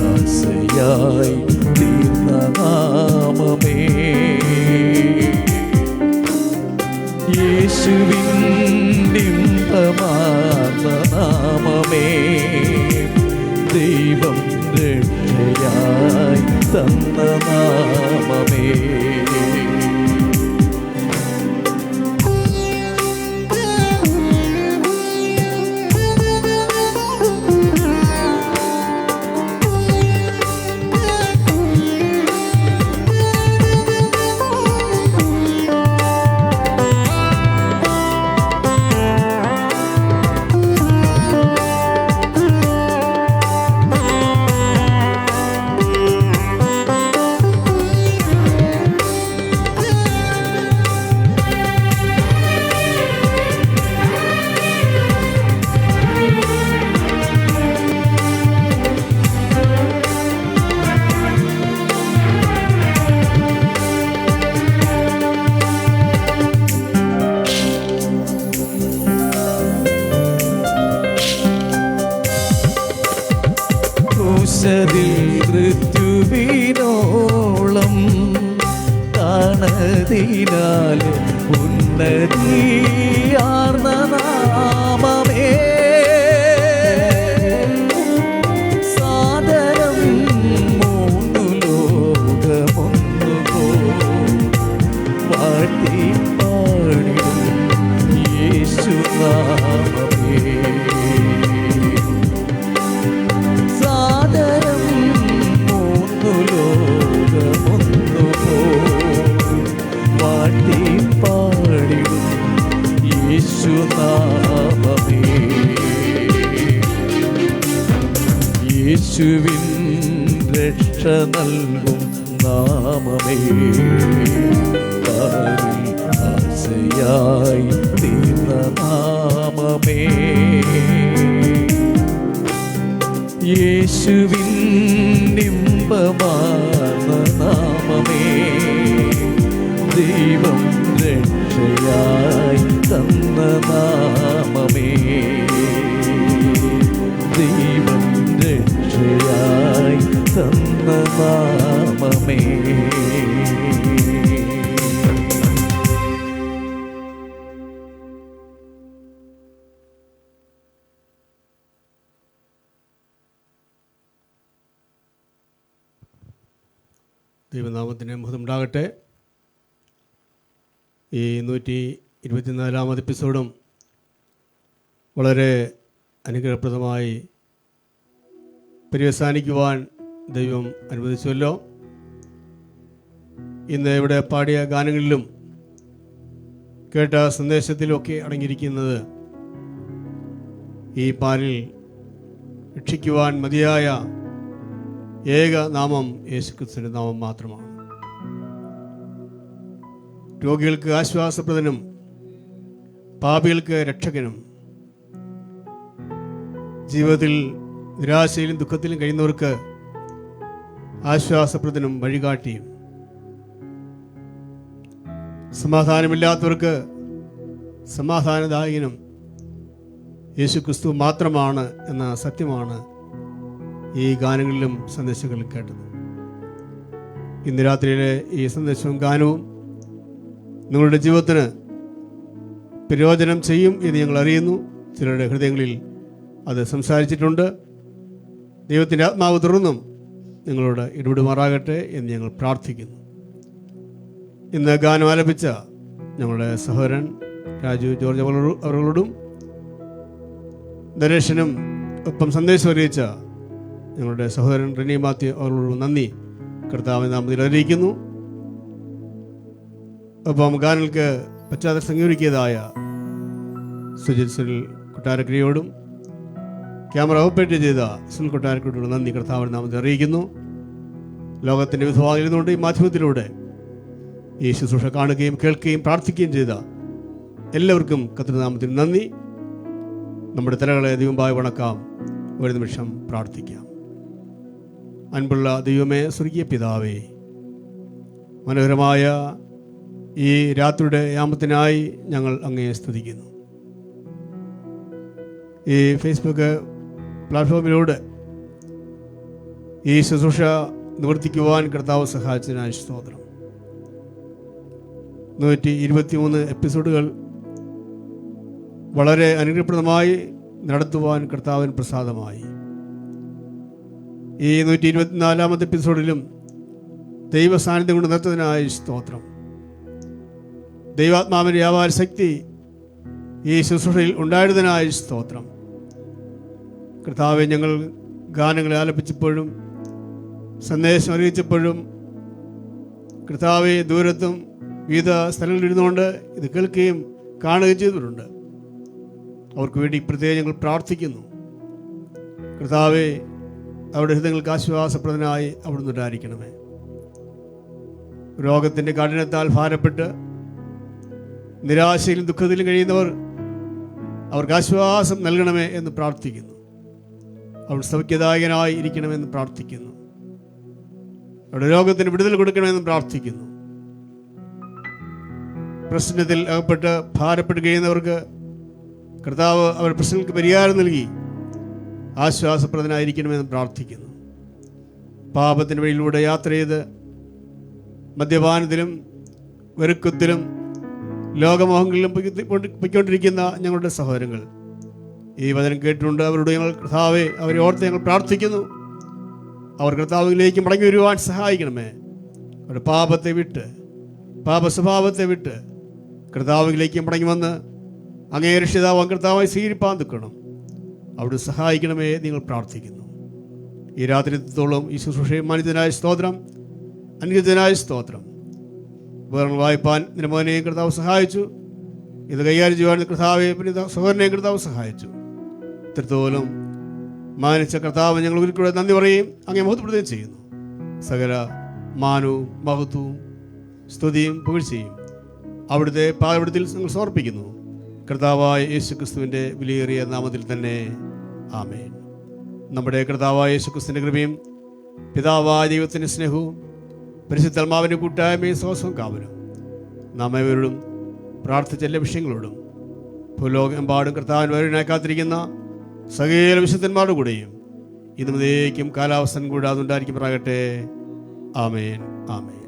ആശയായി തീർന്ന നാമമേ, യേശുവിൻ ഇമ്പമാർന്ന നാമമേ, ദൈവം രക്ഷയായി തന്ന നാമമേ. ക്രൂശിൽ മൃത്യുവിനോളം കാണതിനാൽ ഉന്നതിയാർന്ന നാമമേ, സാദരം മൂന്നു ലോകമൊന്നു പാടി പാടിടും യേശുനാമമേ, സാദരം മൂന്നു ലോകമൊന്നു പാടി പാടിടും യേശുനാമമേ, യേശുവിൻ രക്ഷ നൽകും നാമമേ, ആശയായി തീർന്ന നാമമേ, യേശുവിൻ ഇമ്പമാർന്ന നാമമേ, ദൈവം രക്ഷയായി തന്ന നാമമേ, ദൈവം രക്ഷയായി തന്ന നാമമേ. ദൈവനാമത്തിന് മഹത്വം ഉണ്ടാകട്ടെ. ഈ 124 എപ്പിസോഡും വളരെ അനുഗ്രഹപ്രദമായി പര്യവസാനിക്കുവാൻ ദൈവം അനുവദിച്ചുവല്ലോ. ഇന്ന് ഇവിടെ പാടിയ ഗാനങ്ങളിലും കേട്ട സന്ദേശത്തിലുമൊക്കെ അടങ്ങിയിരിക്കുന്നത് ഈ പാലിൽ രക്ഷിക്കുവാൻ മതിയായ ഏക നാമം യേശുക്രിസ്തുവിന്റെ നാമം മാത്രമാണ്. രോഗികൾക്ക് ആശ്വാസപ്രദനും പാപികൾക്ക് രക്ഷകനും ജീവിതത്തിൽ നിരാശയിലും ദുഃഖത്തിലും കഴിയുന്നവർക്ക് ആശ്വാസപ്രദനും വഴികാട്ടിയും സമാധാനമില്ലാത്തവർക്ക് സമാധാനദായകനും യേശുക്രിസ്തു മാത്രമാണ് എന്ന സത്യമാണ് ഈ ഗാനങ്ങളിലും സന്ദേശങ്ങളിലും കേട്ടത്. ഇന്ന് രാത്രിയിലെ ഈ സന്ദേശവും ഗാനവും നിങ്ങളുടെ ജീവിതത്തിന് പ്രയോജനം ചെയ്യും എന്ന് ഞങ്ങൾ അറിയുന്നു. ചിലരുടെ ഹൃദയങ്ങളിൽ അത് സംസാരിച്ചിട്ടുണ്ട്. ദൈവത്തിൻ്റെ ആത്മാവ് തുറന്നും നിങ്ങളോട് ഇടപെടുമാറാകട്ടെ എന്ന് ഞങ്ങൾ പ്രാർത്ഥിക്കുന്നു. ഇന്ന് ഗാനം ആലപിച്ച ഞങ്ങളുടെ സഹോദരൻ രാജു ജോർജ് അവരോടും നരേഷനും ഒപ്പം സന്ദേശം അറിയിച്ച ഞങ്ങളുടെ സഹോദരൻ റിനി മാത്യു അവരോടും നന്ദി കർത്താവിന്റെ നാമത്തിൽ അറിയിക്കുന്നു. ഒപ്പം ഗാനങ്ങൾക്ക് പശ്ചാത്തല സംഗീതമായ സുജിത് സുനിൽ കൊട്ടാരക്കരയോടും ക്യാമറ ഓപ്പറേറ്റ് ചെയ്ത സുനിൽ കൊട്ടാരക്കരയോടും നന്ദി കർത്താവിന്റെ നാമത്തിൽ അറിയിക്കുന്നു. ലോകത്തിൻ്റെ വിധവായിരുന്നുകൊണ്ട് ഈ മാധ്യമത്തിലൂടെ ഈ ശുശ്രൂഷ കാണുകയും കേൾക്കുകയും പ്രാർത്ഥിക്കുകയും ചെയ്ത എല്ലാവർക്കും കർത്തൃനാമത്തിൽ നന്ദി. നമ്മുടെ തലകളെ ദൈവമായി വണക്കാം. ഒരു നിമിഷം പ്രാർത്ഥിക്കാം. അൻപുള്ള ദൈവമേ, സ്വർഗീയ പിതാവേ, മനോഹരമായ ഈ രാത്രിയുടെ യാമത്തിനായി ഞങ്ങൾ അങ്ങയെ സ്തുതിക്കുന്നു. ഈ ഫേസ്ബുക്ക് പ്ലാറ്റ്ഫോമിലൂടെ ഈ ശുശ്രൂഷ നിവർത്തിക്കുവാൻ കർത്താവ് സഹായിച്ചതിനായി സ്തോത്രം. 123 എപ്പിസോഡുകൾ വളരെ അനുഗ്രഹപ്രദമായി നടത്തുവാൻ കർത്താവിന് പ്രസാദമായി. ഈ 124 എപ്പിസോഡിലും ദൈവ സാന്നിധ്യം കൊണ്ട് നിർത്തതിനായി സ്തോത്രം. ദൈവാത്മാവിൻ്റെ വ്യാപാര ശക്തി ഈ ശുശ്രൂഷയിൽ ഉണ്ടായിരുന്നതിനായി സ്തോത്രം. കർത്താവെ, ഞങ്ങൾ ഗാനങ്ങളെ ആലപിച്ചപ്പോഴും സന്ദേശം അറിയിച്ചപ്പോഴും കർത്താവെ, ദൂരത്തും വിവിധ സ്ഥലങ്ങളിൽ ഇരുന്നുകൊണ്ട് ഇത് കേൾക്കുകയും കാണുകയും ചെയ്തിട്ടുണ്ട്. അവർക്ക് വേണ്ടി പ്രത്യേകം ഞങ്ങൾ പ്രാർത്ഥിക്കുന്നു. കർത്താവെ, അവരുടെ ഹൃദയങ്ങൾക്ക് ആശ്വാസപ്രദനായി അവിടുന്ന് ഉണ്ടായിരിക്കണമേ. രോഗത്തിൻ്റെ കാഠിന്യത്താൽ ഭാരപ്പെട്ട് നിരാശയിലും ദുഃഖത്തിലും കഴിയുന്നവർ അവർക്ക് ആശ്വാസം നൽകണമേ എന്ന് പ്രാർത്ഥിക്കുന്നു. അവർ സൗഖ്യദായകനായി ഇരിക്കണമെന്ന് പ്രാർത്ഥിക്കുന്നു. അവരുടെ രോഗത്തിന് വിടുതൽ കൊടുക്കണമെന്ന് പ്രാർത്ഥിക്കുന്നു. പ്രശ്നത്തിൽ അകപ്പെട്ട് ഭാരപ്പെട്ട് കഴിയുന്നവർക്ക് കർത്താവ് അവരുടെ പ്രശ്നങ്ങൾക്ക് പരിഹാരം നൽകി ആശ്വാസപ്രദനായിരിക്കണമെന്ന് പ്രാർത്ഥിക്കുന്നു. പാപത്തിൻ്റെ വഴിയിലൂടെ യാത്ര ചെയ്ത് മദ്യപാനത്തിലും വെറുക്കത്തിലും ലോകമോഹങ്ങളിലും പൊയ്ക്കൊണ്ടിരിക്കുന്ന ഞങ്ങളുടെ സഹോദരങ്ങൾ ഈ വചനം കേട്ടിട്ടുണ്ട്. അവരോട് ഞങ്ങൾ കർത്താവെ, അവരെ ഓർത്ത് ഞങ്ങൾ പ്രാർത്ഥിക്കുന്നു. അവർ കർത്താവിലേക്ക് മടങ്ങി വരുവാൻ സഹായിക്കണമേ. അവരുടെ പാപത്തെ വിട്ട്, പാപസ്വഭാവത്തെ വിട്ട് കർത്താവിലേക്ക് മടങ്ങി വന്ന് അങ്ങേ രക്ഷിതാവാൻ കർത്താവായി സ്വീകരിപ്പാൻ നിൽക്കണം. അവിടെ സഹായിക്കണമേ നിങ്ങൾ പ്രാർത്ഥിക്കുന്നു. ഈ രാത്രിത്തോളം ഈ ശുശ്രൂഷയെ മാനിതനായ സ്തോത്രം, അനുഗ്രഹത്തിനായ സ്തോത്രം. വേറെ വായിപ്പാൻ നിന്റെ മോനെയും കർത്താവ് സഹായിച്ചു. ഇത് കൈകാര്യം ചെയ്യുവാൻ കർത്താവെ സഹോദരനെയും കർത്താവ് സഹായിച്ചു. ഇത്രത്തോളം മാനിച്ച കർത്താവ് ഞങ്ങൾ ഒരിക്കലും നന്ദി പറയും, അങ്ങേ മഹത്വപ്പെടുകയും ചെയ്യുന്നു. സകല മാനവും മഹത്വവും സ്തുതിയും പുകഴ്ചയും അവിടുത്തെ പാദപീഠത്തിൽ ഞങ്ങൾ സമർപ്പിക്കുന്നു. കർത്താവായ യേശുക്രിസ്തുവിൻ്റെ വിലയേറിയ നാമത്തിൽ തന്നെ ആമേൻ. നമ്മുടെ കർത്താവായ യേശുക്രിസ്തുവിൻ്റെ കൃപയും പിതാവായ ദൈവത്തിൻ്റെ സ്നേഹവും പരിശുദ്ധാത്മാവിൻ്റെ കൂട്ടായ്മയും സഹവാസവും കാവലും നാം ഏവരോടും പ്രാർത്ഥിച്ച എല്ലാ വിഷയങ്ങളോടും ഭൂലോകമെമ്പാടും കർത്താവിന് വരവിനായി കാത്തിരിക്കുന്ന സകല വിശുദ്ധന്മാരുടെ കൂടെയും ഇന്നും ഇതേക്കും കാലാവസ്ഥ കൂടാതെ ഉണ്ടായിരിക്കുമാറാകട്ടെ. ആമേൻ, ആമേൻ.